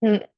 Hey,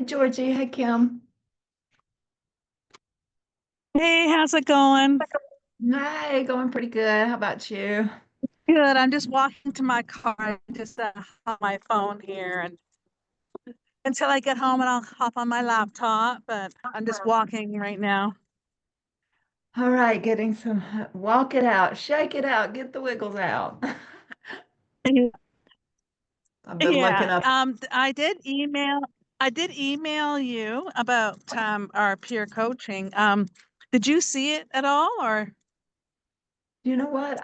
Georgie. Hey, Kim. Hey, how's it going? Hey, going pretty good. How about you? Good. I'm just walking to my car, just on my phone here, and until I get home, and I'll hop on my laptop. But I'm just walking right now. All right, getting some, walk it out, shake it out, get the wiggles out. I've been looking Yeah. up. I did email you about our peer coaching. Did you see it at all, or? You know what?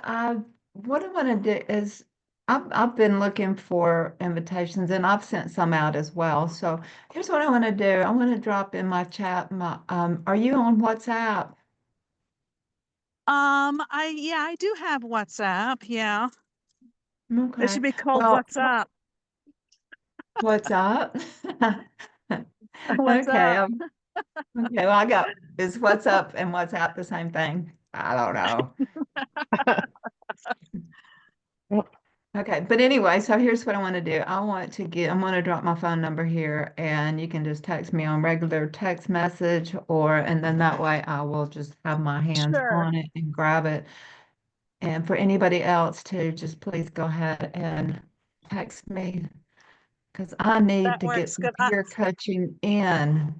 What I want to do is I've been looking for invitations and I've sent some out as well. So here's what I want to do. I want to drop in my chat. Are you on WhatsApp? I do have WhatsApp. Yeah. It Okay. should be called Well, What's Up. what's up? What's Okay. up? Okay. Well, is WhatsApp and WhatsApp the same thing? I don't know. Okay, but anyway, so here's what I want to do. I'm going to drop my phone number here and you can just text me on regular text message and then that way I will just have my hands Sure. on it and grab it. And for anybody else to just please go ahead and text me because I need That to get works some good. peer coaching in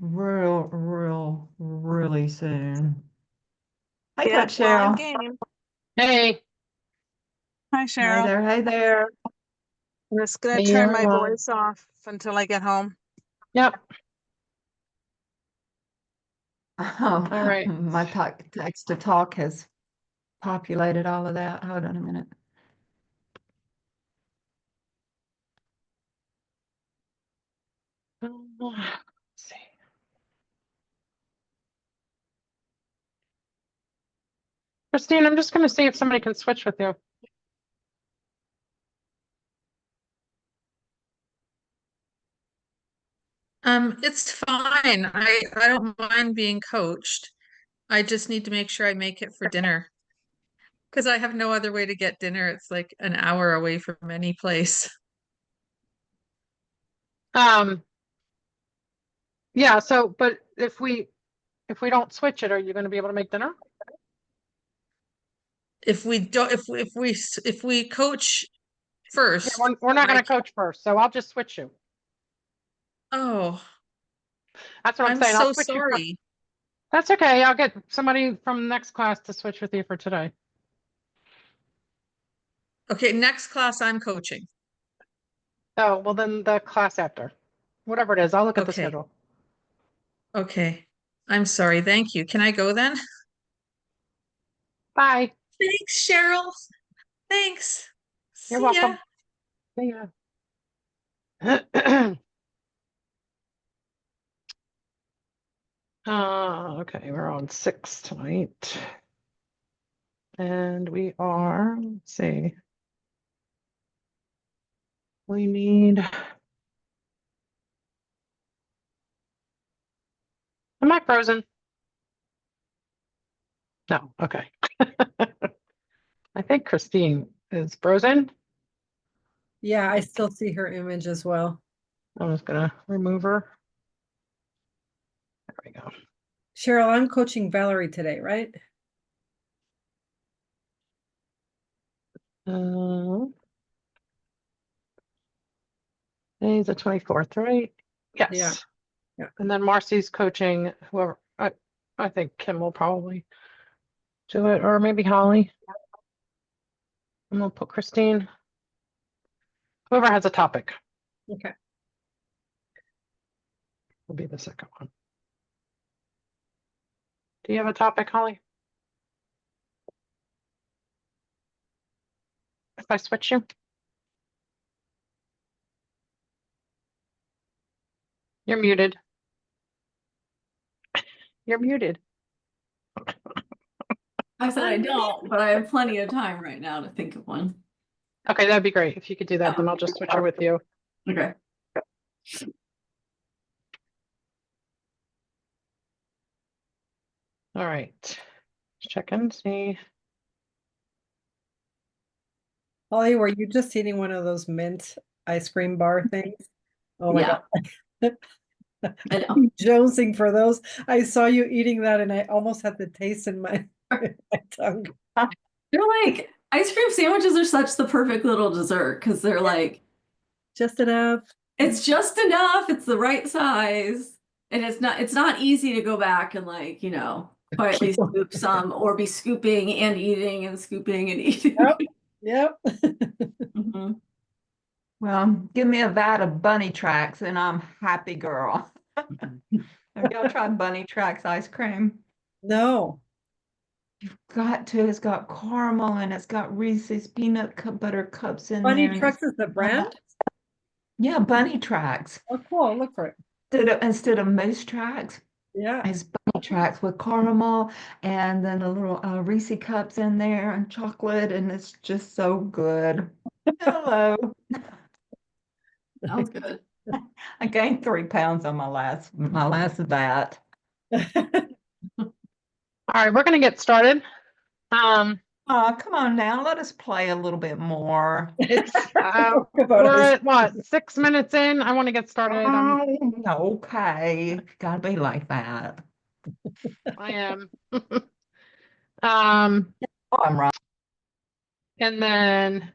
really soon. Hey, Yeah, Coach well, I'm Cheryl. game. Hey, Hi, Hey Cheryl. there, hey there. I'm just gonna turn you're my live. voice off until I get home. Yep. Oh, All right. my text to talk has populated all of that. Hold on a minute. Let's see. Christine, I'm just going to see if somebody can switch with you. It's fine. I don't mind being coached. I just need to make sure I make it for dinner because I have no other way to get dinner. It's like an hour away from any place. Um, yeah, so but if we don't switch it, are you going to be able to make dinner? If we don't, if we coach Yeah, first, we're not I going to coach first, so I'll just switch you. oh, That's what I'm I'm saying. I'll so switch you for. sorry. That's okay. I'll get somebody from next class to switch with you for today. Okay, next class I'm coaching. Oh, well then the class after. Whatever it is, I'll look at the Okay, schedule. okay. I'm sorry. Thank you. Can I go then? Bye. Thanks, Cheryl. Thanks. You're See ya. welcome. See ya. Okay, we're on 6 tonight. And we are, let's see. We need. Am I frozen? No, okay. I think Christine is frozen. Yeah, I still see her image as well. I'm just gonna remove her. There we go. Cheryl, I'm coaching Valerie today, right? Today's the 24th, right? Yes. Yeah. Yeah. And then Marcy's coaching whoever. I think Kim will probably do it, or maybe Holly. And we'll put Christine. Whoever has a topic Okay. will be the second one. Do you have a topic, Holly? If I switch you? You're muted. You're muted. I said I don't, but I have plenty of time right now to think of one. Okay, that'd be great. If you could do that, then I'll just switch her with you. Okay. All right. Check and see. Holly, were you just eating one of those mint ice cream bar things? Oh my Yeah. God. I know. I'm jonesing for those. I saw you eating that and I almost had the taste in my, my tongue. They're like ice cream sandwiches are such the perfect little dessert because they're like Just enough. it's just enough, it's the right size, and it's not easy to go back and like, quietly scoop some or be scooping and eating and scooping and eating. Yep. Mhm. Well, give me a vat of bunny tracks and I'm happy girl. Have y'all tried bunny tracks ice cream? No. Got to. It's got caramel and it's got Reese's peanut butter cups in Bunny there. Trucks is the brand? Yeah, bunny tracks. Oh, cool. I'll look for it. Instead of moose tracks, Yeah. it's bunny tracks with caramel and then a little Reese cups in there and chocolate, and it's just so good. Hello. Sounds good. I gained 3 pounds on my last vat. All right, we're gonna get started. Oh, come on now. Let us play a little bit more. It's Talk about we're ice at what, 6 minutes in? I want to get started. Okay. Gotta be like that. I am. Oh, I'm right. And then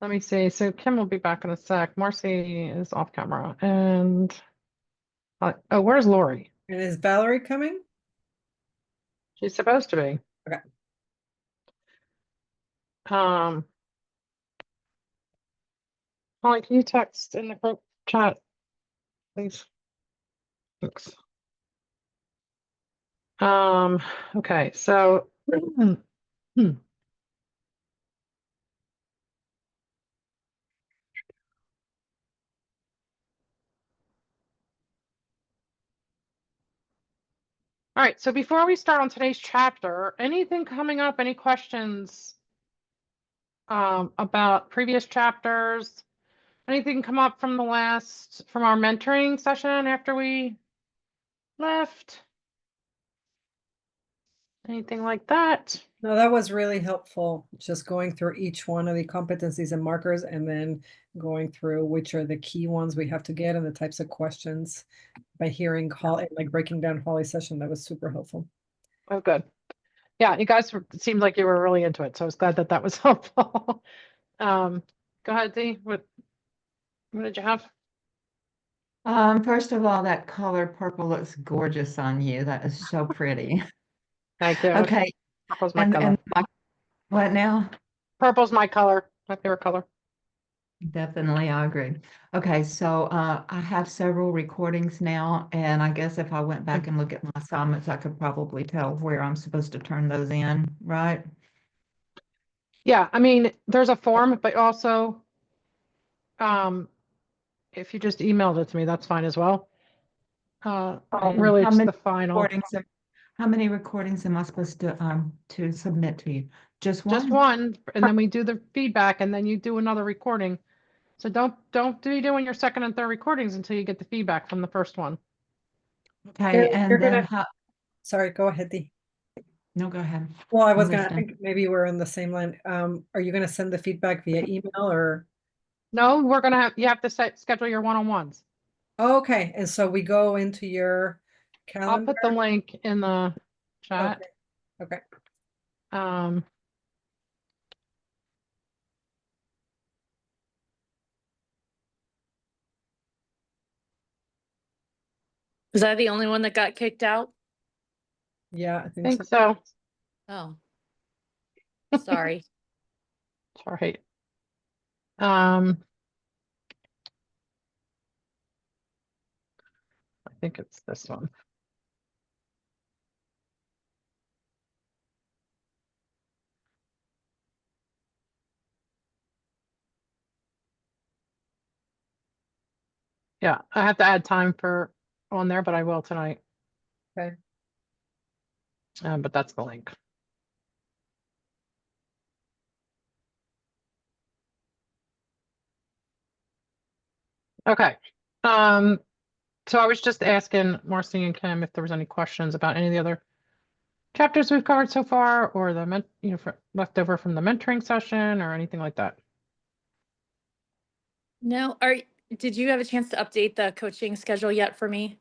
let me see. So Kim will be back in a sec. Marcy is off camera, and oh, where's Lori? And is Valerie coming? She's supposed to be. Okay. Holly, can you text in the group chat, please? Thanks. Okay, so all right, so before we start on today's chapter, anything coming up, any questions about previous chapters? Anything come up from from our mentoring session after we left? Anything like that? No, that was really helpful. Just going through each one of the competencies and markers and then going through which are the key ones we have to get and the types of questions by hearing Holly, like breaking down Holly's session. That was super helpful. Oh, good. Yeah, you guys it seemed like you were really into it, so I was glad that was helpful. Go ahead, Dee. What did you have? First of all, that color purple looks gorgeous on you. That is so pretty. Thank you. Okay. Purple's my color. What now? Purple's my color, my favorite color. Definitely, I agree. Okay, so I have several recordings now, and I guess if I went back and look at my assignments, I could probably tell where I'm supposed to turn those in, right? Yeah, I mean, there's a form, but also, if you just emailed it to me, that's fine as well. Really, How it's many the final, how many recordings am I supposed to submit to you? Just just one? one, and then we do the feedback, and then you do another recording. So don't be doing your second and third recordings until you get the feedback from the first one. Okay, You're and then gonna- how, Sorry, go ahead, Dee. no, go ahead. Well, I I'm was gonna, I listening. think maybe we're on the same line. Are you gonna send the feedback via email or? No, you have to schedule your one-on-ones. Okay, and so we go into your I'll calendar? put the link in the chat. Okay, okay. Um, Was I the only one that got kicked out? Yeah, I I think think so. so. Oh, sorry. It's all right. Um, I think it's this one. Yeah, I have to add time for on there, but I will tonight. Okay. But that's the link. Okay. So I was just asking Marcy and Kim if there was any questions about any of the other chapters we've covered so far, or the left over from the mentoring session, or anything like that. No, did you have a chance to update the coaching schedule yet for me?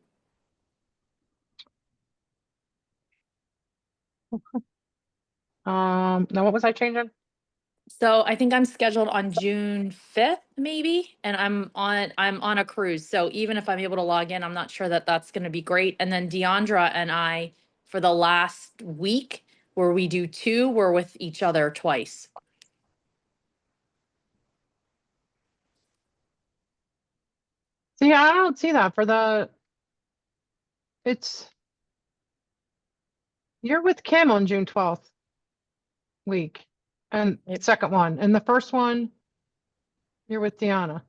Now what was I changing? So I think I'm scheduled on June 5th, maybe, and I'm on a cruise. So even if I'm able to log in, I'm not sure that that's going to be great. And then Deandra and I, for the last week where we do two, we're with each other twice. See, I don't see that you're with Kim on June 12th week, and Yep. second one, and the first one, you're with Deanna.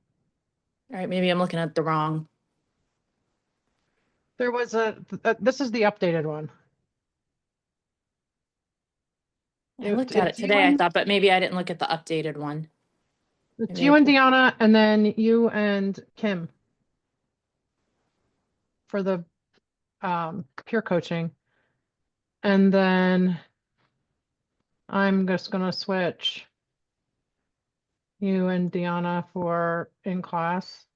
All right, maybe I'm looking at the wrong. There was this is the updated one. I looked at it It's you today, I and- thought, but maybe I didn't look at the updated one. It's Maybe you I and put- Deanna, and then you and Kim for the peer coaching. And then I'm just gonna switch you and Deanna for in class.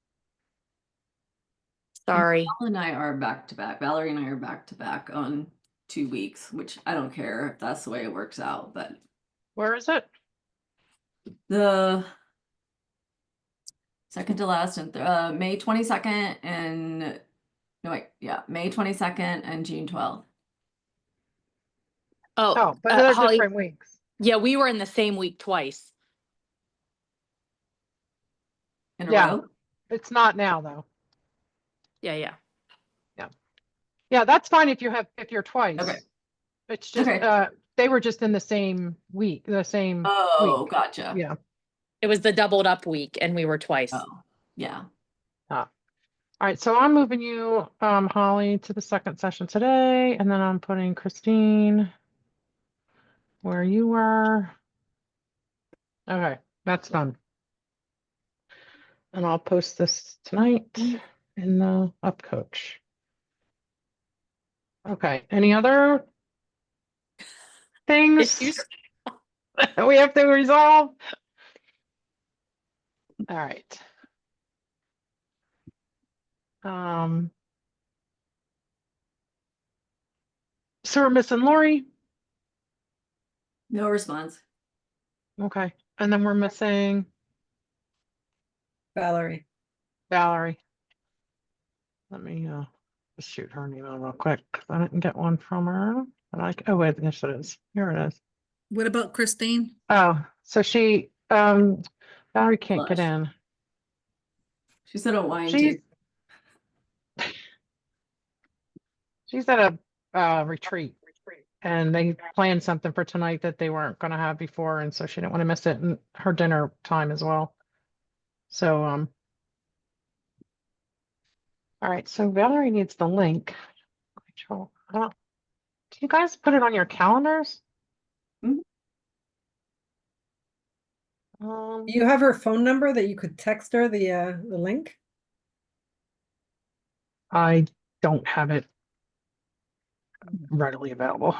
Sorry. Val and I are back to back. Valerie and I are back to back on 2 weeks, which I don't care if that's the way it works out, but Where is it? the second to last and May 22nd and no wait, yeah, May 22nd and June 12th. Oh, but they're Holly, different weeks. yeah, we were in the same week twice. In a Yeah. row. It's not now though. Yeah. Yeah, that's fine if you're twice. Okay. It's just Okay. they were just in the same week, the same Oh, week. gotcha. Yeah. It was the doubled up week and we were twice. Oh, yeah. All right, so I'm moving you, Holly, to the second session today, and then I'm putting Christine where you were. Okay, that's done. And I'll post this tonight in the up coach. Okay, any other things Issues? we have to resolve? All right. So we're missing Lori. No response. Okay, and then we're missing Valerie. Valerie. Let me just shoot her an email real quick. I didn't get one from her. Oh wait, yes it is. Here it is. What about Christine? Oh, so she Valerie can't get Flush. in. She said a wine She's taste. she's at a retreat, and they planned something for tonight that they weren't going to have before, and so she didn't want to miss it and her dinner time as well. So all right, so Valerie needs the link. Control. Can you guys put it on your calendars? Mhm. You have her phone number that you could text her the link? I don't have it readily available.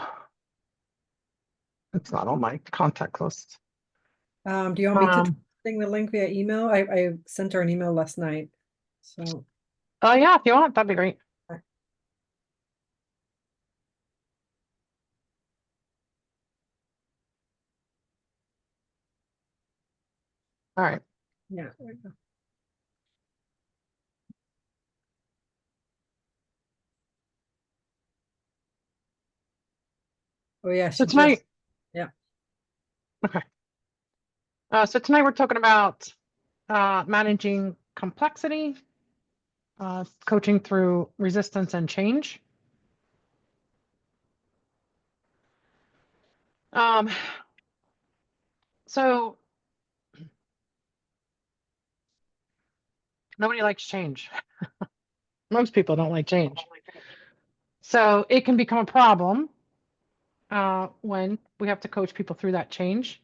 It's not on my contact list. Do you want me to Um, send the link via email? I sent her an email last night. So oh yeah, if you want, that'd be great. All right. yeah. There you go. Oh yeah, So she tonight, just yeah. okay. So tonight we're talking about managing complexity, coaching through resistance and change. So nobody likes change. Most people don't like change. So it can become a problem when we have to coach people through that change.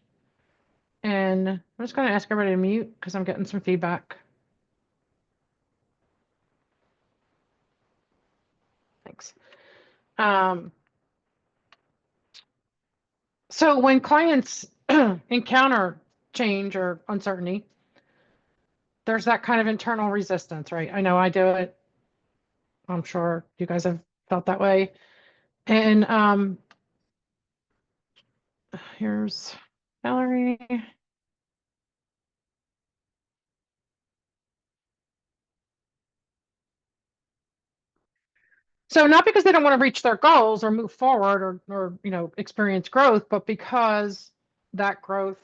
And I'm just going to ask everybody to mute because I'm getting some feedback. Thanks. So when clients encounter change or uncertainty, there's that kind of internal resistance, right? I know I do it. I'm sure you guys have felt that way. And here's Valerie. So not because they don't want to reach their goals or move forward or experience growth, but because that growth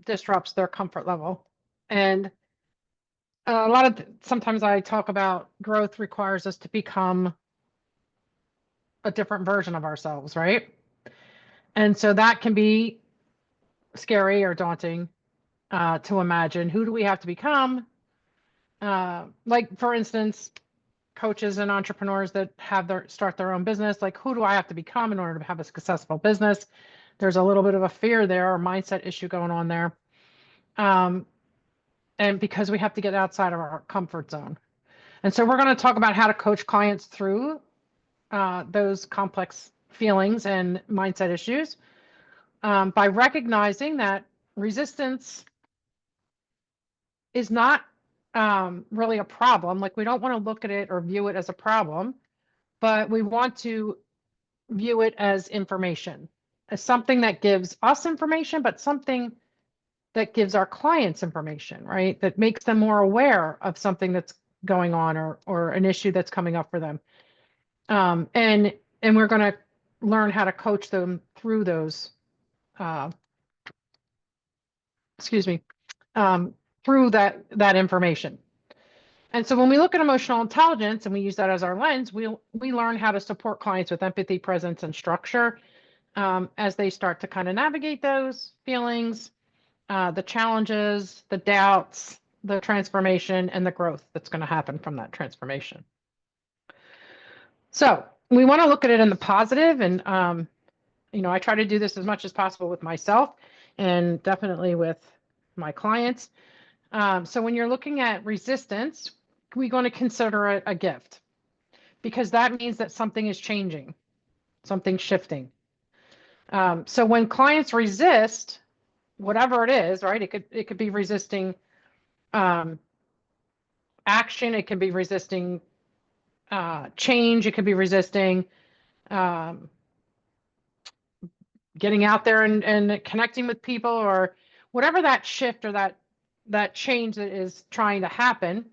disrupts their comfort level. And sometimes I talk about growth requires us to become a different version of ourselves, right? And so that can be scary or daunting to imagine. Who do we have to become? Like for instance, coaches and entrepreneurs that start their own business, like who do I have to become in order to have a successful business? There's a little bit of a fear there or mindset issue going on there. And because we have to get outside of our comfort zone. And so we're going to talk about how to coach clients through those complex feelings and mindset issues by recognizing that resistance is not really a problem. Like we don't want to look at it or view it as a problem, but we want to view it as information, as something that gives us information, but something that gives our clients information, right? That makes them more aware of something that's going on or an issue that's coming up for them. And we're going to learn how to coach them through those, through that information. And so when we look at emotional intelligence and we use that as our lens, we learn how to support clients with empathy, presence, and structure as they start to kind of navigate those feelings, the challenges, the doubts, the transformation, and the growth that's going to happen from that transformation. So we want to look at it in the positive, and I try to do this as much as possible with myself and definitely with my clients. So when you're looking at resistance, we're going to consider it a gift because that means that something is changing, something's shifting. So when clients resist, whatever it is, right? It could be resisting action. It could be resisting change. It could be resisting getting out there and connecting with people or whatever that shift or that change that is trying to happen.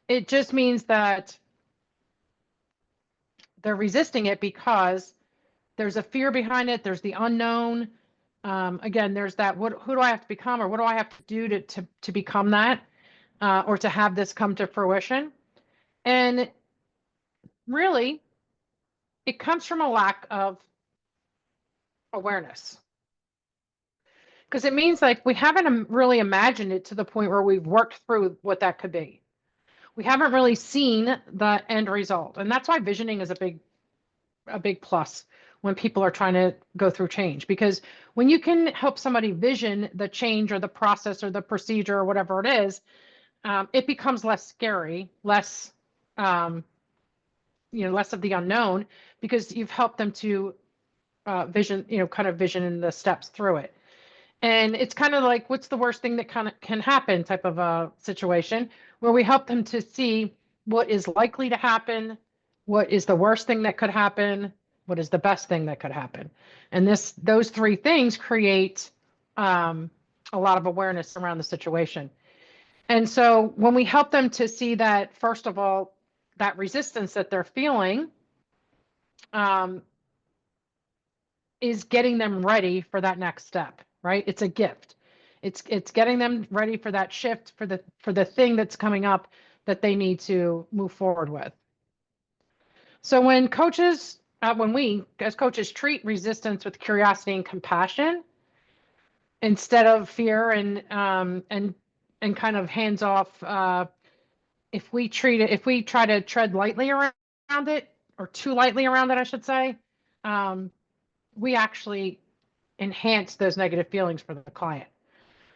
It just means that they're resisting it because there's a fear behind it. There's the unknown. Again, there's that, who do I have to become, or what do I have to do to become that, or to have this come to fruition? And really, it comes from a lack of awareness. Because it means like we haven't really imagined it to the point where we've worked through what that could be. We haven't really seen the end result. And that's why visioning is a big plus when people are trying to go through change. Because when you can help somebody vision the change or the process or the procedure or whatever it is, it becomes less scary, less, less of the unknown, because you've helped them to vision, kind of vision in the steps through it. And it's kind of like, what's the worst thing that kind of can happen type of a situation where we help them to see what is likely to happen, what is the worst thing that could happen, what is the best thing that could happen. And those three things create a lot of awareness around the situation. And so when we help them to see that, first of all, that resistance that they're feeling is getting them ready for that next step, right? It's a gift. It's getting them ready for that shift, for the thing that's coming up that they need to move forward with. So when we as coaches treat resistance with curiosity and compassion instead of fear and kind of hands off, if we try to tread lightly around it, or too lightly around it, I should say, we actually enhance those negative feelings for the client.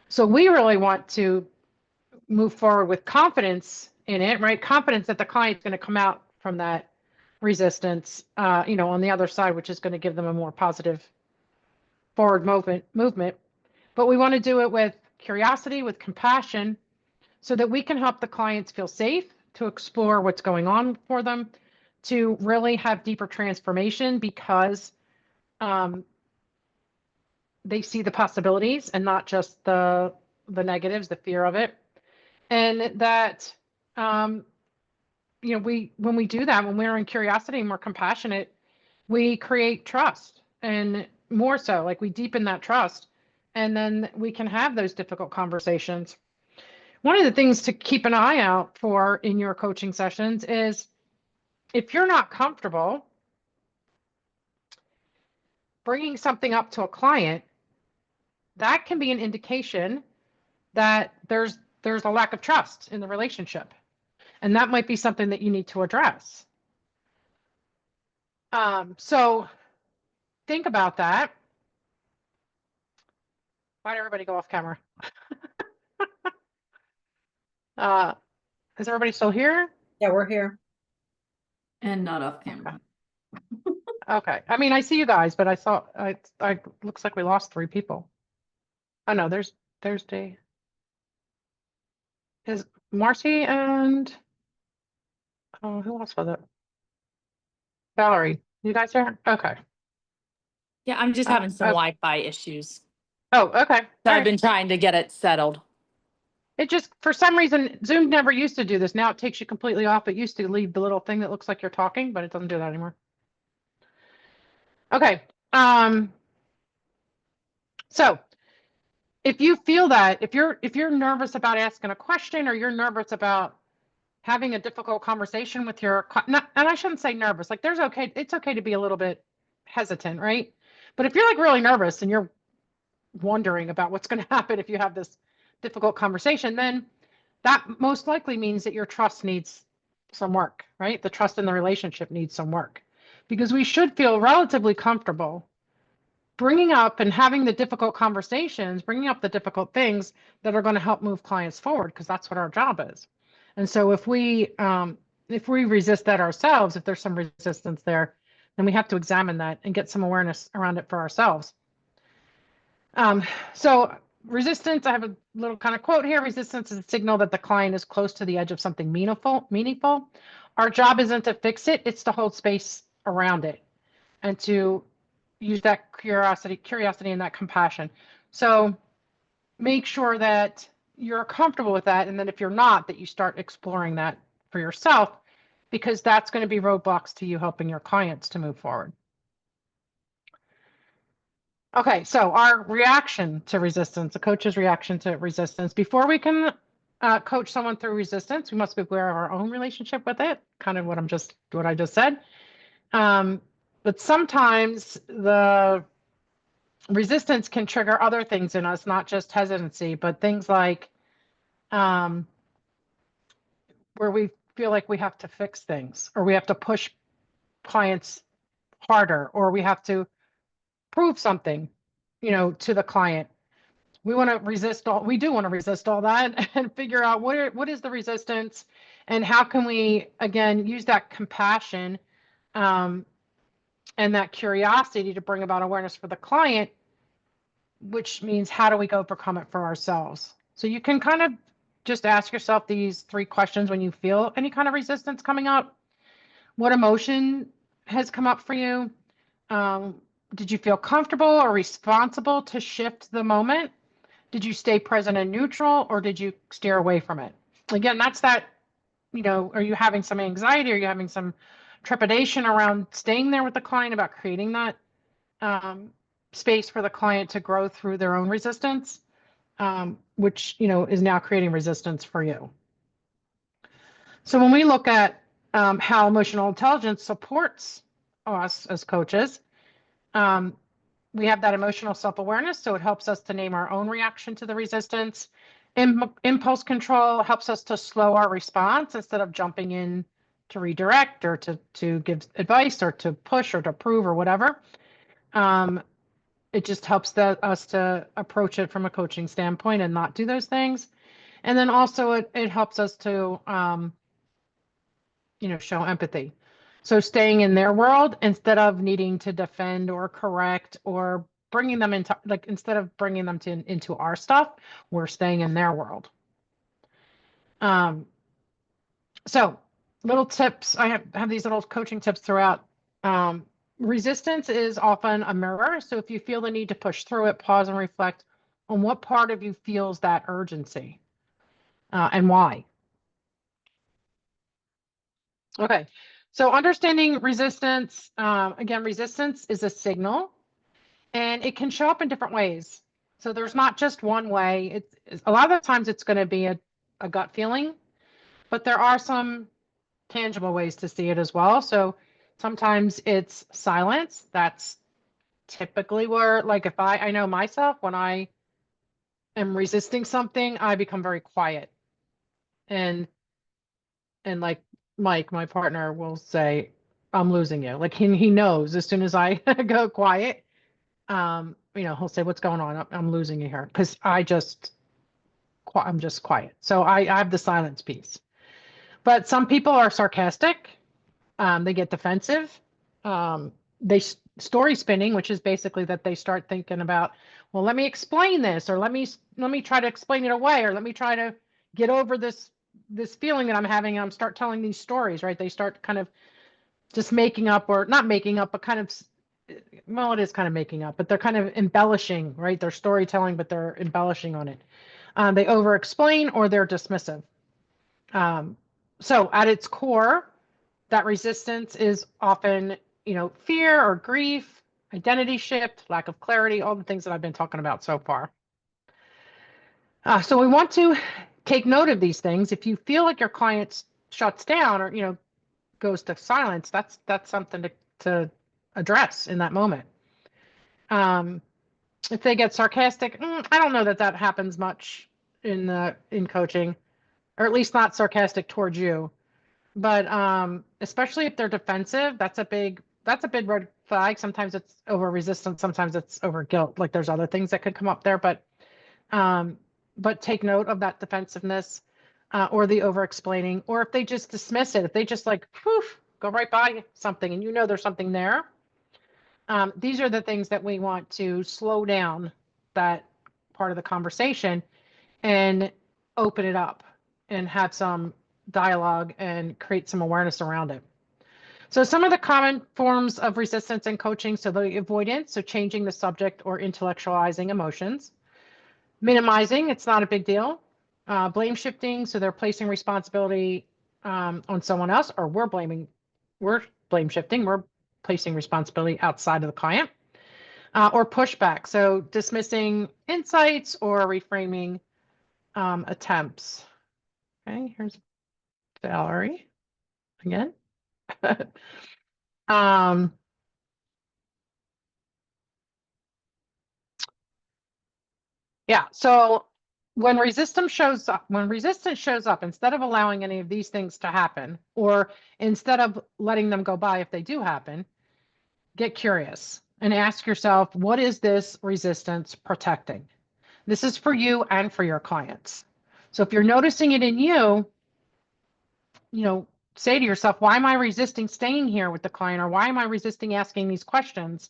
So we really want to move forward with confidence in it, right? Confidence that the client's going to come out from that resistance, on the other side, which is going to give them a more positive forward movement. But we want to do it with curiosity, with compassion, so that we can help the clients feel safe to explore what's going on for them, to really have deeper transformation, because they see the possibilities and not just the negatives, the fear of it. And that, when we do that, when we're in curiosity and we're compassionate, we create trust, and more so, like we deepen that trust, and then we can have those difficult conversations. One of the things to keep an eye out for in your coaching sessions is, if you're not comfortable bringing something up to a client, that can be an indication that there's a lack of trust in the relationship. And that might be something that you need to address. So think about that. Why did everybody go off camera? Is everybody still here? Yeah, we're here. And not off camera. Okay. I mean, I see you guys, but I saw, I looks like we lost 3 people. Oh no, there's Dave. Is Marcy and who else was it? Valerie, you guys here? Okay. Yeah, I'm just having some oh. Wi-Fi issues. Oh, okay. So All I've been trying to get it settled. It just, for some reason, Zoom never used to do this. Now it takes you completely off. It used to leave the little thing that looks like you're talking, but it doesn't do that anymore. Okay. So if you feel that, if you're nervous about asking a question, or you're nervous about having a difficult conversation with your, and I shouldn't say nervous, like it's okay to be a little bit hesitant, right? But if you're like really nervous and you're wondering about what's going to happen if you have this difficult conversation, then that most likely means that your trust needs some work, right? The trust in the relationship needs some work, because we should feel relatively comfortable bringing up and having the difficult conversations, bringing up the difficult things that are going to help move clients forward, because that's what our job is. And so if we resist that ourselves, if there's some resistance there, then we have to examine that and get some awareness around it for ourselves. So resistance, I have a little kind of quote here. Resistance is a signal that the client is close to the edge of something meaningful. Our job isn't to fix it, it's to hold space around it and to use that curiosity and that compassion. So make sure that you're comfortable with that. And then if you're not, that you start exploring that for yourself, because that's going to be roadblocks to you helping your clients to move forward. Okay, so our reaction to resistance, a coach's reaction to resistance. Before we can coach someone through resistance, we must be aware of our own relationship with it. Kind of what I just said. But sometimes the resistance can trigger other things in us, not just hesitancy, but things like where we feel like we have to fix things, or we have to push clients harder, or we have to prove something, to the client. We want to resist we do want to resist all that and figure out what is the resistance, and how can we, again, use that compassion and that curiosity to bring about awareness for the client, which means how do we go overcome it for ourselves? So you can kind of just ask yourself these 3 questions when you feel any kind of resistance coming up. What emotion has come up for you? Did you feel comfortable or responsible to shift the moment? Did you stay present and neutral, or did you steer away from it? Again, that's that, are you having some anxiety? Are you having some trepidation around staying there with the client, about creating that space for the client to grow through their own resistance, which, is now creating resistance for you. So when we look at how emotional intelligence supports us as coaches, we have that emotional self-awareness, so it helps us to name our own reaction to the resistance. Impulse control helps us to slow our response instead of jumping in to redirect, or to give advice, or to push, or to prove, or whatever. It just helps us to approach it from a coaching standpoint and not do those things. And then also it helps us to show empathy. So staying in their world instead of needing to defend or correct, or bringing them into, like, instead of bringing them into our stuff, we're staying in their world. So little tips, I have these little coaching tips throughout. Resistance is often a mirror. So if you feel the need to push through it, pause and reflect on what part of you feels that urgency, and why. Okay, so understanding resistance, again, resistance is a signal, and it can show up in different ways. So there's not just one way. It's a lot of the times it's going to be a gut feeling, but there are some tangible ways to see it as well. So sometimes it's silence. That's typically where, like, if I know myself, when I am resisting something, I become very quiet. And like Mike, my partner, will say, I'm losing you. Like he knows as soon as I go quiet, he'll say, what's going on? I'm losing you here. Because I'm just quiet. So I have the silence piece. But some people are sarcastic. They get defensive. They story spinning, which is basically that they start thinking about, well, let me explain this, or let me try to explain it away, or let me try to get over this feeling that I'm having, and I'm start telling these stories, right? They start kind of just making up, or not making up, but kind of, well, it is kind of making up, but they're kind of embellishing, right? They're storytelling, but they're embellishing on it. They over explain, or they're dismissive. So at its core, that resistance is often, fear or grief, identity shift, lack of clarity, all the things that I've been talking about so far. So we want to take note of these things. If you feel like your client shuts down, or, goes to silence, that's something to address in that moment. If they get sarcastic, I don't know that happens much in coaching, or at least not sarcastic towards you. But especially if they're defensive, that's a big red flag. Sometimes it's over resistance, sometimes it's over guilt. Like there's other things that could come up there, but take note of that defensiveness, or the over explaining, or if they just dismiss it, if they just like poof, go right by something, and there's something there. These are the things that we want to slow down that part of the conversation and open it up and have some dialogue and create some awareness around it. So some of the common forms of resistance in coaching, so the avoidance, so changing the subject or intellectualizing emotions. Minimizing, it's not a big deal. Blame shifting, so they're placing responsibility on someone else, or we're blame shifting, we're placing responsibility outside of the client. or pushback. So dismissing insights or reframing attempts. Okay, here's Valerie again. um, yeah, so when resistance shows up, instead of allowing any of these things to happen, or instead of letting them go by if they do happen, get curious and ask yourself, what is this resistance protecting? This is for you and for your clients. So if you're noticing it in you, say to yourself, why am I resisting staying here with the client? Or why am I resisting asking these questions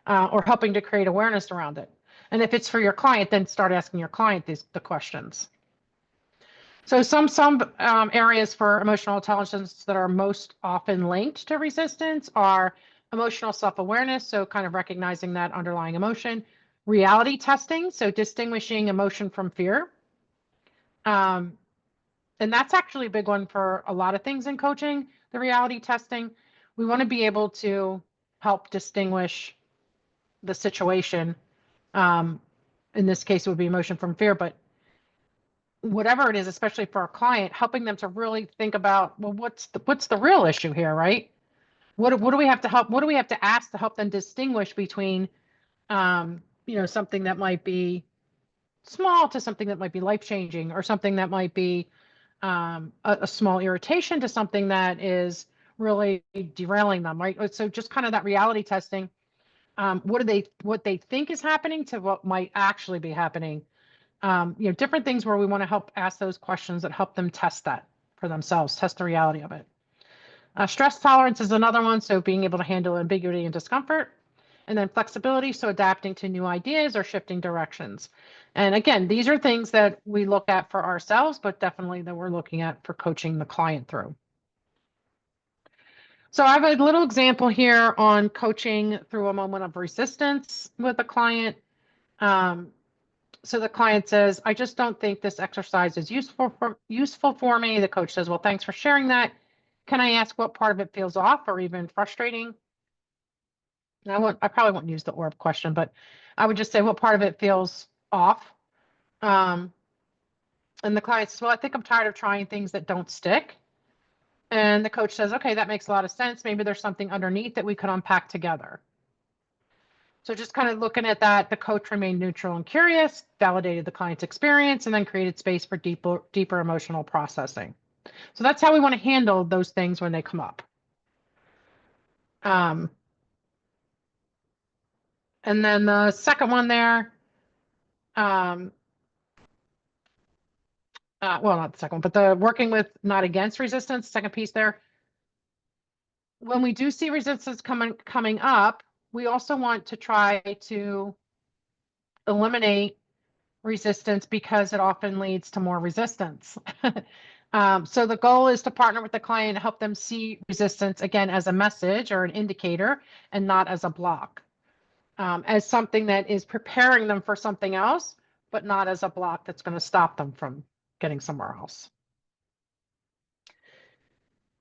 or helping to create awareness around it? And if it's for your client, then start asking your client the questions. So some areas for emotional intelligence that are most often linked to resistance are emotional self-awareness, so kind of recognizing that underlying emotion, reality testing, so distinguishing emotion from fear. And that's actually a big one for a lot of things in coaching, the reality testing. We want to be able to help distinguish the situation. In this case, it would be emotion from fear, but whatever it is, especially for a client, helping them to really think about, well, what's the real issue here, right? What do we have to help? What do we have to ask to help them distinguish between, something that might be small to something that might be life-changing, or something that might be a small irritation to something that is really derailing them, right? So just kind of that reality testing. What they think is happening to what might actually be happening. Different things where we want to help ask those questions that help them test that for themselves, test the reality of it. Stress tolerance is another one. So being able to handle ambiguity and discomfort. And then flexibility, so adapting to new ideas or shifting directions. And again, these are things that we look at for ourselves, but definitely that we're looking at for coaching the client through. So I have a little example here on coaching through a moment of resistance with a client. So the client says, I just don't think this exercise is useful for me. The coach says, well, thanks for sharing that. Can I ask what part of it feels off or even frustrating? And I probably won't use the orb question, but I would just say what part of it feels off. And the client says, well, I think I'm tired of trying things that don't stick. And the coach says, okay, that makes a lot of sense. Maybe there's something underneath that we could unpack together. So just kind of looking at that, the coach remained neutral and curious, validated the client's experience, and then created space for deeper emotional processing. So that's how we want to handle those things when they come up. And then the second one there, well, not the second one, but the working with, not against resistance, second piece there. When we do see resistance coming up, we also want to try to eliminate resistance because it often leads to more resistance. So the goal is to partner with the client and help them see resistance again as a message or an indicator and not as a block, as something that is preparing them for something else, but not as a block that's going to stop them from getting somewhere else.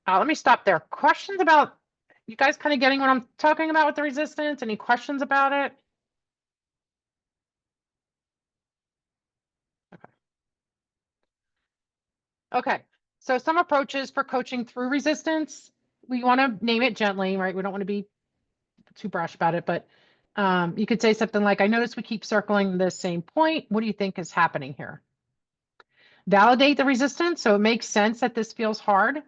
Let me stop there. Questions about, you guys kind of getting what I'm talking about with the resistance? Any questions about it? Okay, so some approaches for coaching through resistance, we want to name it gently, right? We don't want to be too brash about it, but you could say something like, I notice we keep circling the same point. What do you think is happening here? Validate the resistance, so it makes sense that this feels hard.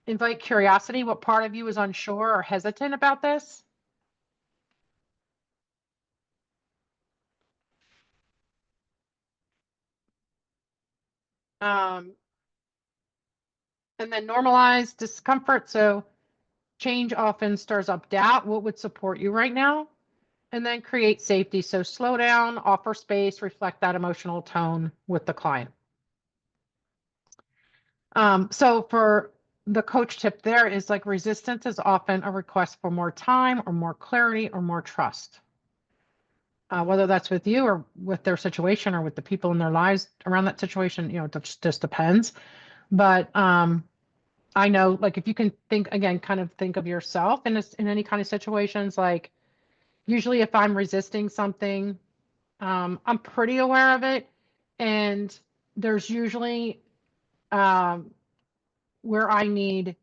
Invite curiosity. What part of you is unsure or hesitant about this? And then normalize discomfort. So change often stirs up doubt. What would support you right now? And then create safety. So slow down, offer space, reflect that emotional tone with the client. So for the coach tip there is like resistance is often a request for more time or more clarity or more trust. Whether that's with you or with their situation or with the people in their lives around that situation, it just depends. But I know, like, if you can think again, kind of think of yourself in any kind of situations, like, Usually if I'm resisting something, I'm pretty aware of it. And there's usually where I need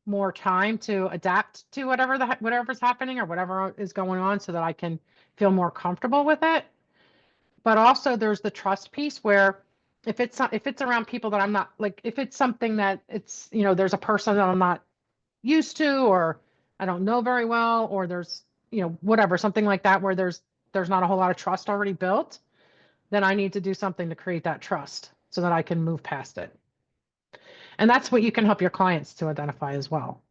more time to adapt to whatever's happening or whatever is going on so that I can feel more comfortable with it. But also there's the trust piece where if it's around people that I'm not like, if it's something that it's, there's a person that I'm not used to, or I don't know very well, or there's, whatever, something like that where there's not a whole lot of trust already built, then I need to do something to create that trust so that I can move past it. And that's what you can help your clients to identify as well.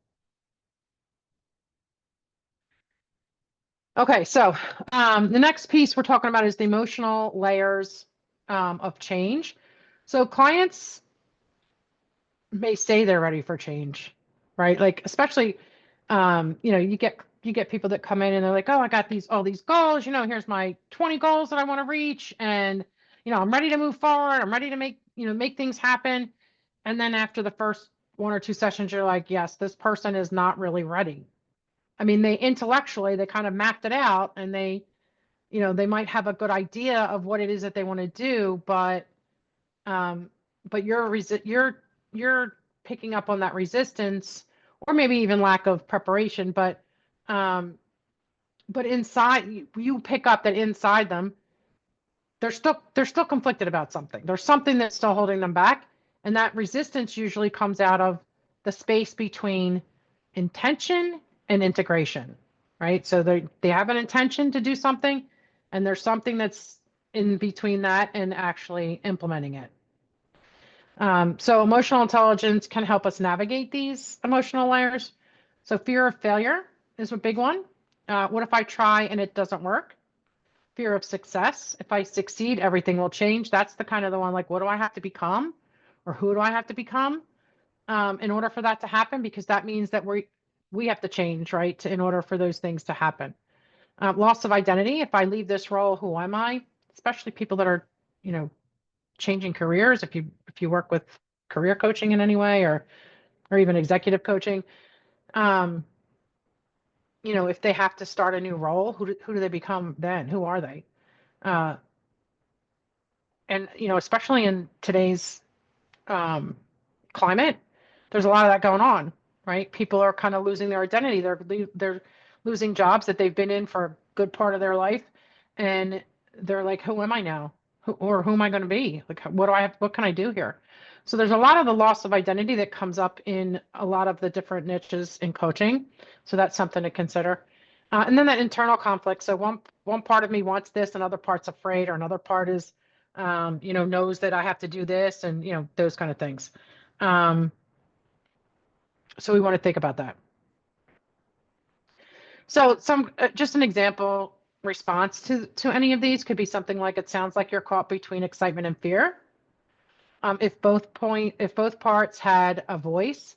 Okay, so the next piece we're talking about is the emotional layers of change. So clients may say they're ready for change, right? Like especially, you get people that come in and they're like, oh, I got all these goals. Here's my 20 goals that I want to reach, and I'm ready to move forward. I'm ready to make things happen. And then after the first 1 or 2 sessions, you're like, yes, this person is not really ready. I mean, they intellectually, they kind of mapped it out and they might have a good idea of what it is that they want to do, but you're picking up on that resistance or maybe even lack of preparation, but inside you pick up that inside them, they're still conflicted about something. There's something that's still holding them back. And that resistance usually comes out of the space between intention and integration, right? So they have an intention to do something, and there's something that's in between that and actually implementing it. So emotional intelligence can help us navigate these emotional layers. So fear of failure is a big one. What if I try and it doesn't work? Fear of success. If I succeed, everything will change. That's the kind of the one like, what do I have to become? Or who do I have to become in order for that to happen? Because that means that we have to change, right? In order for those things to happen. Loss of identity. If I leave this role, who am I? Especially people that are, changing careers. If you work with career coaching in any way or even executive coaching, if they have to start a new role, who do they become then? Who are they? And especially in today's climate, there's a lot of that going on, right? People are kind of losing their identity. They're losing jobs that they've been in for a good part of their life, and they're like, who am I now? Who am I going to be? Like, what can I do here? So there's a lot of the loss of identity that comes up in a lot of the different niches in coaching. So that's something to consider. And then that internal conflict. So one part of me wants this, another part's afraid, or another part is, knows that I have to do this, and those kind of things. So we want to think about that. So just an example response to any of these could be something like, it sounds like you're caught between excitement and fear. If both parts had a voice,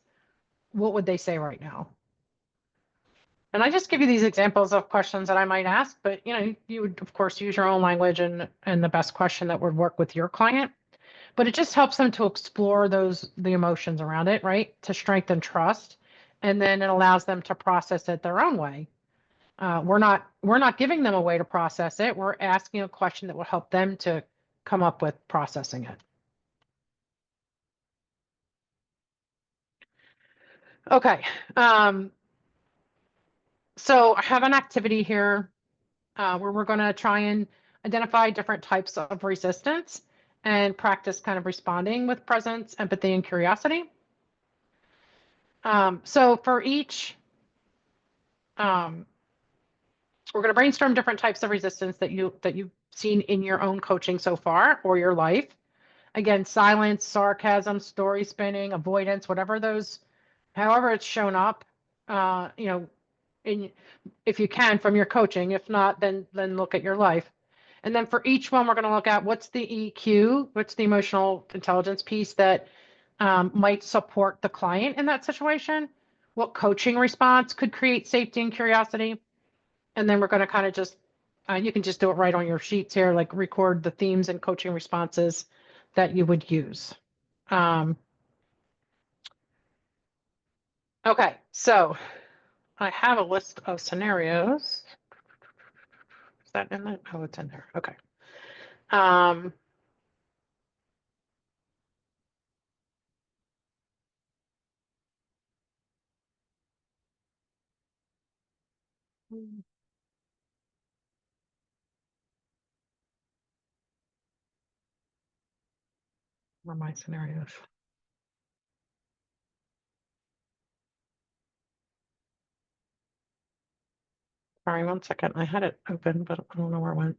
what would they say right now? And I just give you these examples of questions that I might ask, but you would of course use your own language and the best question that would work with your client. But it just helps them to explore the emotions around it, right? To strengthen trust. And then it allows them to process it their own way. We're not giving them a way to process it. We're asking a question that will help them to come up with processing it. Okay. So I have an activity here where we're going to try and identify different types of resistance and practice kind of responding with presence, empathy, and curiosity. So for each, we're going to brainstorm different types of resistance that you've seen in your own coaching so far or your life. Again, silence, sarcasm, story spinning, avoidance, however it's shown up, if you can from your coaching. If not, then look at your life. And then for each one, we're going to look at what's the EQ, what's the emotional intelligence piece that might support the client in that situation, what coaching response could create safety and curiosity. And then we're going to kind of just, you can just do it right on your sheets here, like record the themes and coaching responses that you would use. Okay, so I have a list of scenarios. that in there? Oh, it's in there. Okay. Um, where are my scenarios? Sorry, 1 second. I had it open, but I don't know where it went.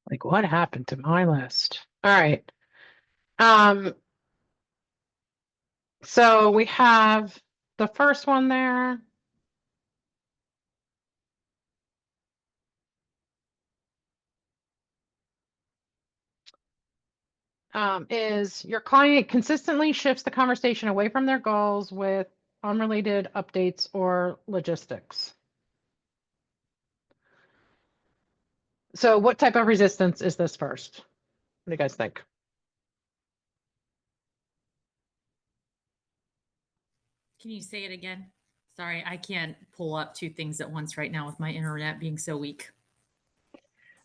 Like, what happened to my list? All right. So we have the first one there. Is your client consistently shifts the conversation away from their goals with unrelated updates or logistics. So what type of resistance is this first? What do you guys think? Can you say it again? Sorry, I can't pull up two things at once right now with my internet being so weak.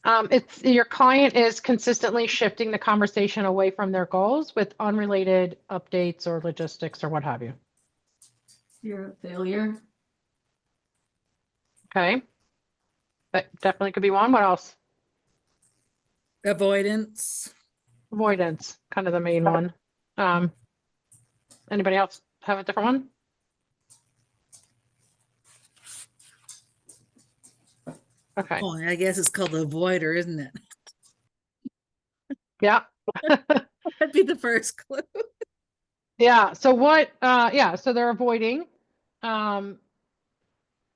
It's your client is consistently shifting the conversation away from their goals with unrelated updates or logistics or what have you. Fear of failure. Okay. That definitely could be one. What else? Avoidance. Avoidance, kind of the main one. Anybody else have a different one? Okay. Oh, I guess it's called the avoider, isn't it? Yeah. That'd be the first clue. Yeah. So what, yeah, so they're avoiding,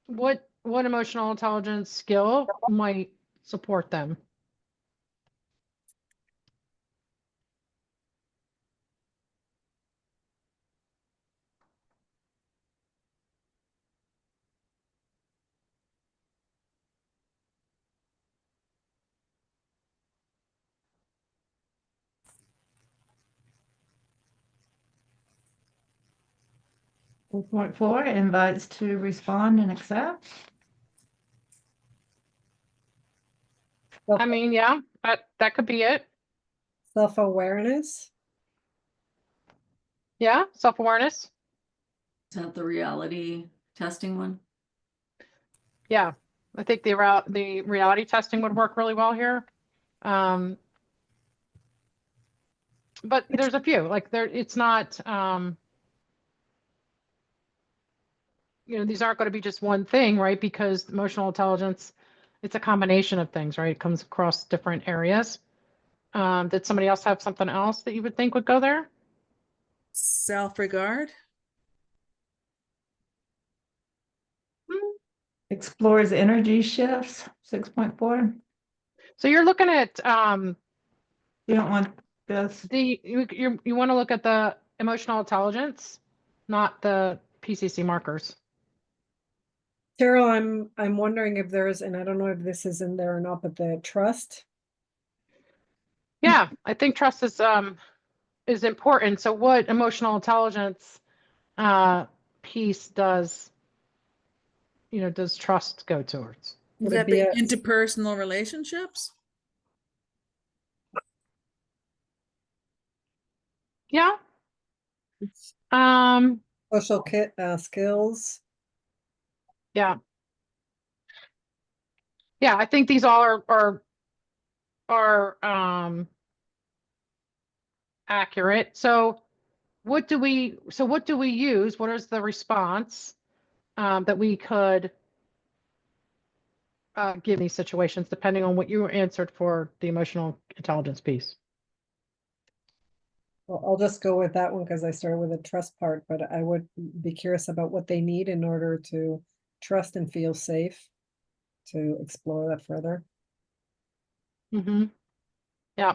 what emotional intelligence skill might support them? Point four invites to respond and accept. I mean, yeah, that could be it. Self-awareness. Yeah. Self-awareness. Is that the reality testing one? Yeah. I think the reality testing would work really well here. But there's a few, like it's not, these aren't going to be just one thing, right? Because emotional intelligence, it's a combination of things, right? It comes across different areas. Did somebody else have something else that you would think would go there? Self-regard. Explores energy shifts, 6.4. So you're looking at You don't want this. you want to look at the emotional intelligence, not the PCC markers. Carol, I'm wondering if there's, and I don't know if this is in there or not, but the trust. Yeah, I think trust is important. So what emotional intelligence piece does does trust go towards? Would Would it that be be a- interpersonal relationships? Yeah. Social skills. Yeah. Yeah, I think these all are accurate. So what do we use? What is the response that we could give these situations depending on what you answered for the emotional intelligence piece? Well, I'll just go with that one because I started with the trust part, but I would be curious about what they need in order to trust and feel safe to explore that further. Mm-hmm. Yeah.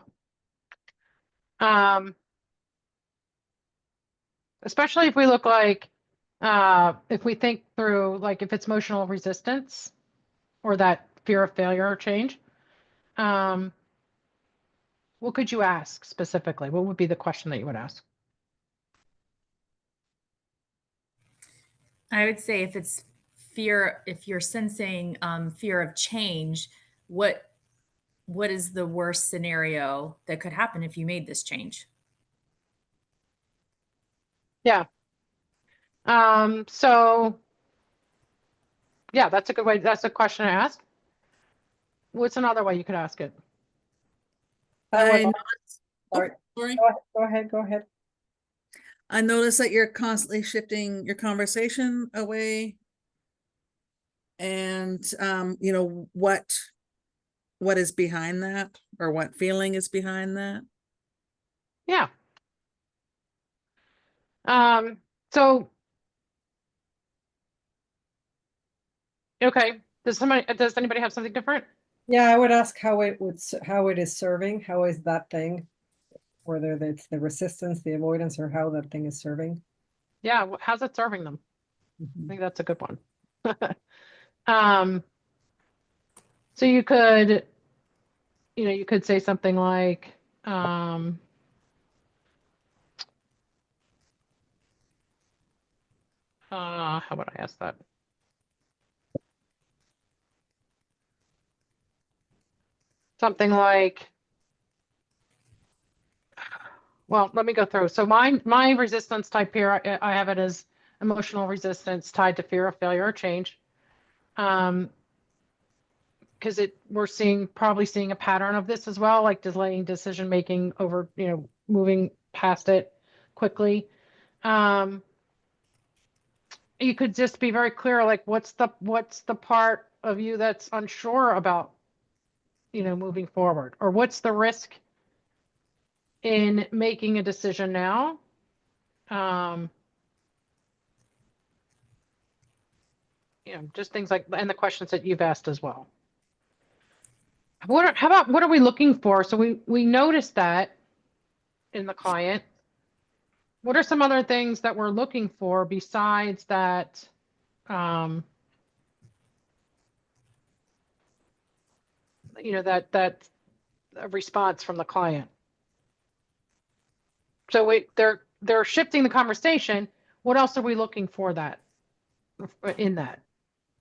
Um, especially if we look like, if we think through, like if it's emotional resistance or that fear of failure or change, what could you ask specifically? What would be the question that you would ask? I would say if it's fear, if you're sensing fear of change, what is the worst scenario that could happen if you made this change? Yeah. So yeah, that's a good way. That's a question to ask. What's another way you could ask it? I would, I know- sorry, sorry. go ahead. I notice that you're constantly shifting your conversation away. And you know, what is behind that, or what feeling is behind that? Yeah. So okay. Does anybody have something different? Yeah, I would ask how how it is serving, how is that thing, whether it's the resistance, the avoidance, or how that thing is serving. Yeah, how's it serving them? I Mhm. think that's a good one. Um, so you could, you could say something like, how would I ask that? Something like, well, let me go through. So my resistance type here, I have it as emotional resistance tied to fear of failure or change. Because we're probably seeing a pattern of this as well, like delaying decision making over, moving past it quickly. You could just be very clear, like what's the part of you that's unsure about, moving forward, or what's the risk in making a decision now? Just things like, and the questions that you've asked as well. How about what are we looking for? So we noticed that in the client. What are some other things that we're looking for besides that? That response from the client. So they're shifting the conversation. What else are we looking for in that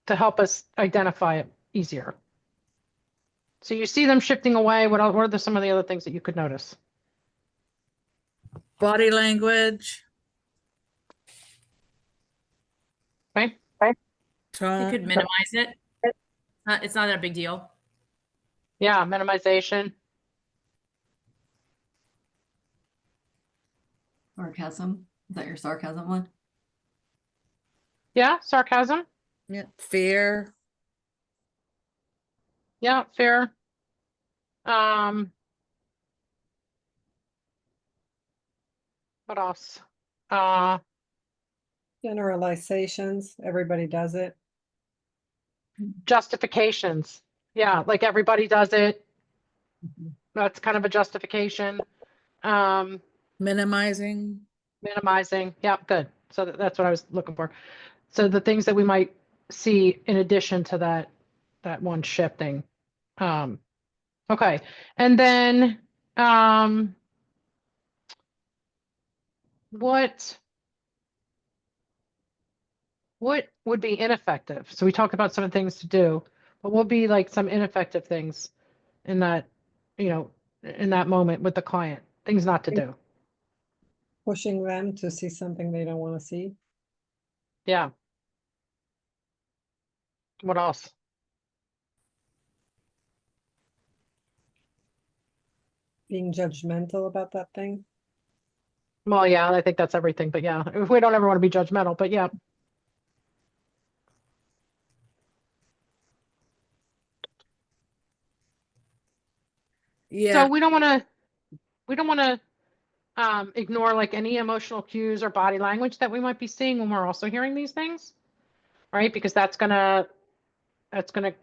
to help us identify it easier? So you see them shifting away. What are some of the other things that you could notice? Body language, Okay. You tone. could minimize it. It's not a big deal. Yeah, minimization. Sarcasm. Is that your sarcasm one? Yeah, sarcasm. Yeah, fear. Yeah, fair. What else? Generalizations, everybody does it. Justifications. Yeah, like everybody does it. Mhm. That's kind of a justification. Minimizing. Minimizing. Yeah, good. So that's what I was looking for. So the things that we might see in addition to that one shifting. Okay. And then what would be ineffective? So we talked about some of the things to do, but what would be like some ineffective things in that, in that moment with the client, things not to do. Pushing them to see something they don't want to see. Yeah. What else? Being judgmental about that thing. Well, yeah, I think that's everything, but yeah, we don't ever want to be judgmental, but yeah. Yeah. So we don't want to ignore like any emotional cues or body language that we might be seeing when we're also hearing these things, right? Because that's gonna probably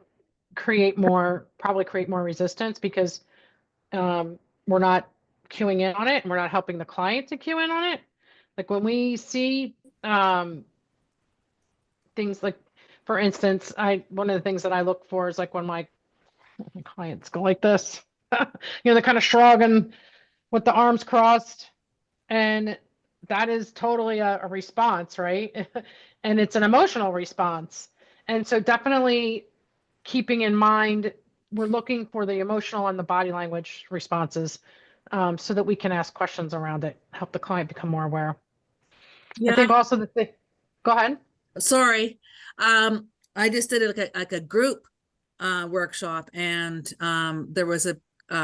create more resistance because we're not queuing in on it and we're not helping the client to cue in on it. Like when we see things like, for instance, one of the things that I look for is like when my clients go like this, they kind of shrug and with the arms crossed, and that is totally a response, right? And it's an emotional response. And so definitely keeping in mind, we're looking for the emotional and the body language responses, so that we can ask questions around it, help the client become more aware. I think also go ahead. Sorry. I just did it like a group workshop, and there was a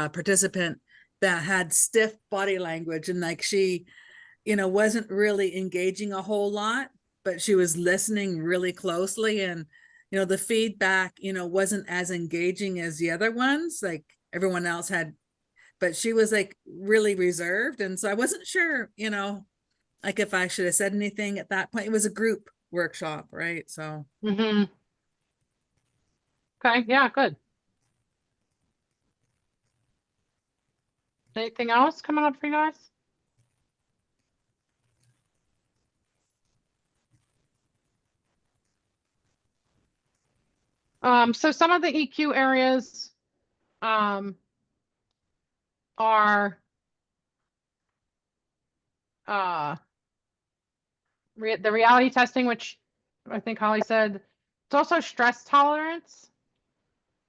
participant that had stiff body language, and like she, wasn't really engaging a whole lot, but she was listening really closely, and the feedback, wasn't as engaging as the other ones, like everyone else had, but she was like really reserved, and so I wasn't sure, like if I should have said anything at that point. It was a group workshop, right? So Okay, yeah, good. Anything else coming up for you guys? So some of the EQ areas are the reality testing, which I think Holly said. It's also stress tolerance.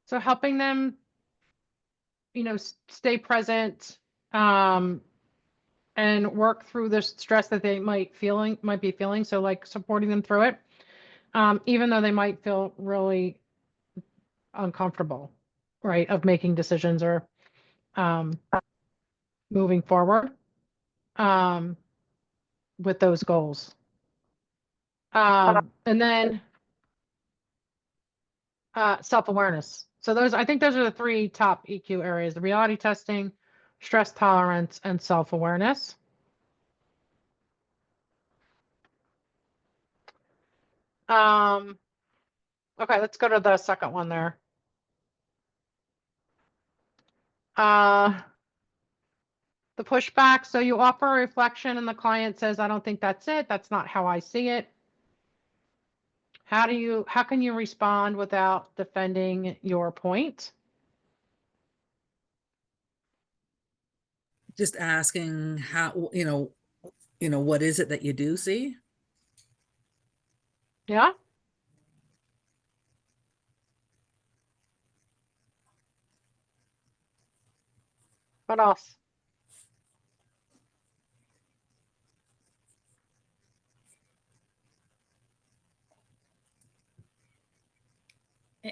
So helping them, stay present, and work through the stress that they might be feeling. So like supporting them through it, even though they might feel really uncomfortable, right, of making decisions or moving forward with those goals. And then self-awareness. So I think those are the 3 top EQ areas: the reality testing, stress tolerance, and self-awareness. Okay, let's go to the second one there. The pushback. So you offer a reflection and the client says, I don't think that's it. That's not how I see it. How can you respond without defending your point? just asking how, what is it that you do see? Yeah. What else?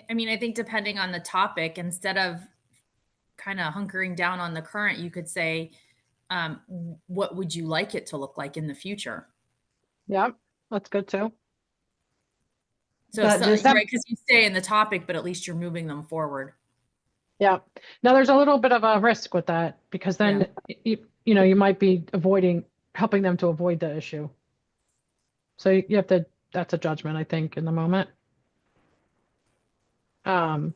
I mean, I think depending on the topic, instead of kind of hunkering down on the current, you could say, what would you like it to look like in the future? Yeah, that's good too. So, But just- right, because you stay in the topic, but at least you're moving them forward. Yeah. Now there's a little bit of a risk with that because then you might be helping them to avoid the issue. So you have to, that's a judgment, I think, in the moment. Are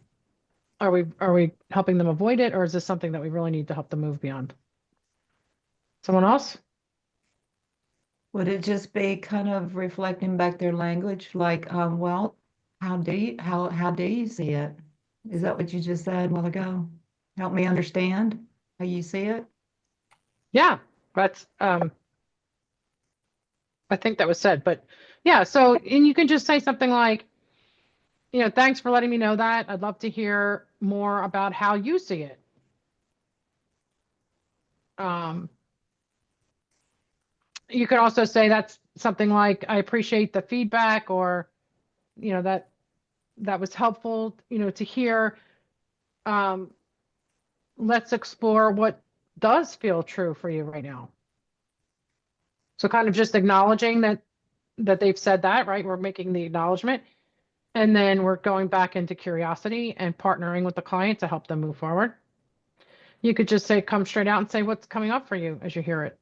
we helping them avoid it, or is this something that we really need to help them move beyond? Someone else? Would it just be kind of reflecting back their language, like, well, how do you see it? Is that what you just said a while ago? Help me understand how you see it. Yeah, that's I think that was said, but yeah, so, and you can just say something like, thanks for letting me know that. I'd love to hear more about how you see it. You could also say that's something like, I appreciate the feedback, or, that was helpful, to hear. Let's explore what does feel true for you right now. So kind of just acknowledging that they've said that, right? We're making the acknowledgement, and then we're going back into curiosity and partnering with the client to help them move forward. You could just say, come straight out and say what's coming up for you as you hear it.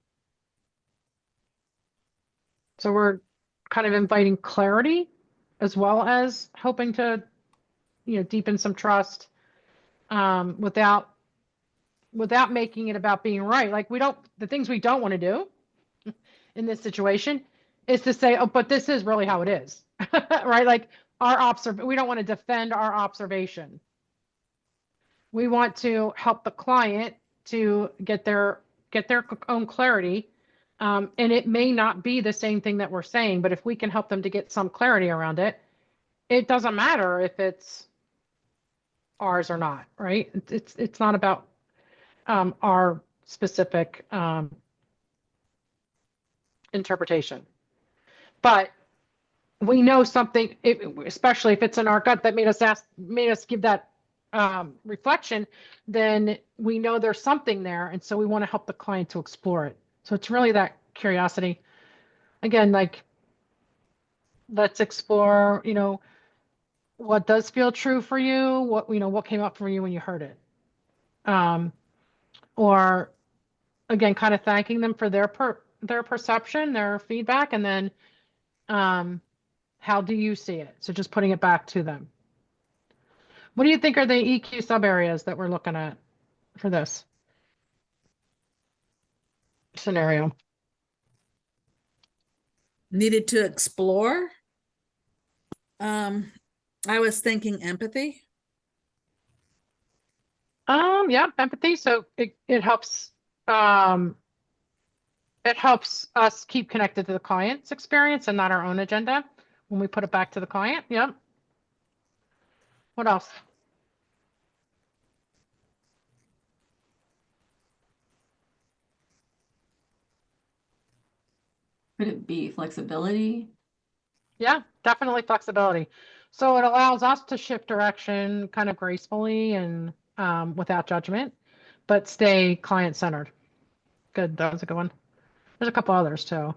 So we're kind of inviting clarity as well as hoping to, deepen some trust, without making it about being right. Like the things we don't want to do in this situation is to say, oh, but this is really how it is, right? Like we don't want to defend our observation. We want to help the client to get their own clarity. And it may not be the same thing that we're saying, but if we can help them to get some clarity around it, it doesn't matter if it's ours or not, right? It's not about our specific interpretation. But we know something, especially if it's in our gut that made us give that reflection, then we know there's something there. And so we want to help the client to explore it. So it's really that curiosity. Again, like, let's explore, what does feel true for you? What came up for you when you heard it? Or again, kind of thanking them for their perception, their feedback, and then how do you see it? So just putting it back to them. What do you think are the EQ sub areas that we're looking at for this scenario? Needed to explore. I was thinking empathy. Yeah, empathy. So it helps us keep connected to the client's experience and not our own agenda when we put it back to the client. Yep. What else? Could it be flexibility? Yeah, definitely flexibility. So it allows us to shift direction kind of gracefully and without judgment, but stay client centered. Good. That was a good one. There's a couple others too.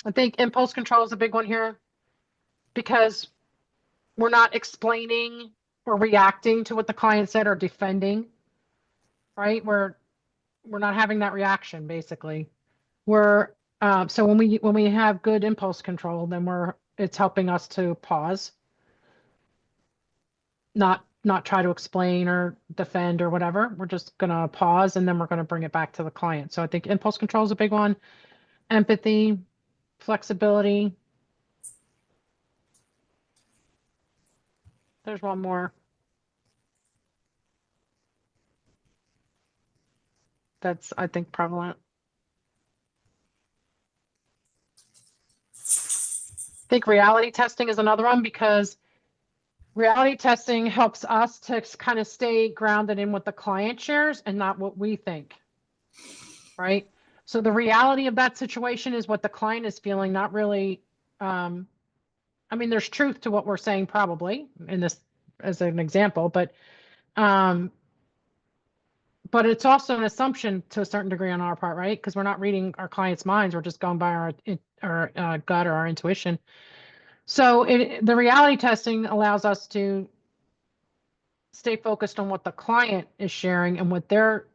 I think impulse control is a big one here because we're not explaining or reacting to what the client said or defending, right? We're not having that reaction basically. So when we have good impulse control, then it's helping us to pause, not try to explain or defend or whatever. We're just gonna pause and then we're gonna bring it back to the client. So I think impulse control is a big one. Empathy, flexibility. There's one more that's, I think, prevalent. I think reality testing is another one because reality testing helps us to kind of stay grounded in what the client shares and not what we think, right? So the reality of that situation is what the client is feeling, not really. I mean, there's truth to what we're saying probably in this as an example, but it's also an assumption to a certain degree on our part, right? Because we're not reading our client's minds. We're just going by our gut or our intuition. So the reality testing allows us to stay focused on what the client is sharing and what their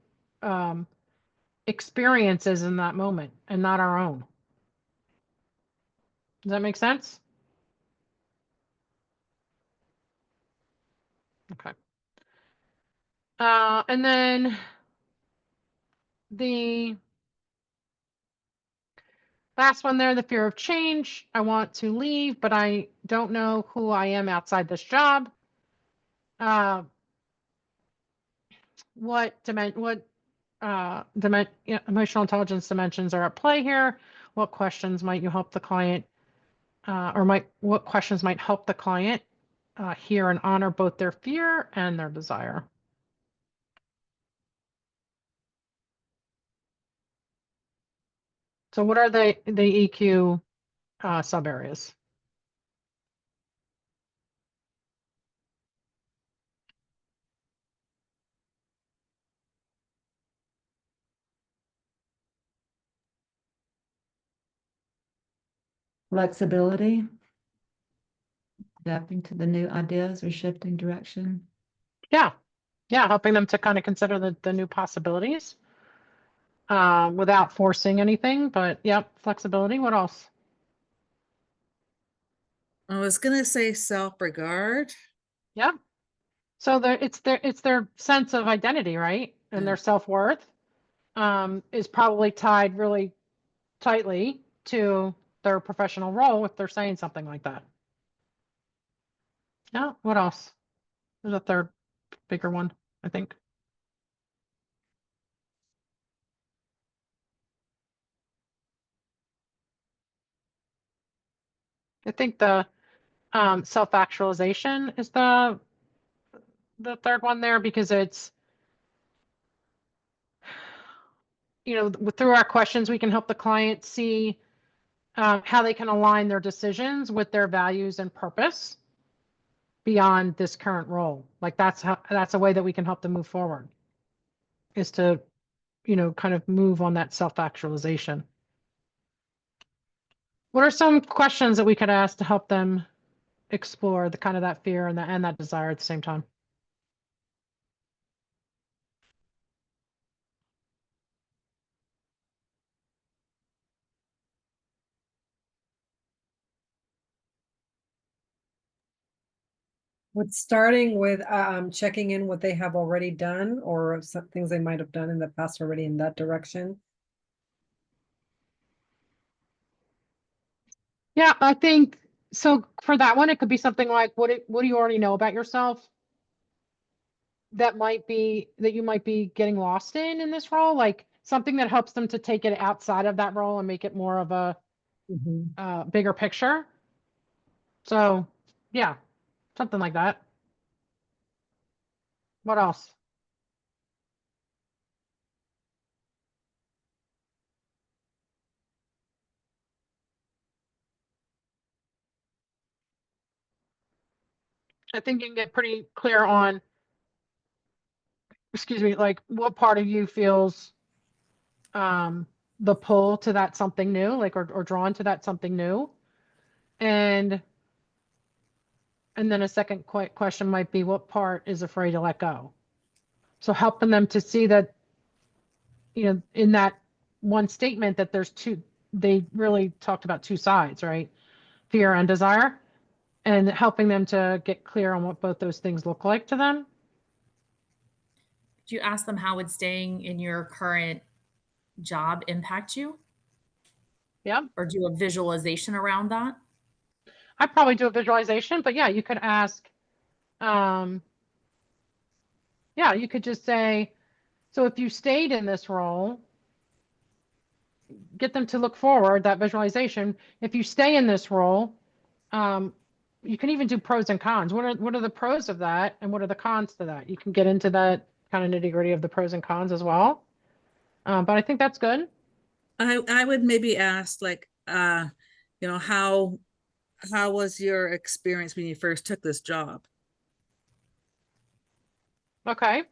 experience is in that moment and not our own. Does that make sense? Okay. And then the last one there, the fear of change. I want to leave, but I don't know who I am outside this job. What emotional intelligence dimensions are at play here? What questions might you help the client, what questions might help the client hear and honor both their fear and their desire? So what are the EQ sub areas? Flexibility, adapting to the new ideas or shifting direction. Yeah. yeah, helping them to kind of consider the new possibilities without forcing anything. But yep, flexibility. What else? I was gonna say self-regard. Yep. So it's their sense of identity, right? And their self-worth is probably tied really tightly to their professional role if they're saying something like that. Yeah, what else? There's a third bigger one, I think. I think the self-actualization is the third one there, because it's, through our questions, we can help the client see how they can align their decisions with their values and purpose beyond this current role. Like that's a way that we can help them move forward, is to, kind of move on that self-actualization. What are some questions that we could ask to help them explore the kind of that fear and that desire at the same time? With starting with checking in what they have already done or some things they might have done in the past already in that direction. Yeah, I think so. For that one, it could be something like, what do you already know about yourself that you might be getting lost in this role? Like something that helps them to take it outside of that role and make it more of a bigger picture. So yeah, something like that. What else? I think you can get pretty clear on, excuse me, like what part of you feels the pull to that something new, like, or drawn to that something new. And then a second question might be, what part is afraid to let go? So helping them to see that, in that one statement, that they really talked about two sides, right? Fear and desire, and helping them to get clear on what both those things look like to them. Do you ask them how would staying in your current job impact you? Yeah. Or do a visualization around that? I'd probably do a visualization, but yeah, you could ask, you could just say, so if you stayed in this role, get them to look forward, that visualization. If you stay in this role, you can even do pros and cons. What are the pros of that, and what are the cons to that? You can get into that kind of nitty gritty of the pros and cons as well. But I think that's good. I would maybe ask like, how was your experience when you first took this job? Okay.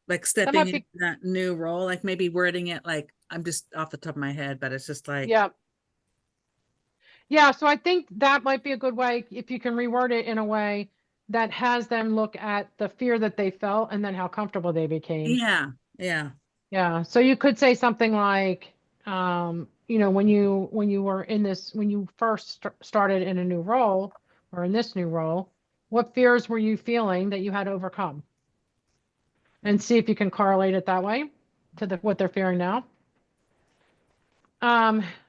Like That stepping might into be, that new role, like maybe wording it like, I'm just off the top of my head, but it's just like, yeah. Yeah, so I think that might be a good way, if you can reword it in a way that has them look at the fear that they felt and then how comfortable they became. yeah, yeah. Yeah, so you could say something like, when you when you first started in a new role, or in this new role, what fears were you feeling that you had to overcome? And see if you can correlate it that way to what they're fearing now.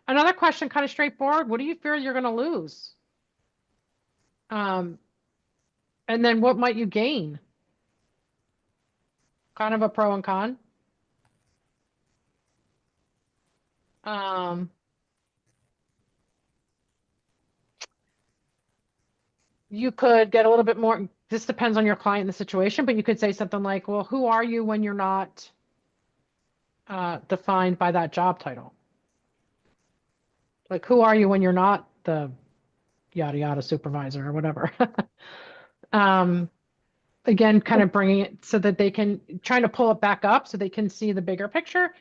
Another question, kind of straightforward. What do you fear you're going to lose? And then what might you gain? Kind of a pro and con. Um, you could get a little bit more, this depends on your client and the situation, but you could say something like, well, who are you when you're not defined by that job title? Like, who are you when you're not the yada yada supervisor or whatever? Again, kind of bringing it so that they can, trying to pull it back up so they can see the bigger picture,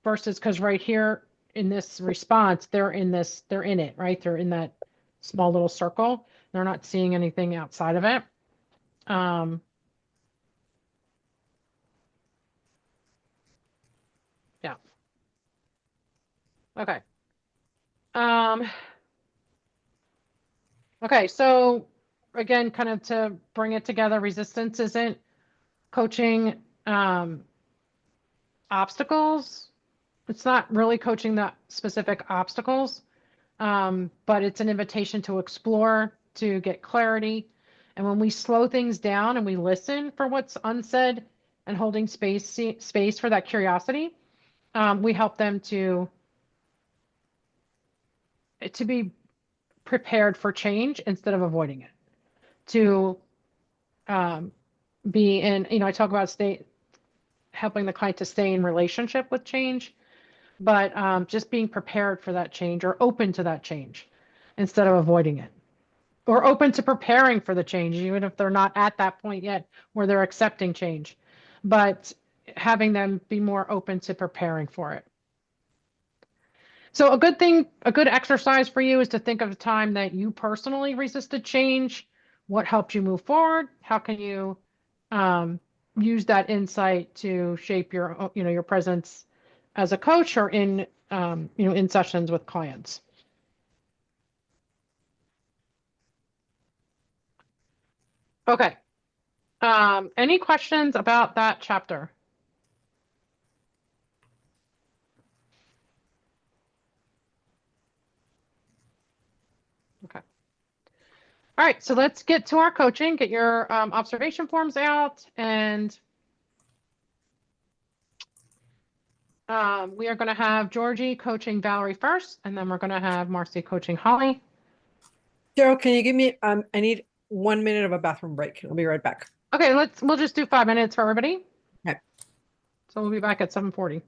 versus, because right here in this response, they're in it, right? They're in that small little circle. They're not seeing anything outside of it. Yeah. Okay. Um, okay, so again, kind of to bring it together, resistance isn't coaching obstacles. It's not really coaching the specific obstacles, but it's an invitation to explore, to get clarity. And when we slow things down and we listen for what's unsaid and holding space for that curiosity, we help them to be prepared for change instead of avoiding it. To be in, I talk about helping the client to stay in relationship with change, but just being prepared for that change or open to that change instead of avoiding it, or open to preparing for the change, even if they're not at that point yet where they're accepting change, but having them be more open to preparing for it. So a good exercise for you is to think of a time that you personally resisted change. What helped you move forward? How can you use that insight to shape your presence as a coach or in, in sessions with clients? Okay. Any questions about that chapter? Okay. All right, so let's get to our coaching. Get your observation forms out, and we are going to have Georgie coaching Valerie first, and then we're going to have Marcy coaching Holly. Cheryl, can you give me, I need 1 minute of a bathroom break. I'll be right back. Okay, we'll just do 5 minutes for everybody. Okay. So we'll be back at 7:40.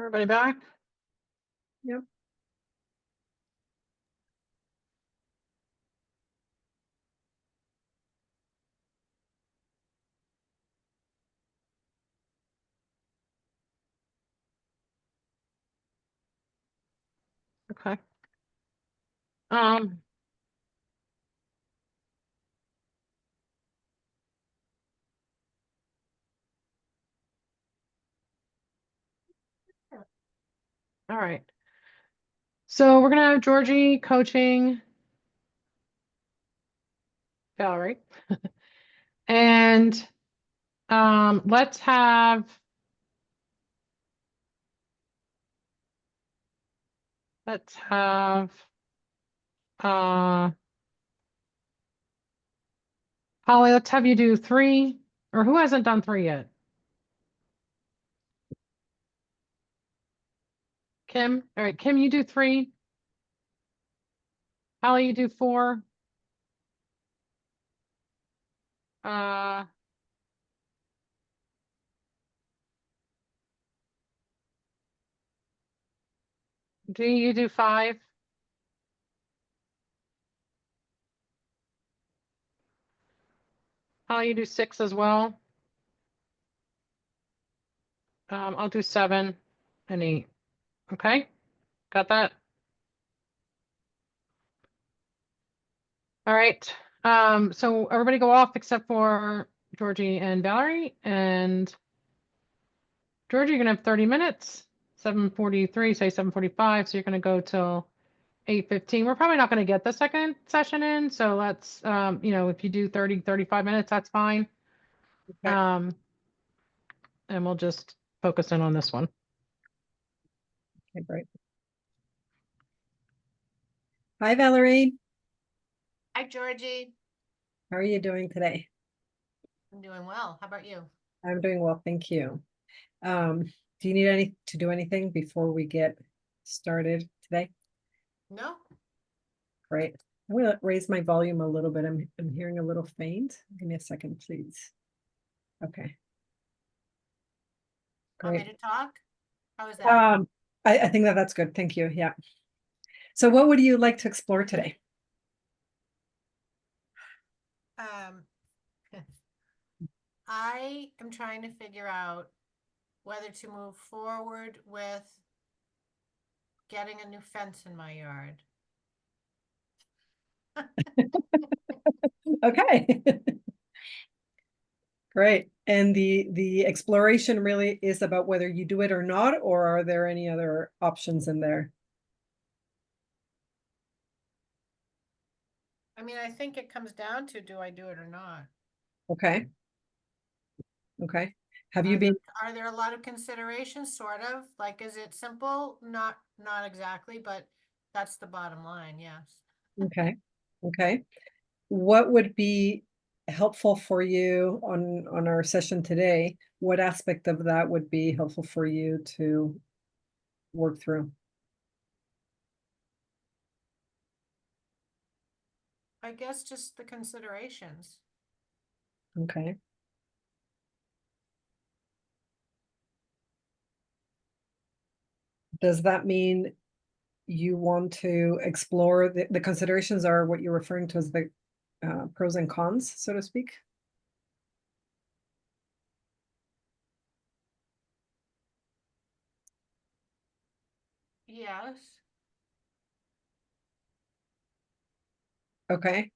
Everybody back? Yep. Okay. Um, all right. So we're gonna have Georgie coaching Valerie. And let's have uh Holly, let's have you do 3, or who hasn't done 3 yet? Kim? All right, Kim, you do 3. Holly, you do 4. Uh G, you do 5. Holly, you do 6 as well. I'll do 7 and 8. Okay, got that? All right. So everybody go off except for Georgie and Valerie. And Georgie, you're gonna have 30 minutes. 7:43, say 7:45. So you're gonna go till 8:15. We're probably not gonna get the second session in. So let's if you do 30, 35 minutes, that's fine. Okay. And we'll just focus in on this one. Okay, great. Hi, Valerie. Hi, Georgie. How are you doing today? I'm doing well. How about you? I'm doing well, thank you. Do you need to do anything before we get started today? No? Great. I'm gonna raise my volume a little bit. I'm hearing a little faint. Give me a second, please. Okay. Want me Great. to talk? How is that? I think that's good. Thank you. Yeah. So what would you like to explore today? Um, I am trying to figure out whether to move forward with getting a new fence in my yard. Okay. Great. And the exploration really is about whether you do it or not, or are there any other options in there? I mean, I think it comes down to, do I do it or not? Okay. Okay. Have you been, Are there a lot of considerations, sort of? Like, is it simple? Not exactly, but that's the bottom line, yes. okay. Okay. What would be helpful for you on our session today? What aspect of that would be helpful for you to work through? I guess just the considerations. Okay. Does that mean you want to explore the considerations are what you're referring to as the pros and cons, so to speak? Yes. Okay.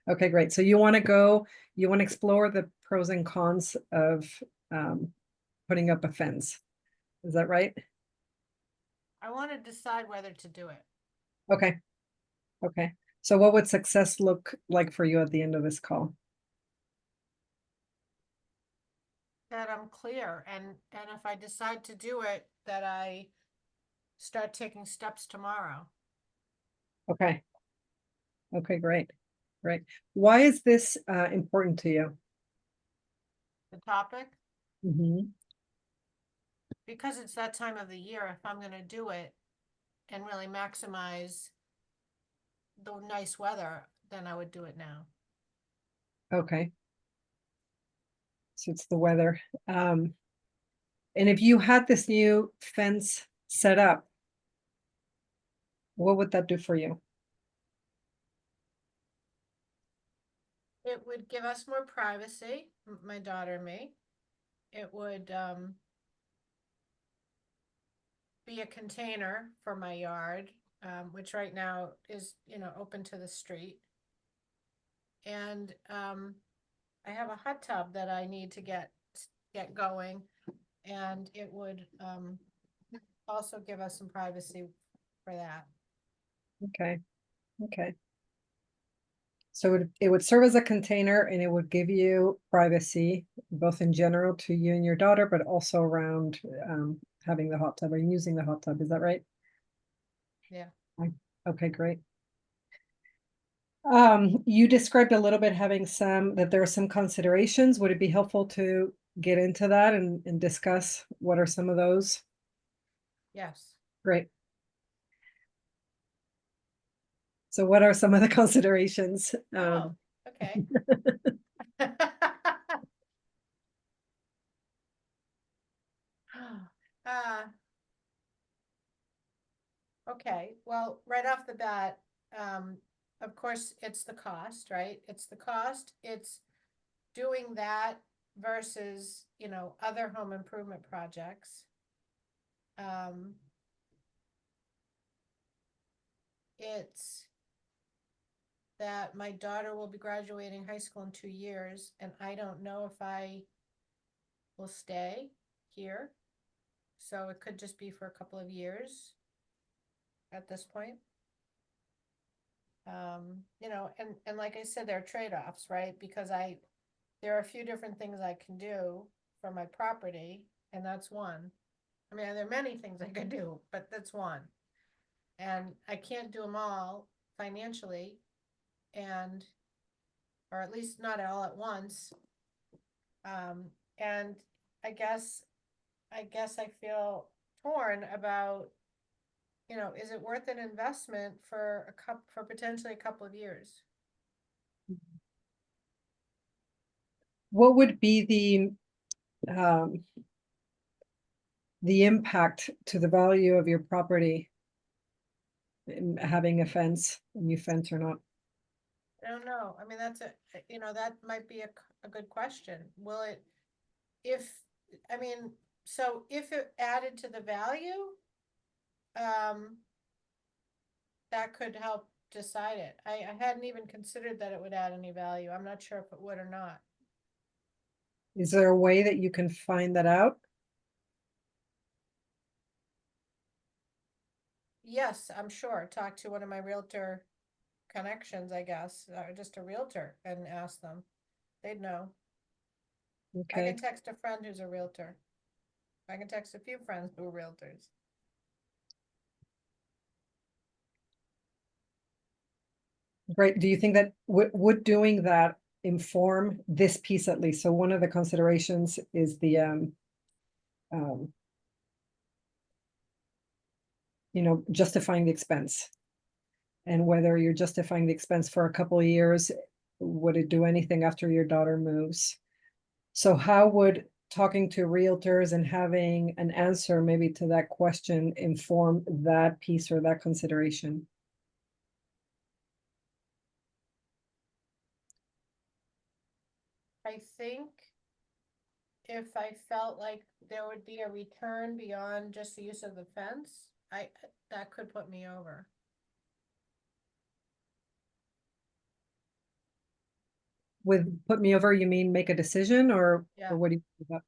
Okay, great. So you want to explore the pros and cons of putting up a fence. Is that right? I want to decide whether to do it. Okay. Okay. So what would success look like for you at the end of this call? That I'm clear, and if I decide to do it, that I start taking steps tomorrow. Okay. Okay, great. Great. Why is this important to you? The topic, Mhm. because it's that time of the year, if I'm gonna do it and really maximize the nice weather, then I would do it now. Okay. So it's the weather. And if you had this new fence set up, what would that do for you? It would give us more privacy, my daughter and me. It would be a container for my yard, which right now is, open to the street. And I have a hot tub that I need to get going, and it would also give us some privacy for that. Okay, okay. So it would serve as a container and it would give you privacy, both in general to you and your daughter, but also around having the hot tub or using the hot tub. Is that right? Yeah. Okay, great. You described a little bit that there are some considerations. Would it be helpful to get into that and discuss what are some of those? Yes. Great. So what are some of the considerations? Oh, okay. Uh, okay, well, right off the bat, of course, it's the cost, right? It's the cost. It's doing that versus, other home improvement projects. It's that my daughter will be graduating high school in 2 years, and I don't know if I will stay here. So it could just be for a couple of years at this point. And like I said, there are trade-offs, right? Because there are a few different things I can do for my property, and that's one. I mean, there are many things I could do, but that's one. And I can't do them all financially, or at least not all at once. And I guess I feel torn about, is it worth an investment for potentially a couple of years? What would be the impact to the value of your property in having a new fence or not? I don't know. I mean, that might be a good question. Will it, if it added to the value, that could help decide it. I hadn't even considered that it would add any value. I'm not sure if it would or not. Is there a way that you can find that out? Yes, I'm sure. Talk to one of my realtor connections, I guess, or just a realtor and ask them. They'd know. I Okay, can text a friend who's a realtor. I can text a few friends who are realtors. great. Do you think that would doing that inform this piece at least? So one of the considerations is the justifying the expense. And whether you're justifying the expense for a couple of years, would it do anything after your daughter moves? So how would talking to realtors and having an answer maybe to that question inform that piece or that consideration? I think if I felt like there would be a return beyond just the use of the fence, that could put me over. With put me over, you mean make a decision or Yeah. what do you think about?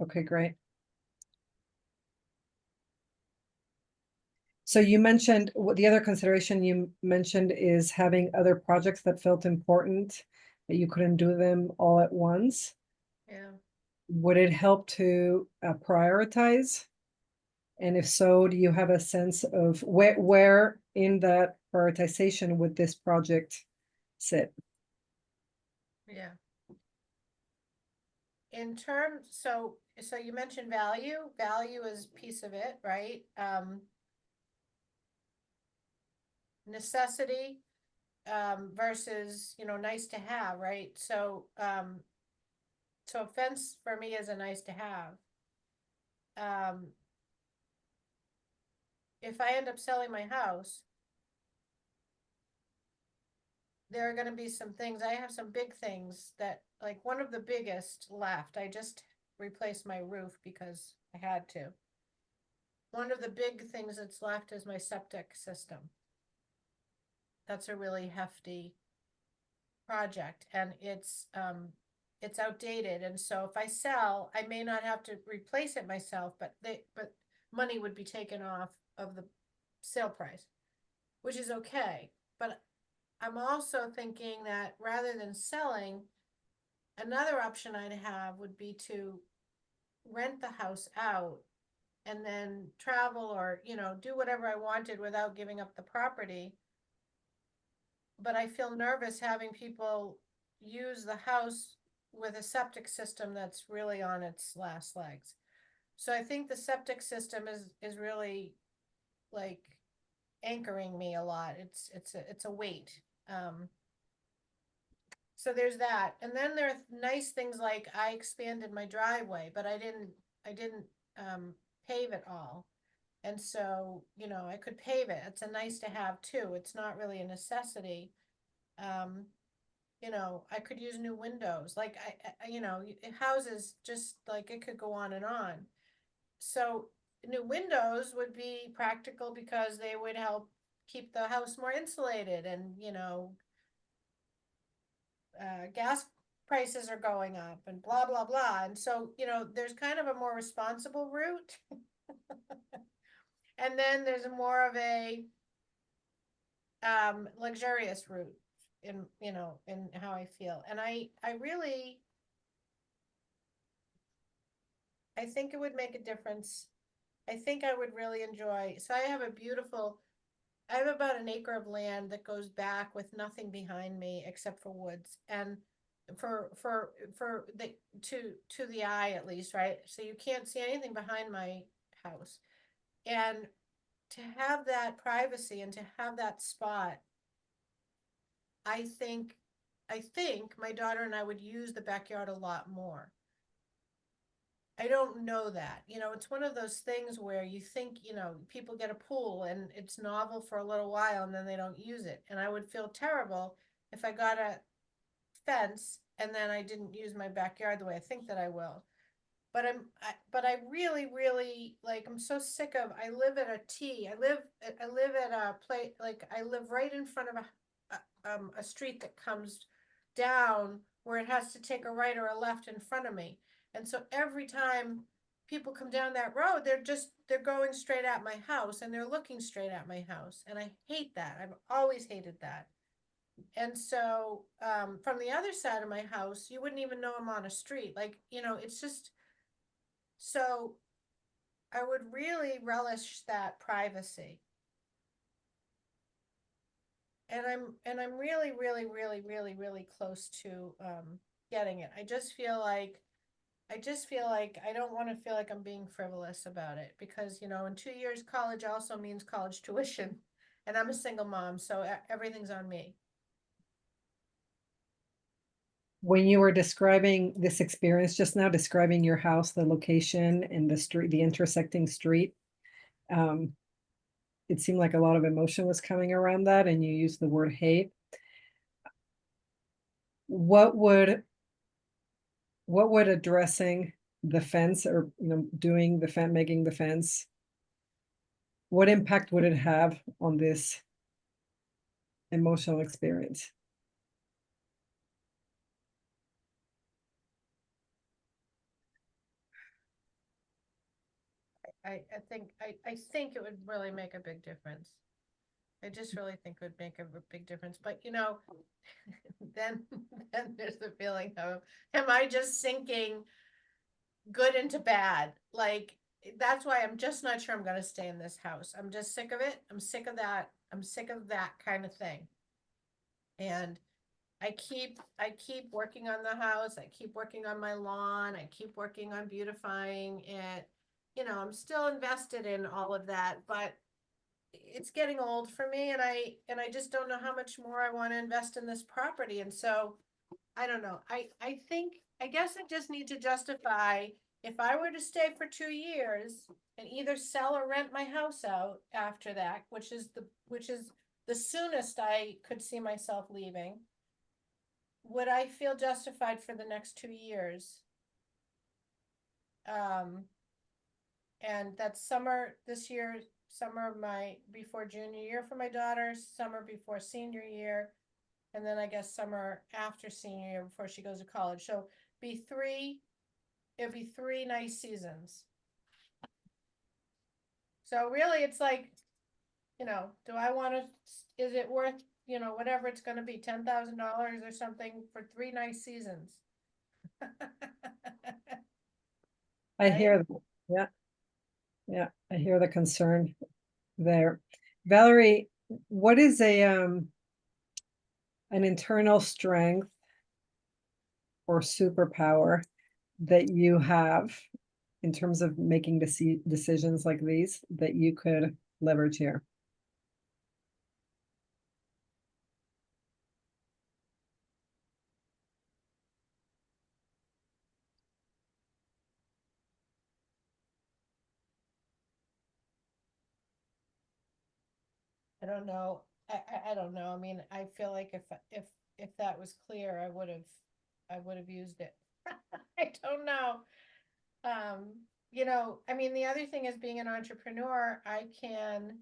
Okay, great. So you mentioned the other consideration you mentioned is having other projects that felt important, that you couldn't do them all at once. Yeah. Would it help to prioritize? And if so, do you have a sense of where in that prioritization would this project sit? Yeah. So you mentioned value is piece of it, right? Necessity versus, nice to have, right? So so a fence for me is a nice to have. If I end up selling my house, there are gonna be some things, I have some big things that, like, one of the biggest left, I just replaced my roof because I had to. One of the big things that's left is my septic system. That's a really hefty project, and it's outdated, and so if I sell, I may not have to replace it myself, but money would be taken off of the sale price, which is okay. But I'm also thinking that rather than selling, another option I'd have would be to rent the house out and then travel, or, you know, do whatever I wanted without giving up the property. But I feel nervous having people use the house with a septic system that's really on its last legs. So I think the septic system is really like anchoring me a lot. It's a weight. So there's that. And then there are nice things like I expanded my driveway, but I didn't pave it all. And so, you know, I could pave it. It's a nice to have too. It's not really a necessity. You know, I could use new windows. Like you know, houses just like it could go on and on. So new windows would be practical because they would help keep the house more insulated, and, you know, gas prices are going up and blah, blah, blah. And so, you know, there's kind of a more responsible route. And then there's more of a luxurious route in, you know, in how I feel. And I really, I think it would make a difference. I think I would really enjoy, so I have about an acre of land that goes back with nothing behind me except for woods, and for the to the eye at least, right? So you can't see anything behind my house. And to have that privacy and to have that spot, I think my daughter and I would use the backyard a lot more. I don't know that. You know, it's one of those things where you think, you know, people get a pool and it's novel for a little while and then they don't use it. And I would feel terrible if I got a fence and then I didn't use my backyard the way I think that I will. But I really, really, like, I'm so sick of, I live at a T. I live at a place, like, I live right in front of a street that comes down where it has to take a right or a left in front of me. And so every time people come down that road, they're going straight at my house and they're looking straight at my house. And I hate that. I've always hated that. And so from the other side of my house, you wouldn't even know I'm on a street. Like, you know, it's just, so I would really relish that privacy. And I'm really, really, really, really, really close to getting it. I just feel like I don't want to feel like I'm being frivolous about it, because, you know, in 2 years, college also means college tuition, and I'm a single mom, so everything's on me. When you were describing this experience just now, describing your house, the location and the street, the intersecting street, it seemed like a lot of emotion was coming around that, and you used the word hate. What would addressing the fence, or, you know, doing the fence, making the fence, what impact would it have on this emotional experience? I think it would really make a big difference. I just really think it would make a big difference. But, you know, then there's the feeling of, am I just sinking good into bad? Like, that's why I'm just not sure I'm going to stay in this house. I'm just sick of it. I'm sick of that. I'm sick of that kind of thing. And I keep working on the house. I keep working on my lawn. I keep working on beautifying it. You know, I'm still invested in all of that, but it's getting old for me, and I just don't know how much more I want to invest in this property. And so I don't know. I think, I guess I just need to justify if I were to stay for 2 years and either sell or rent my house out after that, which is the soonest I could see myself leaving. Would I feel justified for the next 2 years? And that's summer this year, summer of my before junior year for my daughter, summer before senior year, and then I guess summer after senior year before she goes to college. So it'd be 3 nice seasons. So really, it's like, do I want to? Is it worth, whatever it's going to be, $10,000 or something for 3 nice seasons? I Right? hear that. Yeah. Yeah, I hear the concern there. Valerie, what is an internal strength or superpower that you have in terms of making decisions like these that you could leverage here? I don't know. I don't know. I mean, I feel like if that was clear, I would have used it. I don't know. I mean, the other thing is being an entrepreneur, I can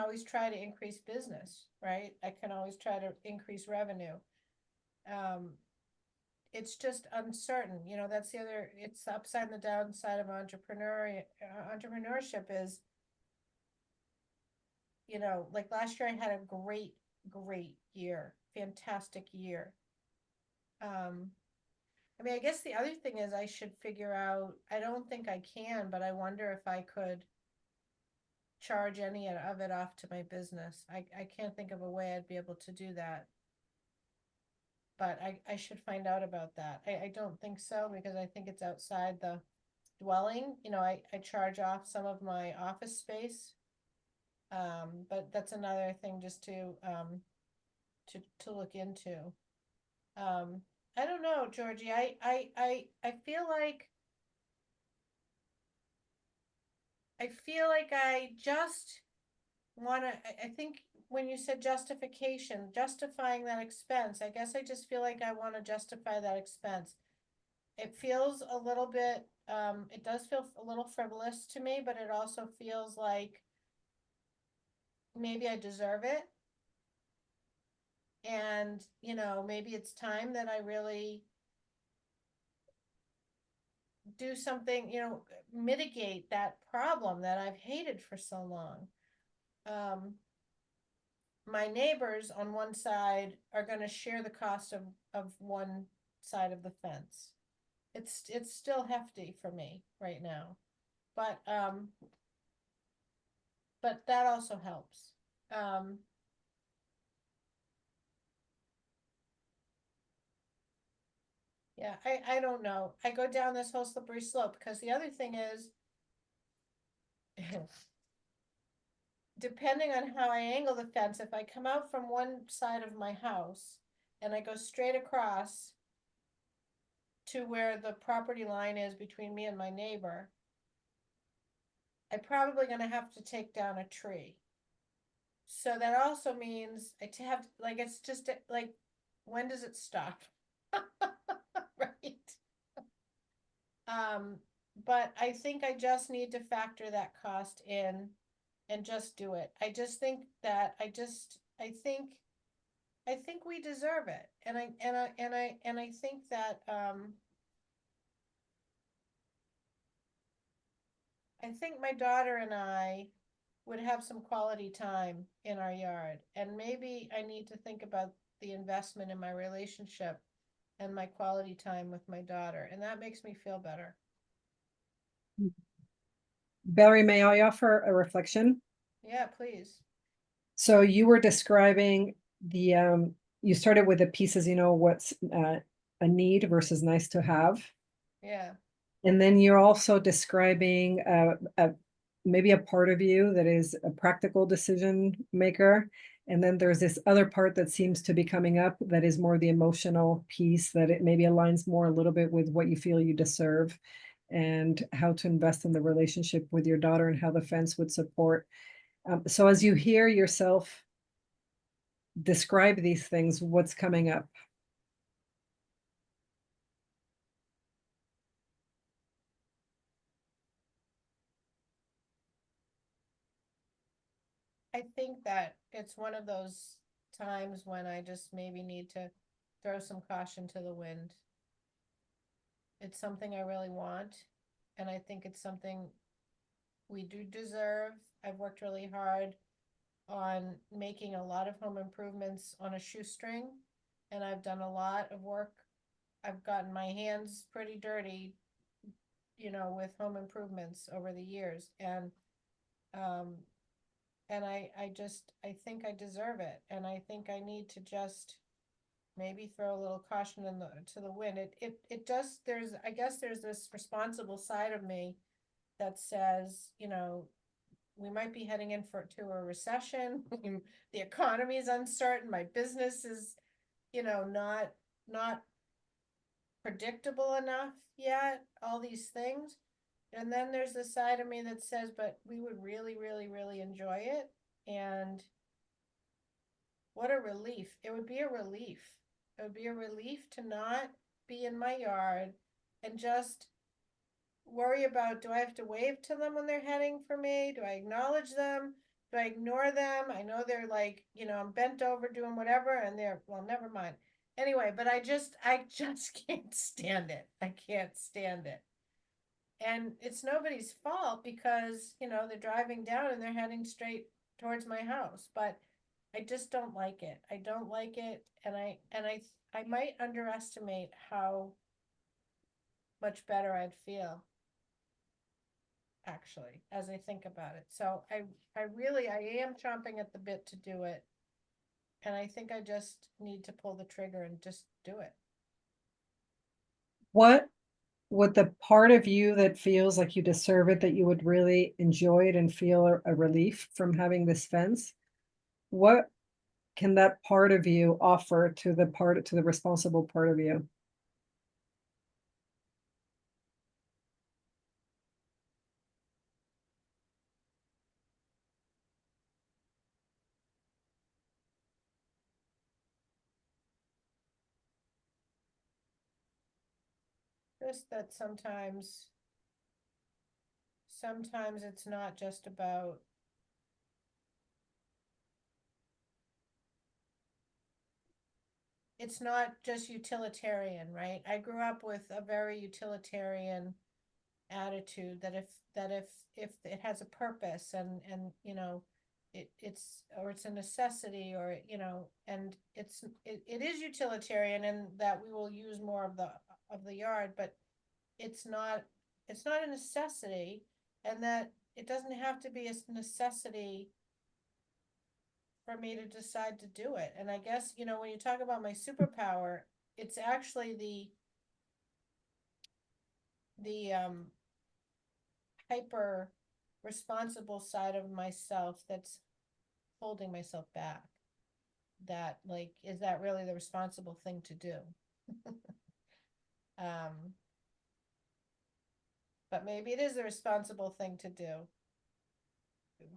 always try to increase business, right? I can always try to increase revenue. It's just uncertain, that's it's the upside and the downside of entrepreneurship is, like last year I had a great year, fantastic year. I mean, I guess the other thing is I should figure out, I don't think I can, but I wonder if I could charge any of it off to my business. I can't think of a way I'd be able to do that. But I should find out about that. I don't think so because I think it's outside the dwelling. I charge off some of my office space. But that's another thing just to look into. I don't know, Georgie. I feel like I just want to, I think when you said justification, justifying that expense, I guess I just feel like I want to justify that expense. It feels a little bit, it does feel a little frivolous to me, but it also feels like maybe I deserve it. And, maybe it's time that I really do something, mitigate that problem that I've hated for so long. My neighbors on one side are going to share the cost of one side of the fence. It's still hefty for me right now, but that also helps. Yeah, I don't know. I go down this whole slippery slope because the other thing is depending on how I angle the fence, if I come out from one side of my house and I go straight across to where the property line is between me and my neighbor, I'm probably going to have to take down a tree. So that also means I have, like, it's just like, when does it stop? Right. But I think I just need to factor that cost in and just do it. I just think that I think we deserve it. And I think that I think my daughter and I would have some quality time in our yard. And maybe I need to think about the investment in my relationship and my quality time with my daughter. And that makes me feel better. Valerie, may I offer a reflection? Yeah, please. So you were describing you started with the pieces, what's a need versus nice to have. Yeah. And then you're also describing maybe a part of you that is a practical decision maker. And then there's this other part that seems to be coming up that is more the emotional piece, that it maybe aligns more a little bit with what you feel you deserve and how to invest in the relationship with your daughter and how the fence would support. So as you hear yourself describe these things, what's coming up? I think that it's one of those times when I just maybe need to throw some caution to the wind. It's something I really want, and I think it's something we do deserve. I've worked really hard on making a lot of home improvements on a shoestring, and I've done a lot of work. I've gotten my hands pretty dirty, with home improvements over the years, um, and I think I deserve it, and I think I need to just maybe throw a little caution to the wind. It does. I guess there's this responsible side of me that says, we might be heading to a recession. The economy is uncertain. My business is, not predictable enough yet. All these things. And then there's the side of me that says, but we would really, really, really enjoy it. And what a relief. It would be a relief. It would be a relief to not be in my yard and just worry about, do I have to wave to them when they're heading for me? Do I acknowledge them? Do I ignore them? I know they're like, I'm bent over doing whatever and well, never mind. Anyway, but I just can't stand it. I can't stand it. And it's nobody's fault because, they're driving down and they're heading straight towards my house, but I just don't like it. I don't like it. And I might underestimate how much better I'd feel, actually, as I think about it. So I am chomping at the bit to do it. And I think I just need to pull the trigger and just do it. What would the part of you that feels like you deserve it, that you would really enjoy it and feel a relief from having this fence, what can that part of you offer to the responsible part of you? Just that sometimes it's not just about it's not just utilitarian, right? I grew up with a very utilitarian attitude that if it has a purpose and it's a necessity, or and it is utilitarian in that we will use more of the yard, but it's not a necessity, and that it doesn't have to be a necessity for me to decide to do it. And I guess, when you talk about my superpower, it's actually the hyper responsible side of myself that's holding myself back. That, like, is that really the responsible thing to do? But maybe it is the responsible thing to do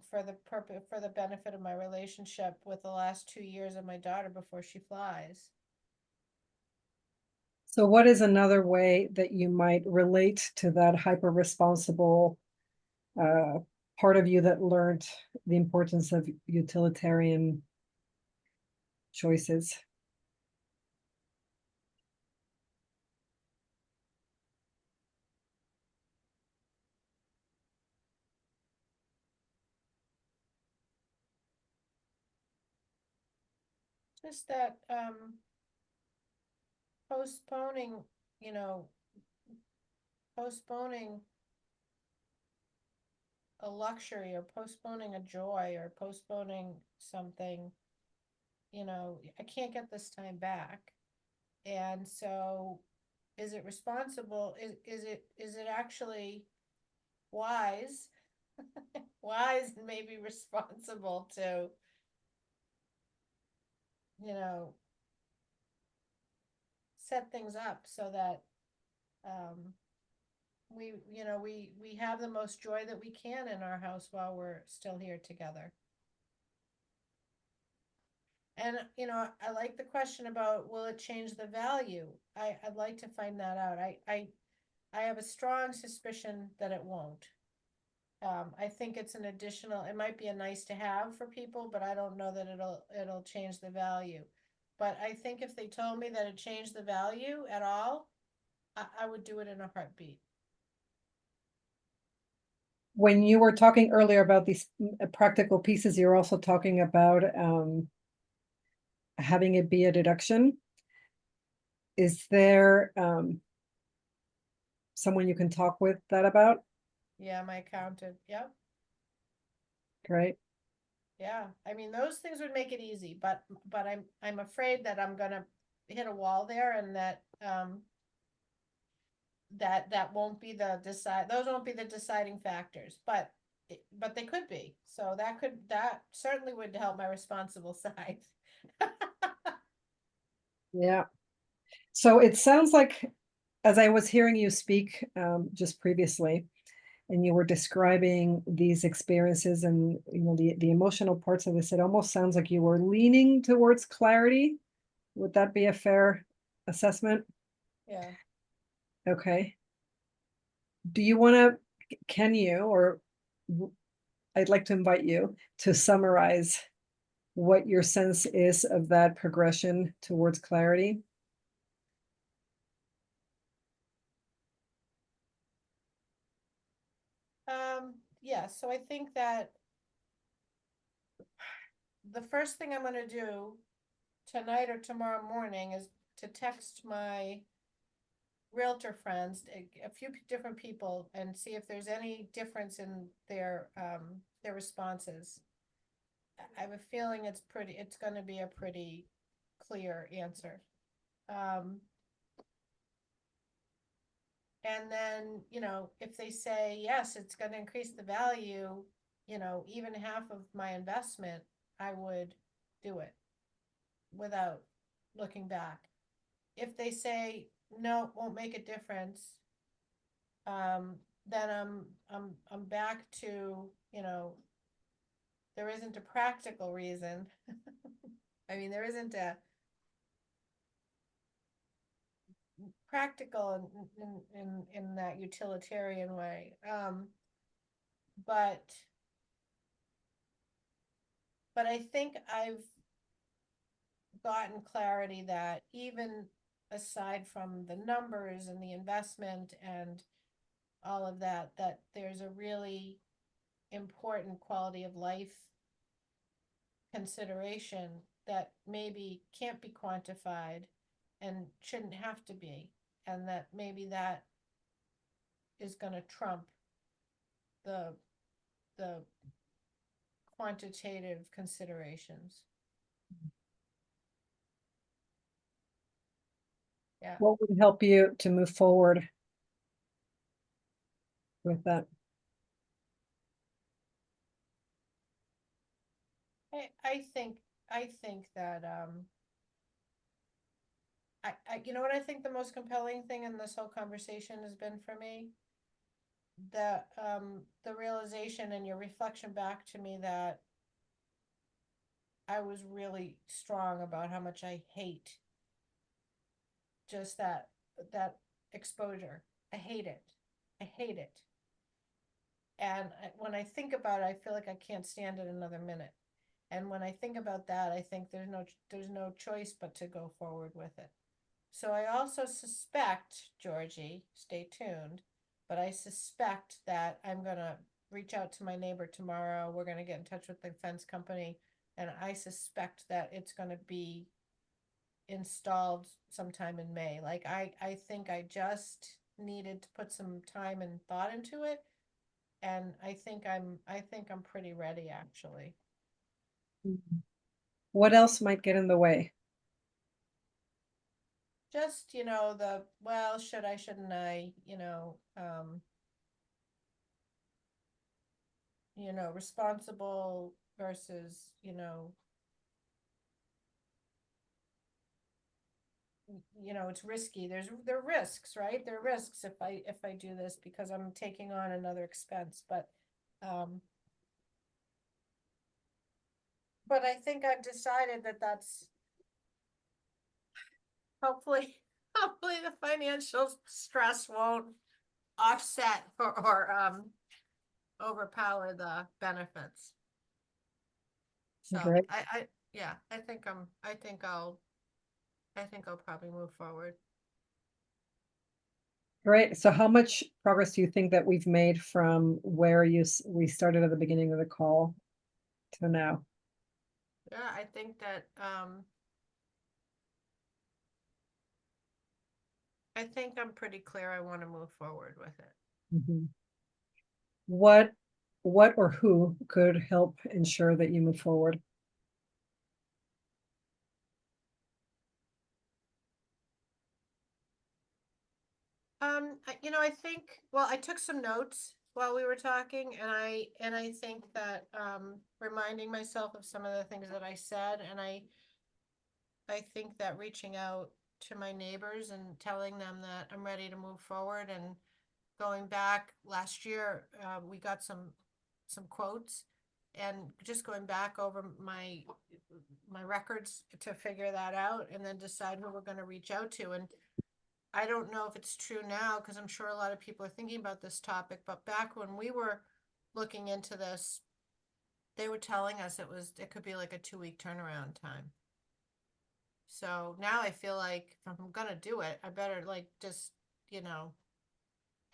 for the benefit of my relationship with the last 2 years of my daughter before she flies. So what is another way that you might relate to that hyper responsible part of you that learned the importance of utilitarian choices? Just that postponing, you know, postponing a luxury, or postponing a joy, or postponing something, I can't get this time back. And so is it responsible? Is it actually wise wise and maybe responsible to, you know, set things up so that we have the most joy that we can in our house while we're still here together. And I like the question about, will it change the value? I'd like to find that out. I have a strong suspicion that it won't. I think it's an additional, it might be a nice to have for people, but I don't know that it'll change the value. But I think if they told me that it changed the value at all, I would do it in a heartbeat. When you were talking earlier about these practical pieces, you're also talking about having it be a deduction. Is there someone you can talk with that about? Yeah, my accountant. Yep. Great. Yeah. I mean, those things would make it easy, but I'm afraid that I'm gonna hit a wall there, and that that won't be those won't be the deciding factors, but they could be. So that certainly would help my responsible side. Yeah. So it sounds like, as I was hearing you speak just previously, and you were describing these experiences and the emotional parts of this, it almost sounds like you were leaning towards clarity. Would that be a fair assessment? Yeah. Okay. Do you want to, can you, or I'd like to invite you to summarize what your sense is of that progression towards clarity? Yeah, so I think that the first thing I'm going to do tonight or tomorrow morning is to text my realtor friends, a few different people, and see if there's any difference in their responses. I have a feeling it's going to be a pretty clear answer. And then, if they say, yes, it's going to increase the value, even half of my investment, I would do it without looking back. If they say, no, it won't make a difference, then I'm back to, there isn't a practical reason. I mean, there isn't a practical in that utilitarian way. But I think I've gotten clarity that even aside from the numbers and the investment and all of that, that there's a really important quality of life consideration that maybe can't be quantified and shouldn't have to be, and that maybe that is going to trump the quantitative considerations. Yeah. What would help you to move forward with that? I think that you know what I think the most compelling thing in this whole conversation has been for me? The realization and your reflection back to me that I was really strong about how much I hate just that exposure. I hate it. I hate it. And when I think about it, I feel like I can't stand it another minute. And when I think about that, I think there's no choice but to go forward with it. So I also suspect, Georgie, stay tuned, but I suspect that I'm going to reach out to my neighbor tomorrow. We're going to get in touch with the fence company, and I suspect that it's going to be installed sometime in May. Like I think I just needed to put some time and thought into it, and I think I'm pretty ready, actually. What else might get in the way? Just, well, should I, shouldn't I, responsible versus, it's risky. There are risks, right? There are risks if I do this because I'm taking on another expense, but I think I've decided that that's hopefully the financial stress won't offset or overpower the benefits. So Great. yeah, I think I'll probably move forward. Great. So how much progress do you think that we've made from where we started at the beginning of the call to now? Yeah, I think that I think I'm pretty clear I want to move forward with it. Mhm. What or who could help ensure that you move forward? I think, well, I took some notes while we were talking, and I think that reminding myself of some of the things that I said, and I think that reaching out to my neighbors and telling them that I'm ready to move forward, and going back last year, we got some quotes, and just going back over my records to figure that out, and then decide who we're going to reach out to. And I don't know if it's true now, because I'm sure a lot of people are thinking about this topic, but back when we were looking into this, they were telling us it could be like a 2-week turnaround time. So now I feel like if I'm gonna do it, I better like just,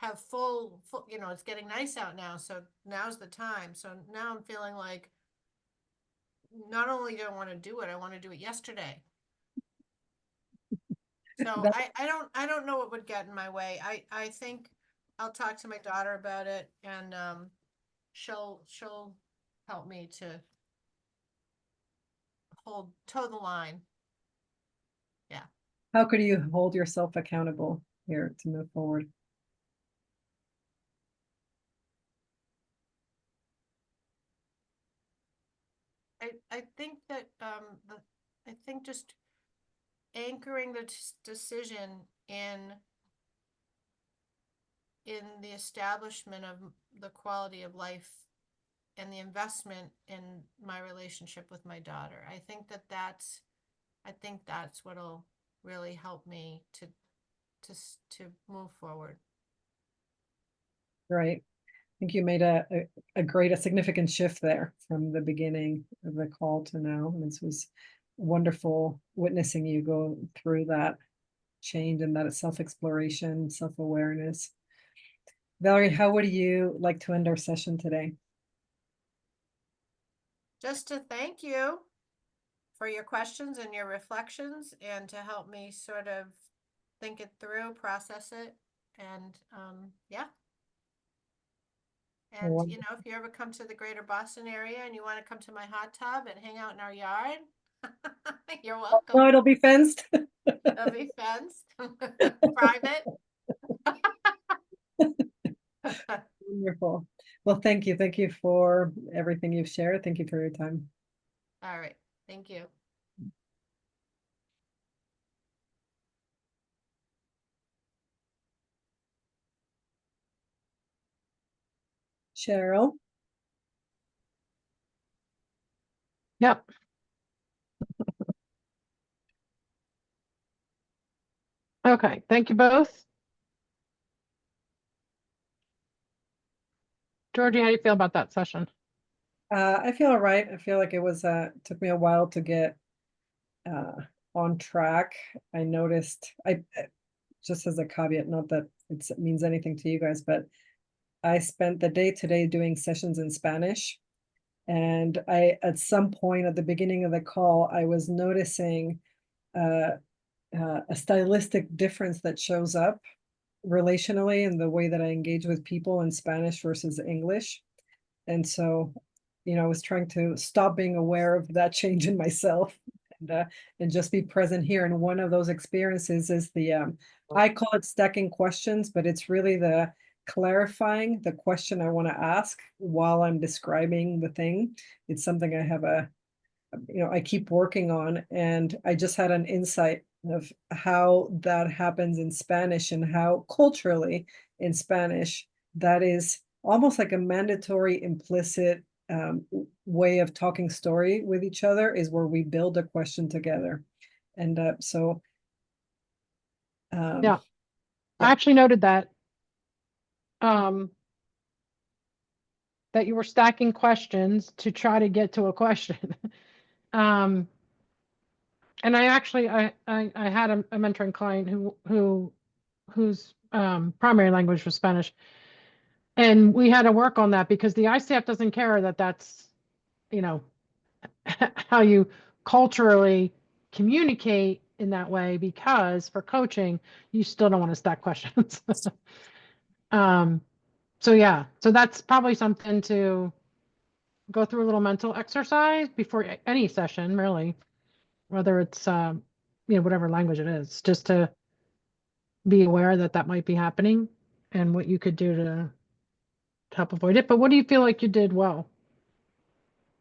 have full, it's getting nice out now, so now's the time. So now I'm feeling like not only do I want to do it, I want to do it yesterday. So I don't know what would get in my way. I think I'll talk to my daughter about it, and she'll help me to toe the line. Yeah. How could you hold yourself accountable here to move forward? I think that I think just anchoring the decision in the establishment of the quality of life and the investment in my relationship with my daughter. I think that's what'll really help me to move forward. Right. I think you made a significant shift there from the beginning of the call to now. And this was wonderful witnessing you go through that change and that self-exploration, self-awareness. Valerie, how would you like to end our session today? Just to thank you for your questions and your reflections, and to help me sort of think it through, process it, and yeah. And if you ever come to the greater Boston area and you want to come to my hot tub and hang out in our yard, you're welcome. Oh, it'll be fenced. It'll be fenced, private. Wonderful. Well, thank you. Thank you for everything you've shared. Thank you for your time. All right. Thank you. Cheryl. Yep. Okay, thank you both. Georgie, how do you feel about that session? I feel all right. I feel like it was took me a while to get on track. I noticed just as a caveat, not that it means anything to you guys, but I spent the day today doing sessions in Spanish. And at some point at the beginning of the call, I was noticing a stylistic difference that shows up relationally in the way that I engage with people in Spanish versus English. And so, I was trying to stop being aware of that change in myself, and just be present here. And one of those experiences is I call it stacking questions, but it's really the clarifying the question I want to ask while I'm describing the thing. It's something I have I keep working on, and I just had an insight of how that happens in Spanish and how culturally in Spanish that is almost like a mandatory implicit way of talking story with each other is where we build a question together. And Yeah. I actually noted that that you were stacking questions to try to get to a question. And I actually I had a mentoring client whose primary language was Spanish, and we had to work on that because the ICF doesn't care that that's how you culturally communicate in that way, because for coaching you still don't want to stack questions. So yeah, so that's probably something to go through a little mental exercise before any session, really, whether it's whatever language it is, just to be aware that that might be happening and what you could do to help avoid it. But what do you feel like you did well?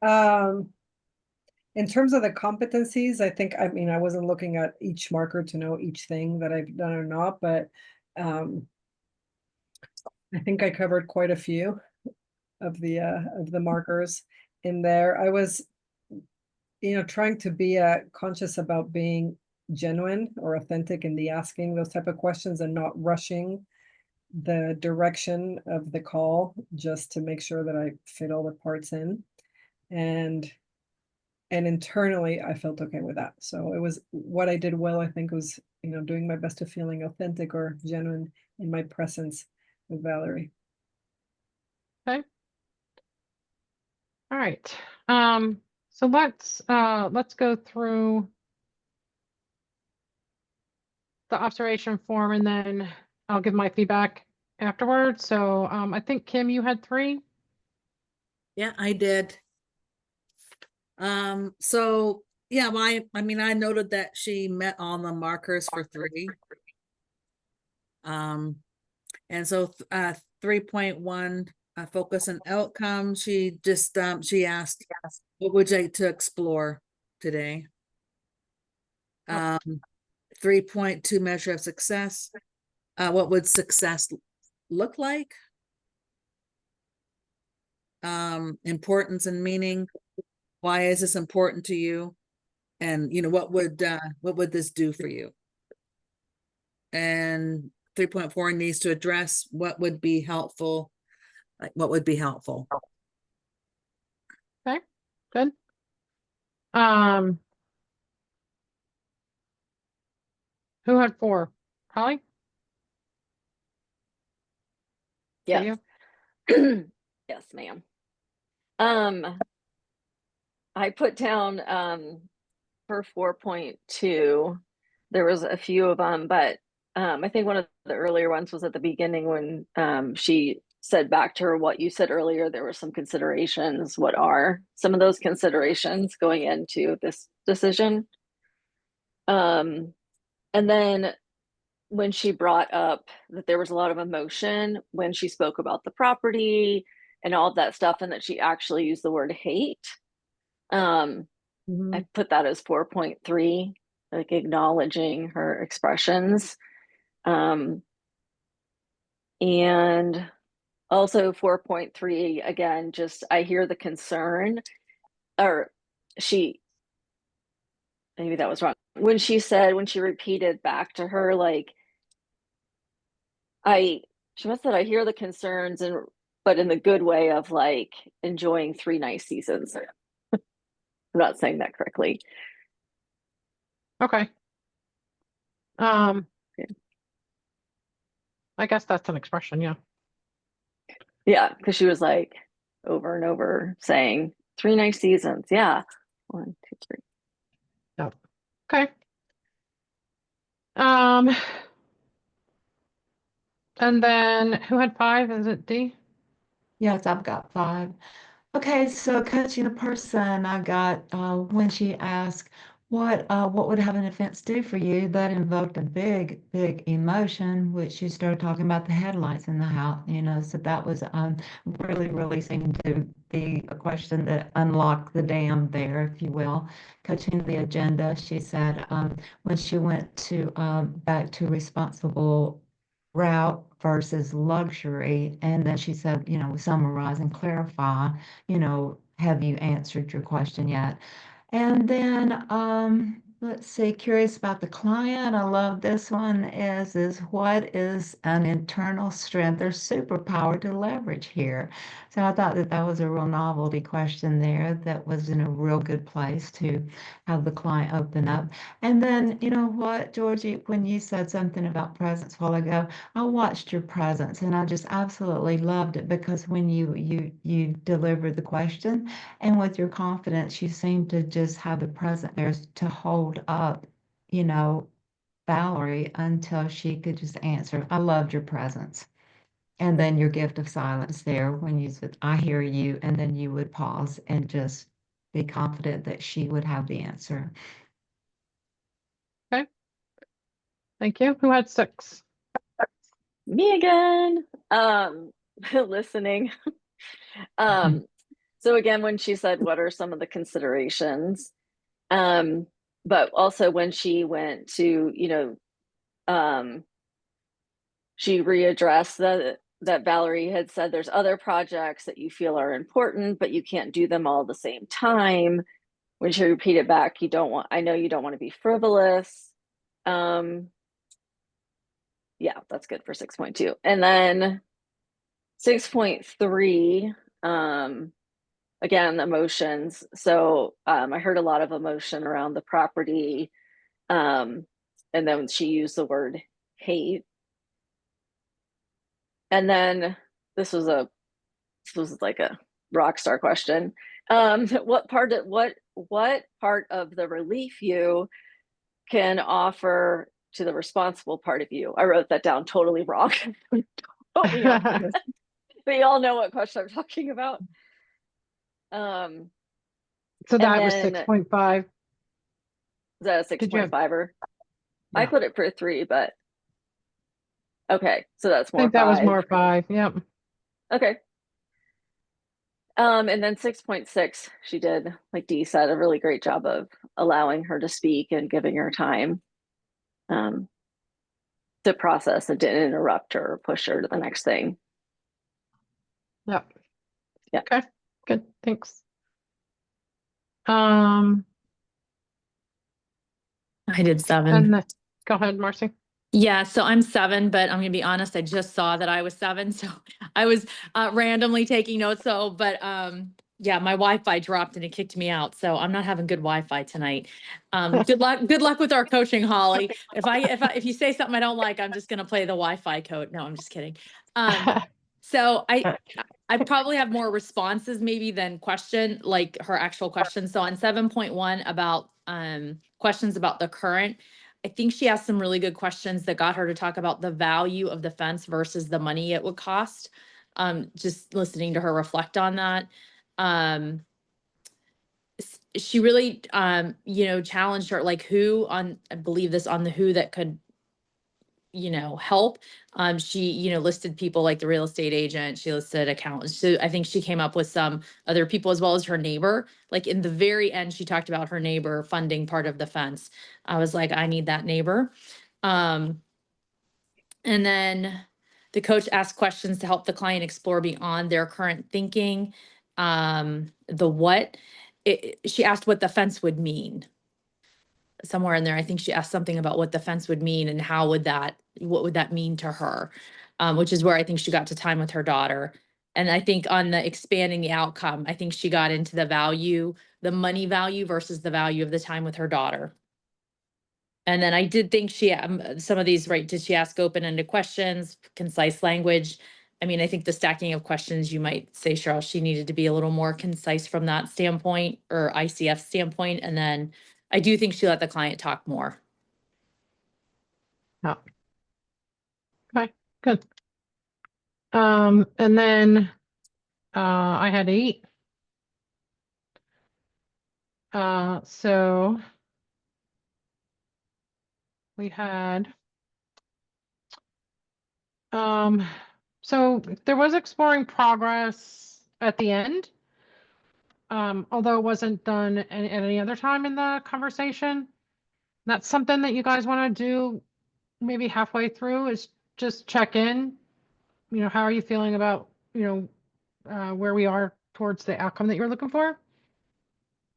In terms of the competencies, I wasn't looking at each marker to know each thing that I've done or not, but I think I covered quite a few of the markers in there. I was, trying to be conscious about being genuine or authentic in the asking those type of questions and not rushing the direction of the call, just to make sure that I fit all the parts in. And internally I felt okay with that. So it was what I did well, I think, was, doing my best of feeling authentic or genuine in my presence with Valerie. Okay. All right. So let's go through the observation form, and then I'll give my feedback afterwards. So I think Kim, you had 3. Yeah, I did. So yeah, I noted that she met all the markers for 3. And so 3.1, focus on outcome. She just she asked, what would you like to explore today? 3.2, measure of success. What would success look like? Importance and meaning. Why is this important to you? And what would this do for you? And 3.4 needs to address what would be helpful. Like, what would be helpful? Okay, good. Who had 4? Holly? Yeah. You? Yes, ma'am. I put down for 4.2, there was a few of them, but I think one of the earlier ones was at the beginning when she said back to her what you said earlier, there were some considerations. What are some of those considerations going into this decision? And then when she brought up that there was a lot of emotion when she spoke about the property and all of that stuff, and that she actually used the word hate. I put that as 4.3, like acknowledging her expressions. And also 4.3, again, just I hear the concern, or maybe that was wrong. When she repeated back to her, like, she must have said, I hear the concerns, but in the good way of like enjoying 3 nice seasons. I'm not saying that correctly. Okay. I guess that's an expression, yeah. Yeah, because she was like over and over saying 3 nice seasons. Yeah. 1, 2, 3. Yep. Okay. And then who had 5? Is it D? Yes, I've got 5. Okay, so coaching a person, I got when she asked, what would having a fence do for you? That invoked a big emotion, which you started talking about the headlights in the house, so that was really seemed to be a question that unlocked the dam there, if you will. Coaching the agenda, she said, when she went to back to responsible route versus luxury, and then she said, summarize and clarify, have you answered your question yet? And then, let's see, curious about the client. I love this one is what is an internal strength or superpower to leverage here? So I thought that was a real novelty question there that was in a real good place to have the client open up. And then, you know what, Georgie, when you said something about presence a while ago, I watched your presence and I just absolutely loved it because when you delivered the question, and with your confidence, you seem to just have the present there to hold up, you know, Valerie until she could just answer. I loved your presence. And then your gift of silence there when you said, I hear you. And then you would pause and just be confident that she would have the answer. Okay. Thank you. Who had 6? Me again. Listening. So again, when she said, what are some of the considerations? But also when she went to, she readdressed that Valerie had said there's other projects that you feel are important, but you can't do them all at the same time. When she repeated back, I know you don't want to be frivolous. Yeah, that's good for 6.2. And then 6.3, again, emotions. So I heard a lot of emotion around the property. And then she used the word hate. And then this was like a rock star question. What part of the relief you can offer to the responsible part of you? I wrote that down totally wrong. Totally wrong. But you all know what question I'm talking about. So that was then 6.5. Is that a 6.5er? I put it for 3, but okay, so that's I more think that was 5. more 5. Yep. Okay. And then 6.6, she did, like Dee said, a really great job of allowing her to speak and giving her time to process. It didn't interrupt her or push her to the next thing. Yep. Yeah. Okay. Good. Thanks. I did 7. And go ahead, Marcy. Yeah, so I'm 7, but I'm gonna be honest, I just saw that I was 7, so I was randomly taking notes. So, but yeah, my Wi-Fi dropped and it kicked me out, so I'm not having good Wi-Fi tonight. Good luck with our coaching, Holly. If you say something I don't like, I'm just gonna play the Wi-Fi code. No, I'm just kidding. So I probably have more responses maybe than like her actual questions. So on 7.1 about questions about the current, I think she asked some really good questions that got her to talk about the value of the fence versus the money it would cost. Just listening to her reflect on that. She really, challenged her, like I believe this on the who that could, help. She, listed people like the real estate agent, she listed accountants. So I think she came up with some other people as well as her neighbor. Like in the very end, she talked about her neighbor funding part of the fence. I was like, I need that neighbor. And then the coach asked questions to help the client explore beyond their current thinking. She asked what the fence would mean. Somewhere in there, I think she asked something about what the fence would mean and what would that mean to her, which is where I think she got to time with her daughter. And I think on the expanding the outcome, I think she got into the money value versus the value of the time with her daughter. And then I did think some of these, right, did she ask open-ended questions, concise language? I mean, I think the stacking of questions, you might say, Cheryl, she needed to be a little more concise from that standpoint or ICF standpoint. And then I do think she let the client talk more. Yeah. Okay, good. And then I had 8. So we had, so there was exploring progress at the end. Although it wasn't done at any other time in the conversation. That's something that you guys want to do maybe halfway through, is just check in. You know, how are you feeling about, where we are towards the outcome that you're looking for?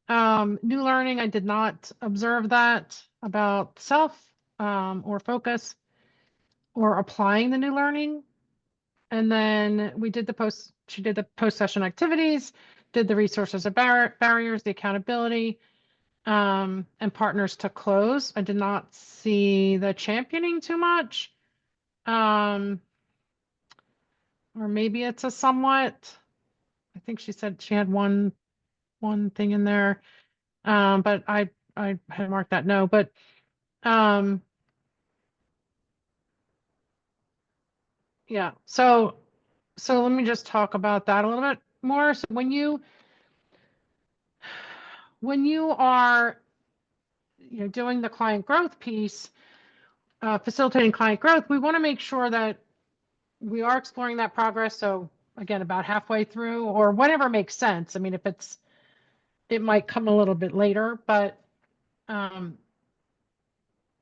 New learning, I did not observe that about self, or focus, or applying the new learning. And then she did the post-session activities, did the resources of barriers, the accountability, and partners to close. I did not see the championing too much. Or maybe it's a somewhat, I think she said she had one thing in there. But I had marked that no, but yeah, so let me just talk about that a little bit more. So when you are doing the client growth piece, facilitating client growth, we want to make sure that we are exploring that progress. So again, about halfway through or whatever makes sense. I mean, if it might come a little bit later, but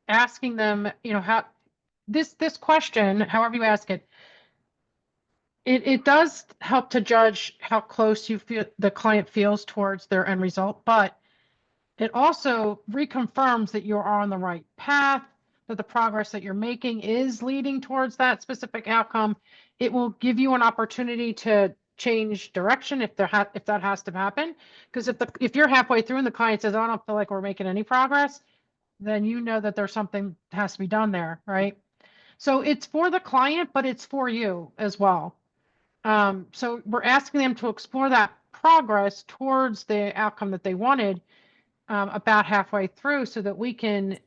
asking them, how this question, however you ask it, it does help to judge how close you feel the client feels towards their end result, but it also reconfirms that you're on the right path, that the progress that you're making is leading towards that specific outcome. It will give you an opportunity to change direction if that has to happen. Because if you're halfway through and the client says, "I don't feel like we're making any progress," then you know that there's something that has to be done there, right? So it's for the client, but it's for you as well. So we're asking them to explore that progress towards the outcome that they wanted, about halfway through, so that we can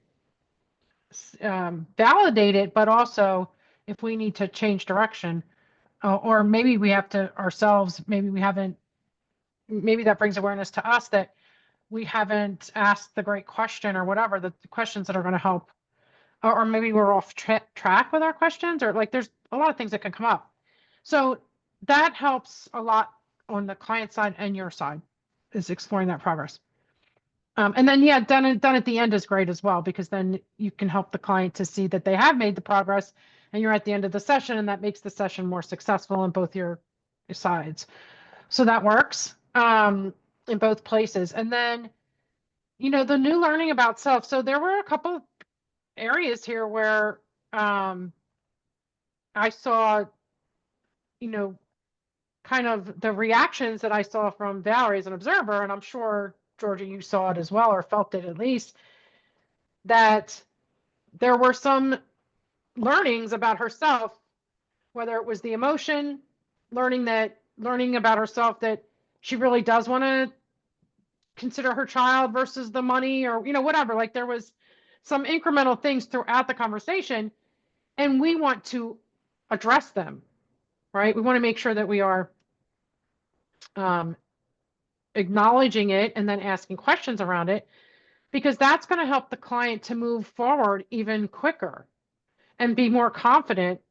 validate it, but also if we need to change direction, or maybe we have to ourselves, maybe that brings awareness to us that we haven't asked the great question or whatever, the questions that are going to help, or maybe we're off track with our questions, or like there's a lot of things that can come up. So that helps a lot on the client side and your side, is exploring that progress. And then, yeah, done at the end is great as well, because then you can help the client to see that they have made the progress and you're at the end of the session, and that makes the session more successful on both your sides. So that works in both places. And then, the new learning about self. So there were a couple areas here where I saw, kind of the reactions that I saw from Valerie as an observer, and I'm sure, Georgia, you saw it as well, or felt it at least, that there were some learnings about herself, whether it was the emotion, learning about herself that she really does want to consider her child versus the money, or, whatever. Like there was some incremental things throughout the conversation, and we want to address them, right? We want to make sure that we are acknowledging it and then asking questions around it, because that's going to help the client to move forward even quicker and be more confident,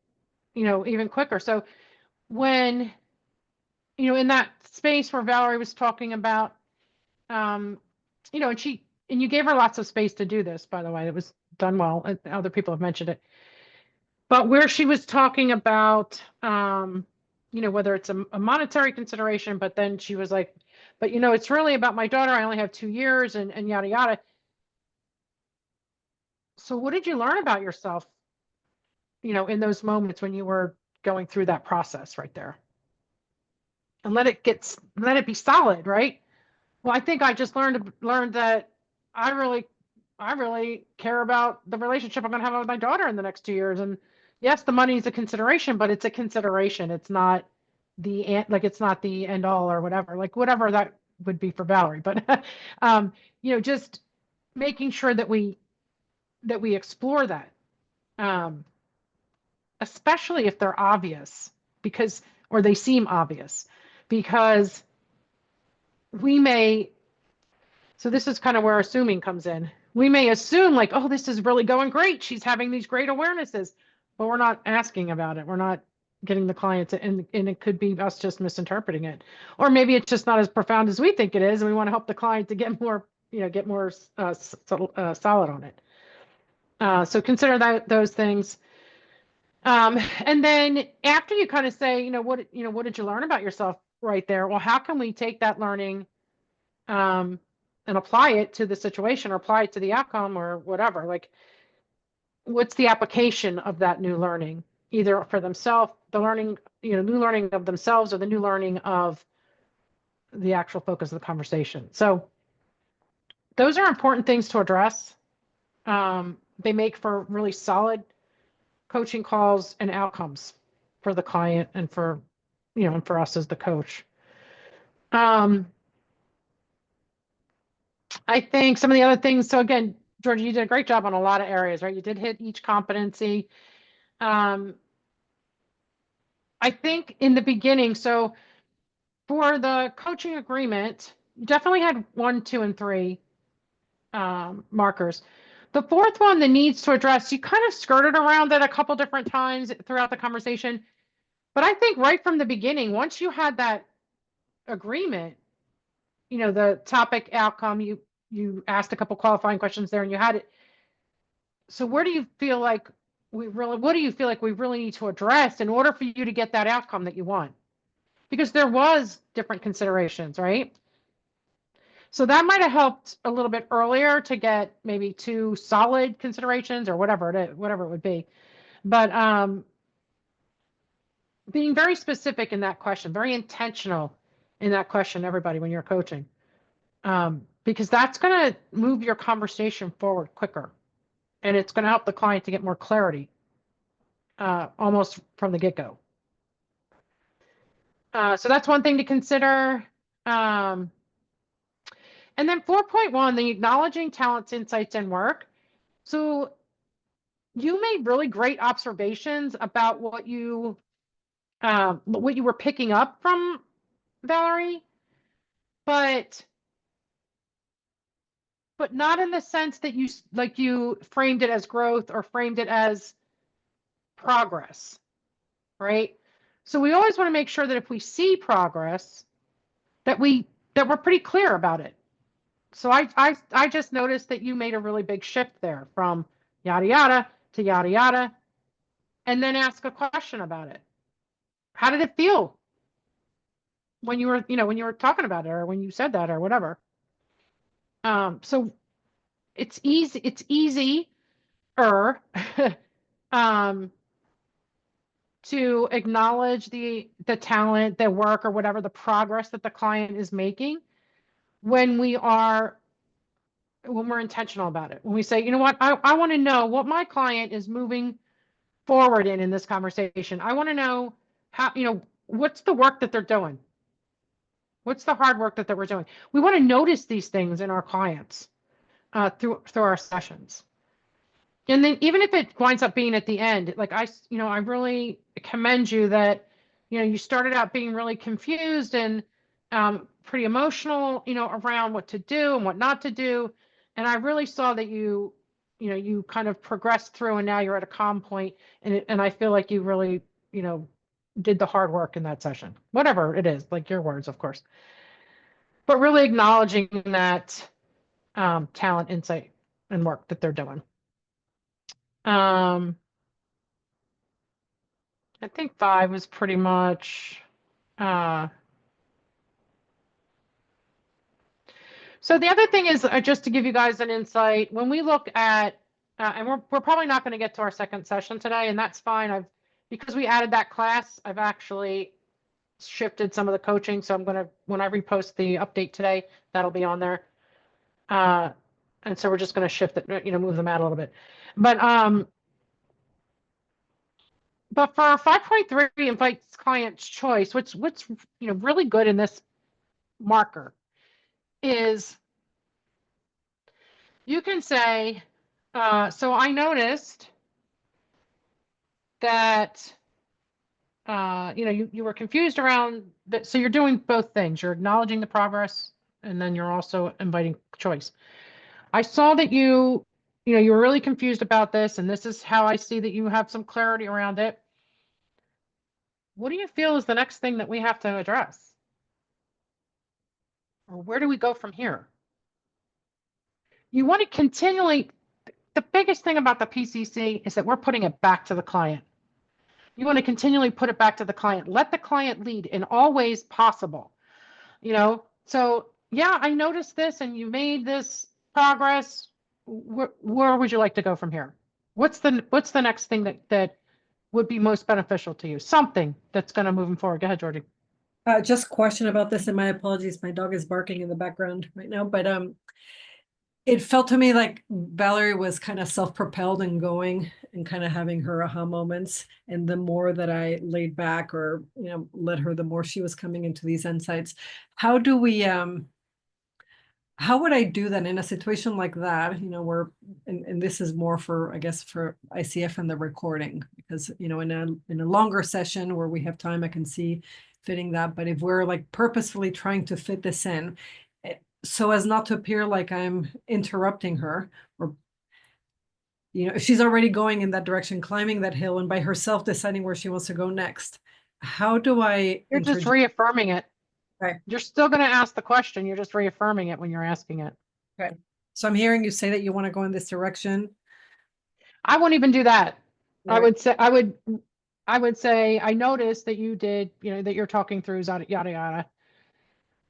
even quicker. So when, in that space where Valerie was talking about, and you gave her lots of space to do this, by the way, it was done well. Other people have mentioned it, but where she was talking about, whether it's a monetary consideration, but then she was like, but it's really about my daughter. I only have 2 years, and yada, yada. So what did you learn about yourself, in those moments when you were going through that process right there? And let it be solid, right? Well, I think I just learned that I really care about the relationship I'm going to have with my daughter in the next 2 years. And yes, the money is a consideration, but it's a consideration. It's not it's not the end all or whatever, like whatever that would be for Valerie. But, just making sure that we explore that, especially if they're obvious, or they seem obvious, because so this is kind of where assuming comes in. we may assume like, oh, this is really going great. She's having these great awarenesses, but we're not asking about it. We're not getting the client to, and it could be us just misinterpreting it. Or maybe it's just not as profound as we think it is. And we want to help the client to get more, get more solid on it. So consider those things. And then after you kind of say, what did you learn about yourself right there? Well, how can we take that learning and apply it to the situation or apply it to the outcome or whatever? Like, what's the application of that new learning, either for themselves, the learning, new learning of themselves or the new learning of the actual focus of the conversation. So those are important things to address. They make for really solid coaching calls and outcomes for the client and for, and for us as the coach. I think some of the other things, so again, Georgia, you did a great job on a lot of areas, right? You did hit each competency. I think in the beginning, so for the coaching agreement, you definitely had 1, 2, and 3 markers. The fourth one, the needs to address, you kind of skirted around it a couple different times throughout the conversation. But I think right from the beginning, once you had that agreement, the topic outcome, you asked a couple qualifying questions there and you had it. So what do you feel like we really need to address in order for you to get that outcome that you want? Because there was different considerations, right? So that might have helped a little bit earlier to get maybe 2 solid considerations or whatever it would be. But being very specific in that question, very intentional in that question, everybody, when you're coaching, because that's going to move your conversation forward quicker. And it's going to help the client to get more clarity almost from the get-go. So that's one thing to consider. And then 4.1, the acknowledging talents, insights, and work. So you made really great observations about what you were picking up from Valerie, but not in the sense that you framed it as growth or framed it as progress, right? So we always want to make sure that if we see progress, that we're pretty clear about it. So I just noticed that you made a really big shift there from yada yada to yada yada, and then ask a question about it. How did it feel when you were talking about it, or when you said that, or whatever? So it's easier to acknowledge the talent, the work, or whatever, the progress that the client is making when we're intentional about it. When we say, you know what, I want to know what my client is moving forward in this conversation. I want to know how, what's the work that they're doing? What's the hard work that we're doing? We want to notice these things in our clients through our sessions. And then even if it winds up being at the end, like I really commend you that, you started out being really confused and pretty emotional, around what to do and what not to do. And I really saw that you kind of progressed through, and now you're at a calm point. And I feel like you really, did the hard work in that session, whatever it is, like your words, of course, but really acknowledging that talent, insight, and work that they're doing. I think 5 was pretty much, so the other thing is, just to give you guys an insight, when we look at, and we're probably not going to get to our second session today, and that's fine. Because we added that class, I've actually shifted some of the coaching. So I'm going to, when I repost the update today, that'll be on there. And so we're just going to shift it, move them out a little bit. But for 5.3, invites client's choice, what's really good in this marker is you can say, so I noticed that you were confused around that. So you're doing both things. You're acknowledging the progress, and then you're also inviting choice. I saw that you were really confused about this, and this is how I see that you have some clarity around it. What do you feel is the next thing that we have to address? Or where do we go from here? You want to continually, the biggest thing about the PCC is that we're putting it back to the client. You want to continually put it back to the client. Let the client lead in all ways possible. So yeah, I noticed this and you made this progress. Where would you like to go from here? What's the next thing that would be most beneficial to you? Something that's going to move them forward. Go ahead, Georgie. Just question about this, and my apologies, my dog is barking in the background right now, but it felt to me like Valerie was kind of self-propelled and going and kind of having her aha moments. And the more that I laid back or, let her, the more she was coming into these insights. How do we, how would I do that in a situation like that, where, and this is more for, I guess, for ICF and the recording, because, in a longer session where we have time, I can see fitting that. But if we're like purposefully trying to fit this in, so as not to appear like I'm interrupting her, or, if she's already going in that direction, climbing that hill and by herself deciding where she wants to go next, how do I You're just reaffirming it. Okay. You're still going to ask the question. You're just reaffirming it when you're asking it. Okay. So I'm hearing you say that you want to go in this direction. I won't even do that. Right. I would say, I noticed that you did, that you're talking through yada, yada.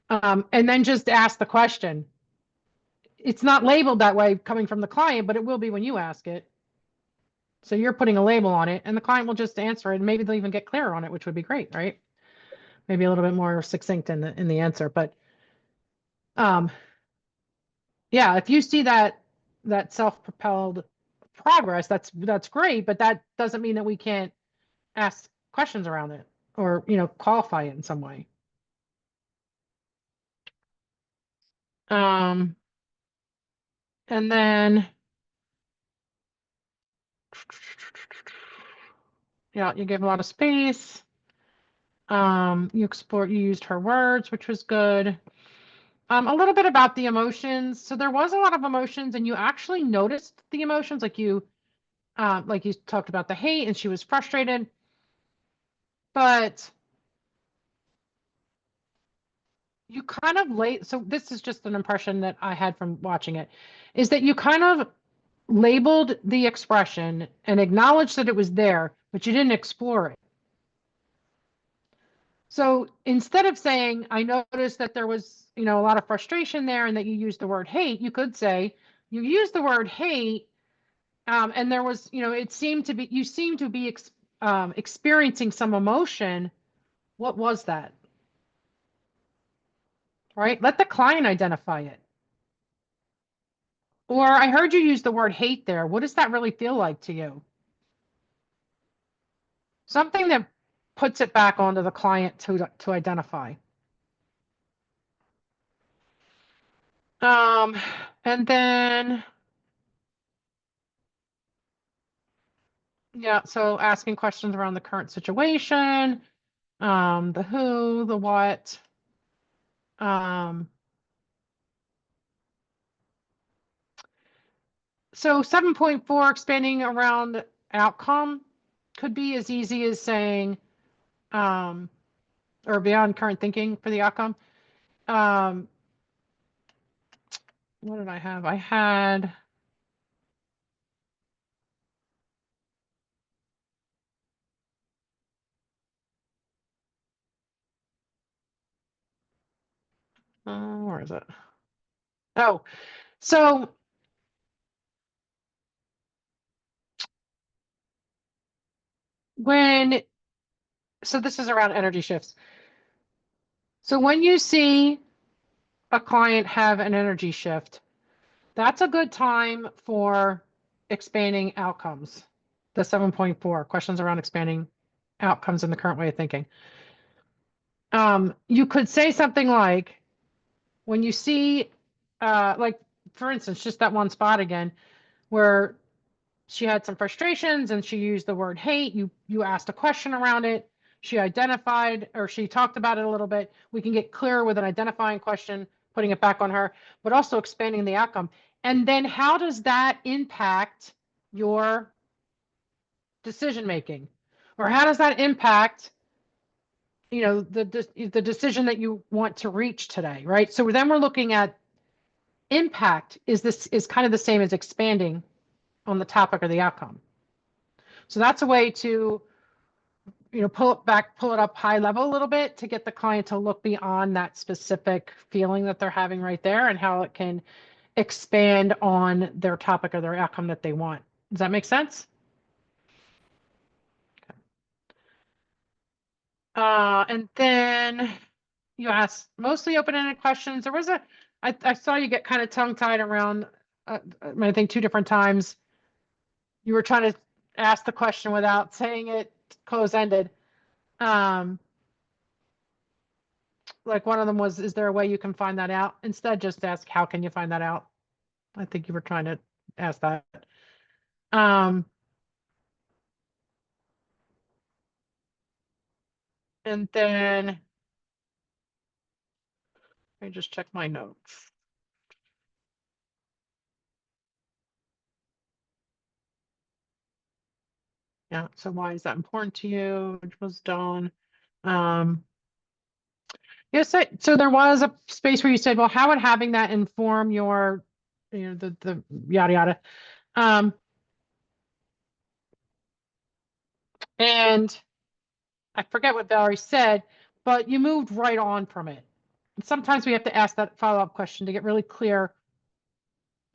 And then just ask the question. It's not labeled that way coming from the client, but it will be when you ask it. So you're putting a label on it and the client will just answer it, and maybe they'll even get clearer on it, which would be great, right? Maybe a little bit more succinct in the answer, but yeah, if you see that self-propelled progress, that's great, but that doesn't mean that we can't ask questions around it or, qualify it in some way. And then, yeah, you gave a lot of space. You used her words, which was good. A little bit about the emotions. So there was a lot of emotions and you actually noticed the emotions, like you talked about the hate and she was frustrated, but you kind of so this is just an impression that I had from watching it, is that you kind of labeled the expression and acknowledged that it was there, but you didn't explore it. So instead of saying, I noticed that there was, a lot of frustration there and that you used the word hate, you could say, you used the word hate, and there was, you seemed to be experiencing some emotion. What was that? Right? Let the client identify it. Or I heard you use the word hate there. What does that really feel like to you? Something that puts it back onto the client to identify. And then, yeah, so asking questions around the current situation, the who, the what. So 7.4, expanding around outcome, could be as easy as saying, or beyond current thinking for the outcome. What did I have? I had, where is it? Oh, so this is around energy shifts. So when you see a client have an energy shift, that's a good time for expanding outcomes. The 7.4 questions around expanding outcomes in the current way of thinking. You could say something like, when you see, like, for instance, just that one spot again, where she had some frustrations and she used the word hate, you asked a question around it, she identified, or she talked about it a little bit. We can get clearer with an identifying question, putting it back on her, but also expanding the outcome. And then how does that impact your decision making? Or how does that impact, the decision that you want to reach today, right? So then we're looking at impact is kind of the same as expanding on the topic or the outcome. So that's a way to, pull it up high level a little bit to get the client to look beyond that specific feeling that they're having right there and how it can expand on their topic or their outcome that they want. Does that make sense? And then you asked mostly open-ended questions. There was I saw you get kind of tongue-tied around, I think 2 different times. You were trying to ask the question without saying it close-ended. Like one of them was, is there a way you can find that out? Instead, just ask, how can you find that out? I think you were trying to ask that. And then let me just check my notes. Yeah, so why is that important to you? Which was done. Yes, so there was a space where you said, well, how would having that inform your, the yada yada. And I forget what Valerie said, but you moved right on from it. And sometimes we have to ask that follow-up question to get really clear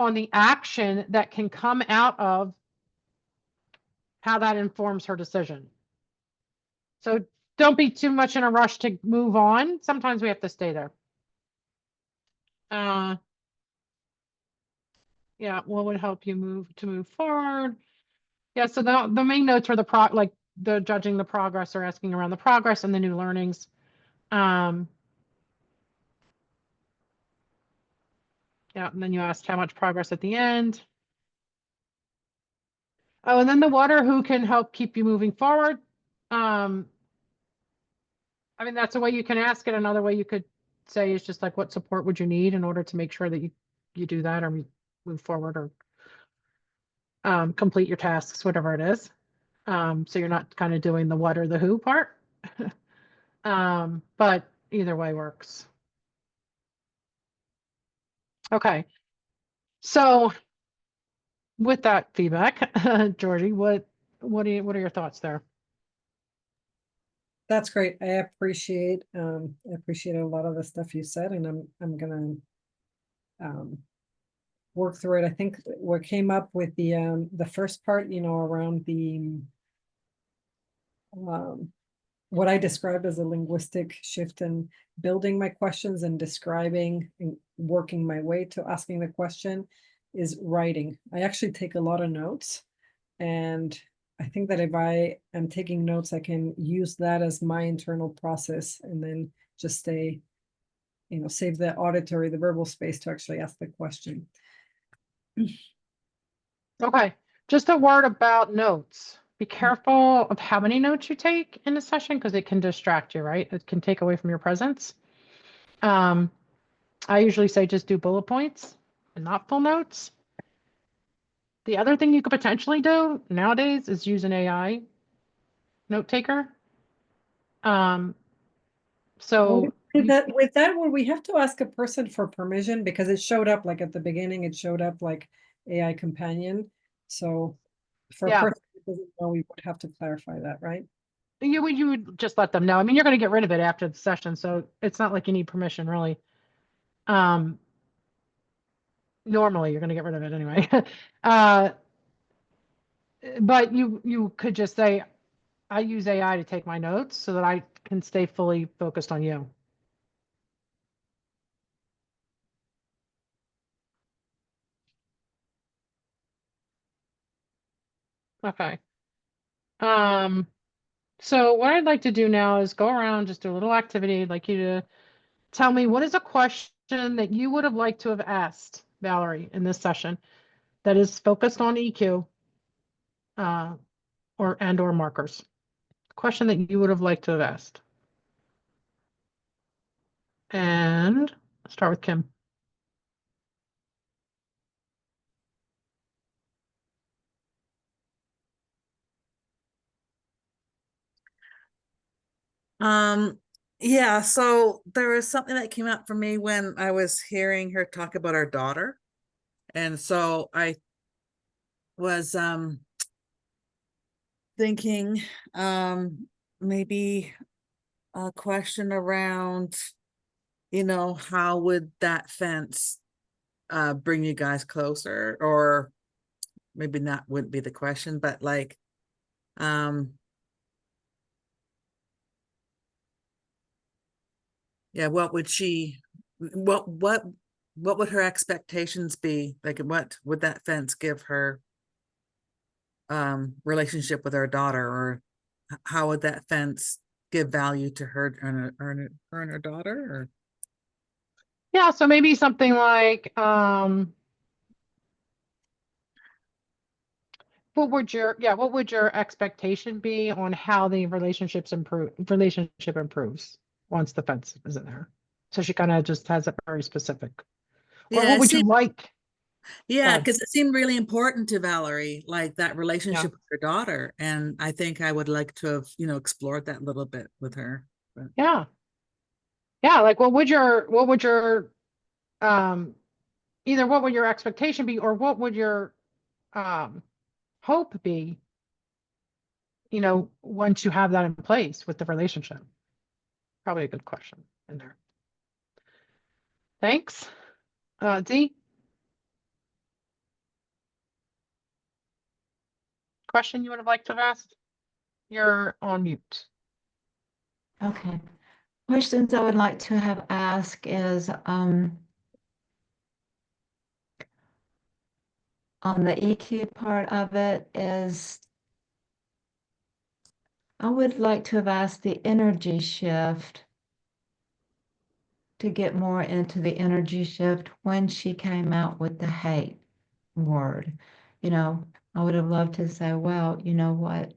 on the action that can come out of how that informs her decision. So don't be too much in a rush to move on. Sometimes we have to stay there. Yeah, what would help you move forward? Yeah, so the main notes were the judging the progress or asking around the progress and the new learnings. Yeah, and then you asked how much progress at the end. Oh, and then the what or who can help keep you moving forward. I mean, that's a way you can ask it. Another way you could say is just like, what support would you need in order to make sure that you do that or move forward or complete your tasks, whatever it is. So you're not kind of doing the what or the who part. But either way works. Okay. So with that feedback, Georgie, what are your thoughts there? That's great. I appreciate a lot of the stuff you said, and I'm gonna work through it. I think what came up with the first part, around the what I described as a linguistic shift in building my questions and describing and working my way to asking the question is writing. I actually take a lot of notes, and I think that if I am taking notes, I can use that as my internal process and then just stay, save the auditory, the verbal space to actually ask the question. Okay, just a word about notes. Be careful of how many notes you take in a session because it can distract you, right? It can take away from your presence. I usually say just do bullet points and not full notes. The other thing you could potentially do nowadays is use an AI note taker. So with that, would we have to ask a person for permission because it showed up like at the beginning, it showed up like AI companion. So for a person who doesn't know, we would have to clarify that, right? You would just let them know. I mean, you're going to get rid of it after the session, so it's not like you need permission really. Normally you're going to get rid of it anyway. But you could just say, I use AI to take my notes so that I can stay fully focused on you. Okay. So what I'd like to do now is go around, just do a little activity. I'd like you to tell me what is a question that you would have liked to have asked Valerie in this session that is focused on EQ or markers. Question that you would have liked to have asked. And Start with Kim. Yeah, so there was something that came up for me when I was hearing her talk about our daughter. And so I was thinking maybe a question around, how would that fence bring you guys closer? Or maybe not wouldn't be the question, but like yeah, what would her expectations be? Like what would that fence give her relationship with her daughter, or how would that fence give value to her and her daughter? Or Yeah, so maybe something like, what would your expectation be on how the relationship improves once the fence is in there? So she kind of just has it very specific. Or yeah, what would you like? yeah, ahead. because it seemed really important to Valerie, like that Yeah. relationship with her daughter. And I think I would like to have, explored that a little bit with her. But Yeah. Yeah, like what would your either what would your expectation be, or what would your hope be, once you have that in place with the relationship? Probably a good question in there. Thanks. Dee? Question you would have liked to have asked? You're on mute. Okay. Questions I would like to have asked is on the EQ part of it is I would like to have asked the energy shift to get more into the energy shift when she came out with the hate word. I would have loved to say, well, you know what?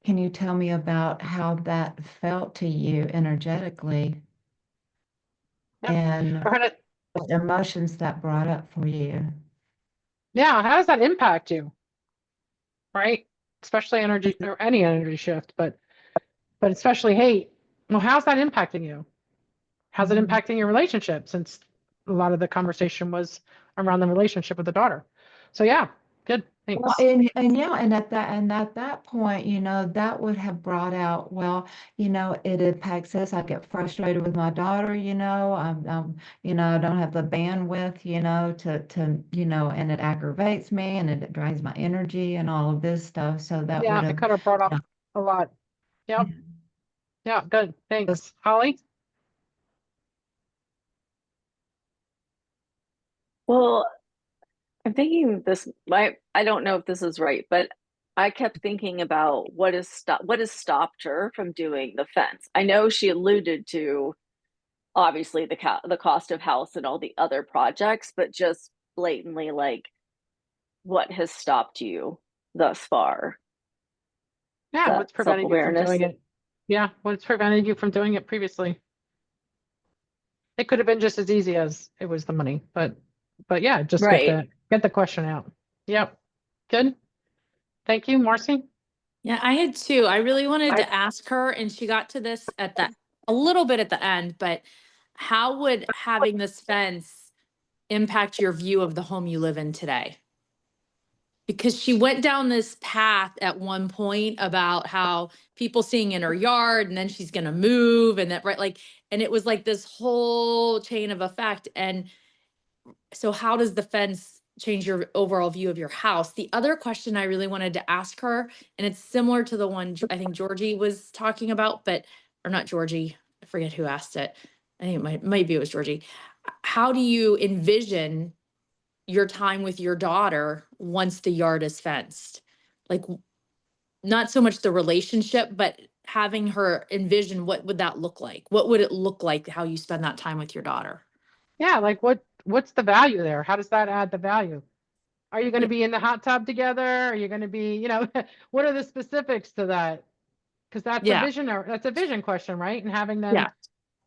Can you tell me about how that felt to you energetically Yep. and Or how to- what emotions that brought up for you? yeah, how does that impact you? Right? Especially energy or any energy shift, but especially hate. Well, how's that impacting you? How's it Mhm. impacting your relationship? Since a lot of the conversation was around the relationship with the daughter. So yeah, good. Well, Thanks. and at that point, that would have brought out, well, it impacts us. I get frustrated with my daughter, I don't have the bandwidth, and it aggravates me and it drains my energy and all of this stuff. So that Yeah, would it have, could have brought yeah. up a lot. Yep. Yeah, good. Thanks. Holly? Well, I'm thinking this I don't know if this is right, but I kept thinking about what has stopped her from doing the fence. I know she alluded to obviously the cost of house and all the other projects, but just blatantly like what has stopped you thus far? Yeah, That what's prevented you from self-awareness. doing it? Yeah, what's prevented you from doing it previously? It could have been just as easy as it was the money, but yeah, just Right. get the question out. Yep. Good. Thank you, Marcy. Yeah, I had two. I really wanted to ask her, and she got to this a little bit at the end, but how would having this fence impact your view of the home you live in today? Because she went down this path at one point about how people seeing in her yard and then she's going to move and that, right? Like, and it was like this whole chain of effect. And so how does the fence change your overall view of your house? The other question I really wanted to ask her, and it's similar to the one I think Georgie was talking about, but, or not Georgie, I forget who asked it. I think maybe it was Georgie. How do you envision your time with your daughter once the yard is fenced? Like, not so much the relationship, but having her envision what would that look like? What would it look like how you spend that time with your daughter? Yeah, like what's the value there? How does that add the value? Are you going to Yeah. be in the hot tub together? Are you going to be, what are the specifics to that? Because that's Yeah. a vision question, right? And having them Yeah.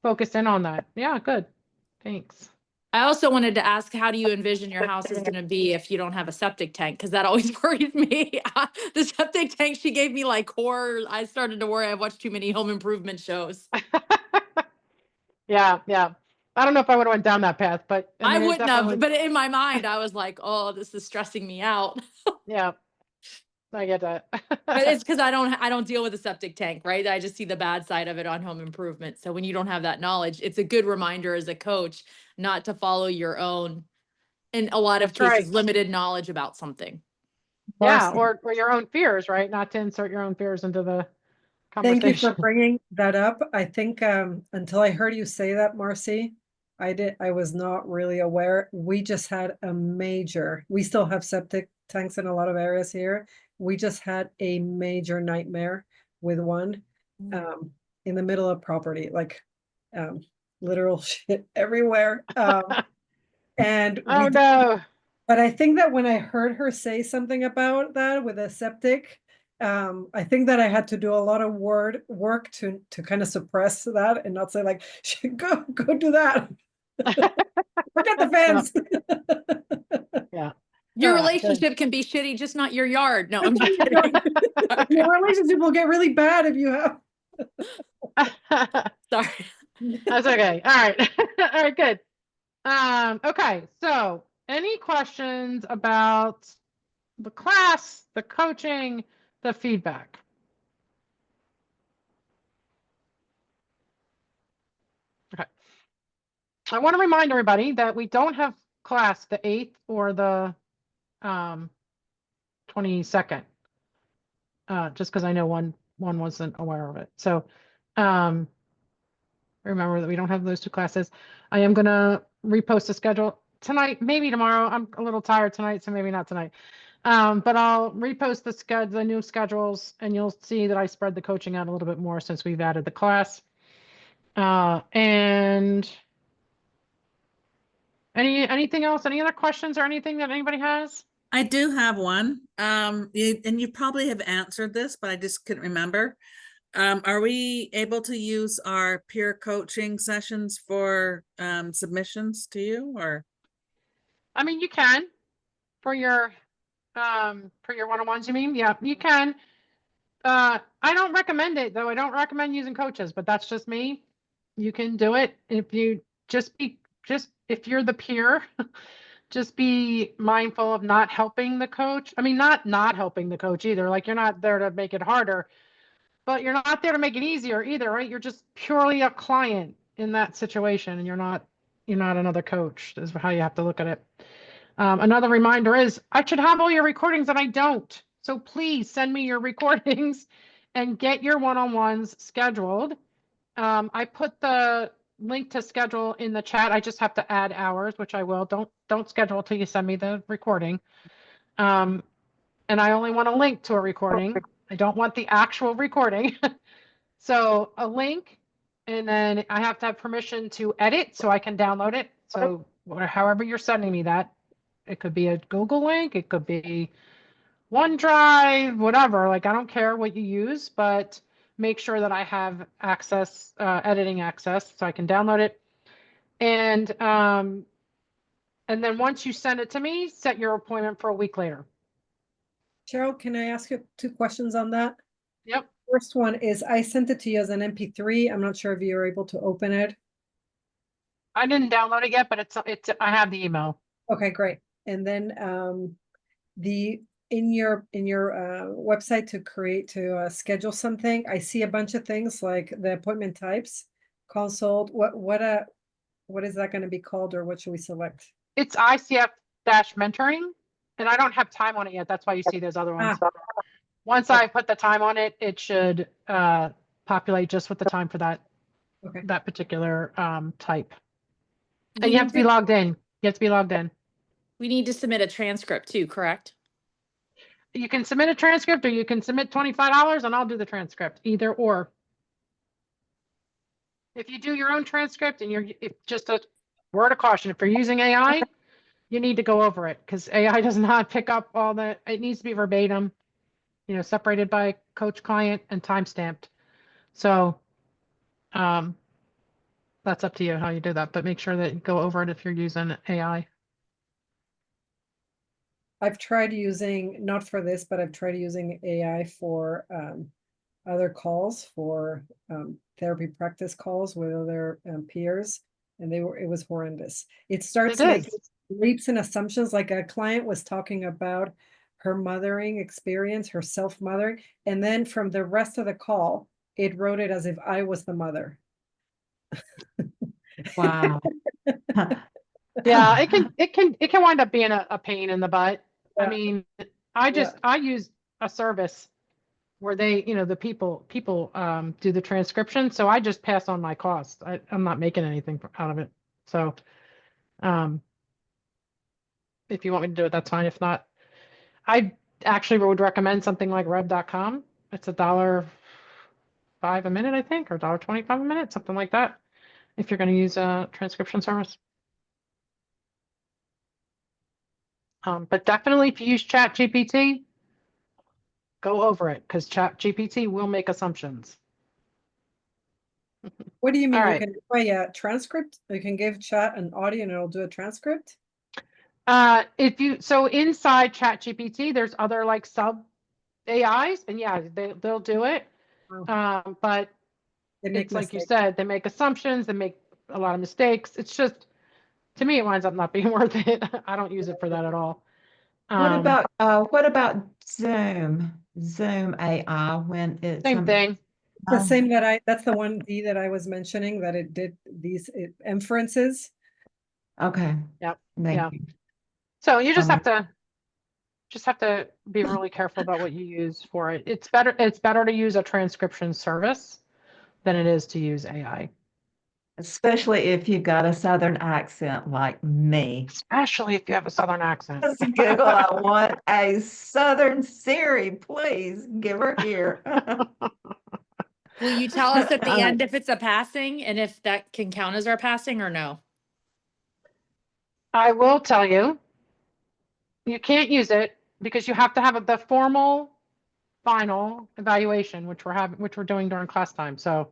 focus in on that. Yeah, good. Thanks. I also wanted to ask, how do you envision your house is going to be if you don't have a septic tank? Because that always worried me. The septic tank she gave me like horror. I started to worry. I've watched too many home improvement shows. Yeah, yeah. I don't know if I would have went down that path, but I mean, it wouldn't definitely- have, but in my mind, I was like, oh, this is stressing me out. Yeah, I get that. But it's because I don't deal with a septic tank, right? I just see the bad side of it on home improvement. So when you don't have that knowledge, it's a good reminder as a coach not to follow your own, in a lot of That's right. cases, limited knowledge about something. Yeah, Marcy, or your own fears, right? Not to insert your own fears into the thank you for conversation. bringing that up. I think until I heard you say that, Marcy, I was not really aware. We just had we still have septic tanks in a lot of areas here. We just had a major nightmare with one um in the middle of property, like literal shit everywhere. And Oh no. but I think that when I heard her say something about that with a septic, I think that I had to do a lot of work to kind of suppress that and not say like, go do that. Forget the fence. Yeah. Your Yeah, good. relationship can be shitty, just not your yard. No, I'm just kidding. Your relationship will get really bad if you have. Sorry. That's okay. All right. All right, good. Okay, so any questions about the class, the coaching, the feedback? Okay. I want to remind everybody that we don't have class the 8th or the 22nd. Just because I know one wasn't aware of it. So remember that we don't have those two classes. I am gonna repost the schedule tonight, maybe tomorrow. I'm a little tired tonight, so maybe not tonight. But I'll repost the new schedules, and you'll see that I spread the coaching out a little bit more since we've added the class. And anything else? Any other questions or anything that anybody has? I do have one. And you probably have answered this, but I just couldn't remember. Are we able to use our peer coaching sessions for submissions to you, or? I mean, you can for your one-on-ones, you mean? Yeah, you can. I don't recommend it though. I don't recommend using coaches, but that's just me. You can do it if you if you're the peer, just be mindful of not helping the coach. I mean, not helping the coach either. Like you're not there to make it harder, but you're not there to make it easier either, right? You're just purely a client in that situation, and you're not another coach. Is how you have to look at it. Another reminder is I should have all your recordings and I don't. So please send me your recordings and get your one-on-ones scheduled. I put the link to schedule in the chat. I just have to add hours, which I will. Don't schedule till you send me the recording. And I only want a link to a recording. I don't want the actual recording. So a link, and then I have to have permission to edit so I can download it. So however you're sending me that, it could be a Google link, it could be OneDrive, whatever. Like, I don't care what you use, but make sure that I have access, editing access, so I can download it. And then once you send it to me, set your appointment for a week later. Cheryl, can I ask you 2 questions on that? Yep. First one is I sent it to you as an MP3. I'm not sure if you were able to open it. I didn't download it yet, but I have the email. Okay, great. And then in your website to schedule something, I see a bunch of things like the appointment types, consult. What is that going to be called, or what should we select? It's ICF-mentoring, and I don't have time on it yet. That's why you see those other ones. Once I put the time on it, it should populate just with the time for that particular type. And you have to be logged in. You have to be logged in. We need to submit a transcript too, correct? You can submit a transcript, or you can submit $25 and I'll do the transcript, either or. If you do your own transcript and just a word of caution, if you're using AI, you need to go over it because AI does not pick up all the, it needs to be verbatim, separated by coach, client, and time stamped. So that's up to you how you do that, but make sure that you go over it if you're using AI. I've tried using, not for this, but I've tried using AI for other calls, for therapy practice calls with other peers, and it was horrendous. It starts It making is. leaps and assumptions. Like a client was talking about her mothering experience, her self-mothering, and then from the rest of the call, it wrote it as if I was the mother. Wow. Yeah, it can wind up being a pain in the butt. I Yeah. mean, I use a service where they, the people do the transcription, so I just pass on my costs. I'm not making anything out of it. So if you want me to do it, that's fine. If not, I actually would recommend something like rev.com. It's $1.05 a minute, I think, or $1.25 a minute, something like that, if you're going to use a transcription service. But definitely if you use ChatGPT, go over it, because ChatGPT will make assumptions. What do you mean? All You right. can do a transcript? You can give chat an audio and it'll do a transcript? So inside ChatGPT, there's other like sub AIs, and yeah, they'll do it. Oh. But They make it's like you mistakes. said, they make assumptions, they make a lot of mistakes. It's just, to me, it winds up not being worth it. I don't use it for that at all. What about Zoom? Zoom AI when it's Same thing. The same that's the one D that I was mentioning, that it did these inferences. Okay. Yep. Thank Yeah. you. So you just have to be really careful about what you use for it. It's better to use a transcription service than it is to use AI. Especially if you've got a Southern accent like me. Especially if you have a Southern accent. Let's Google, I want a Southern Siri, please give her here. Will you tell us at the All right. end if it's a passing and if that can count as our passing or no? I will tell you, you can't use it because you have to have the formal final evaluation, which we're doing during class time. So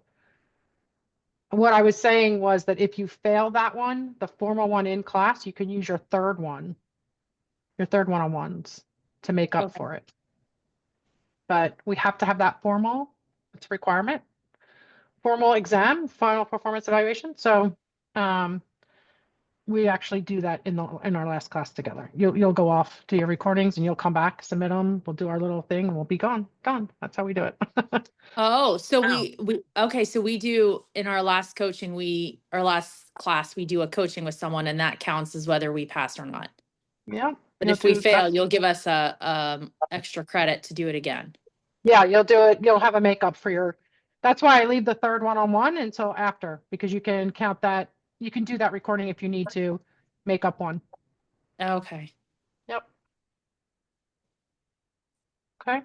what I was saying was that if you fail that one, the formal one in class, you can use your third one-on-ones to make up for it. But we have to have that formal, it's a requirement, formal exam, final performance evaluation. So we actually do that in our last class together. You'll go off to your recordings and you'll come back, submit them. We'll do our little thing and we'll be gone. That's how we do it. Oh, so okay, so we do in our last our last class, we do a coaching with someone and that counts as whether we passed or not. Yeah. But if we fail, you'll give us a extra credit to do it again. Yeah, you'll do it. You'll have a makeup for your, that's why I leave the third one-on-one until after, because you can count that. You can do that recording if you need to make up one. Okay. Yep. Okay.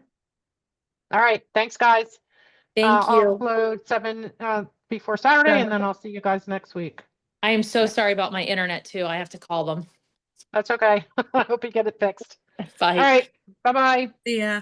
All right. Thanks, guys. Thank I'll you. upload 7 before Saturday, and then I'll see you guys next week. I am so sorry about my internet too. I have to call them. That's okay. I hope you get it fixed. Bye. All right. Bye-bye. Yeah.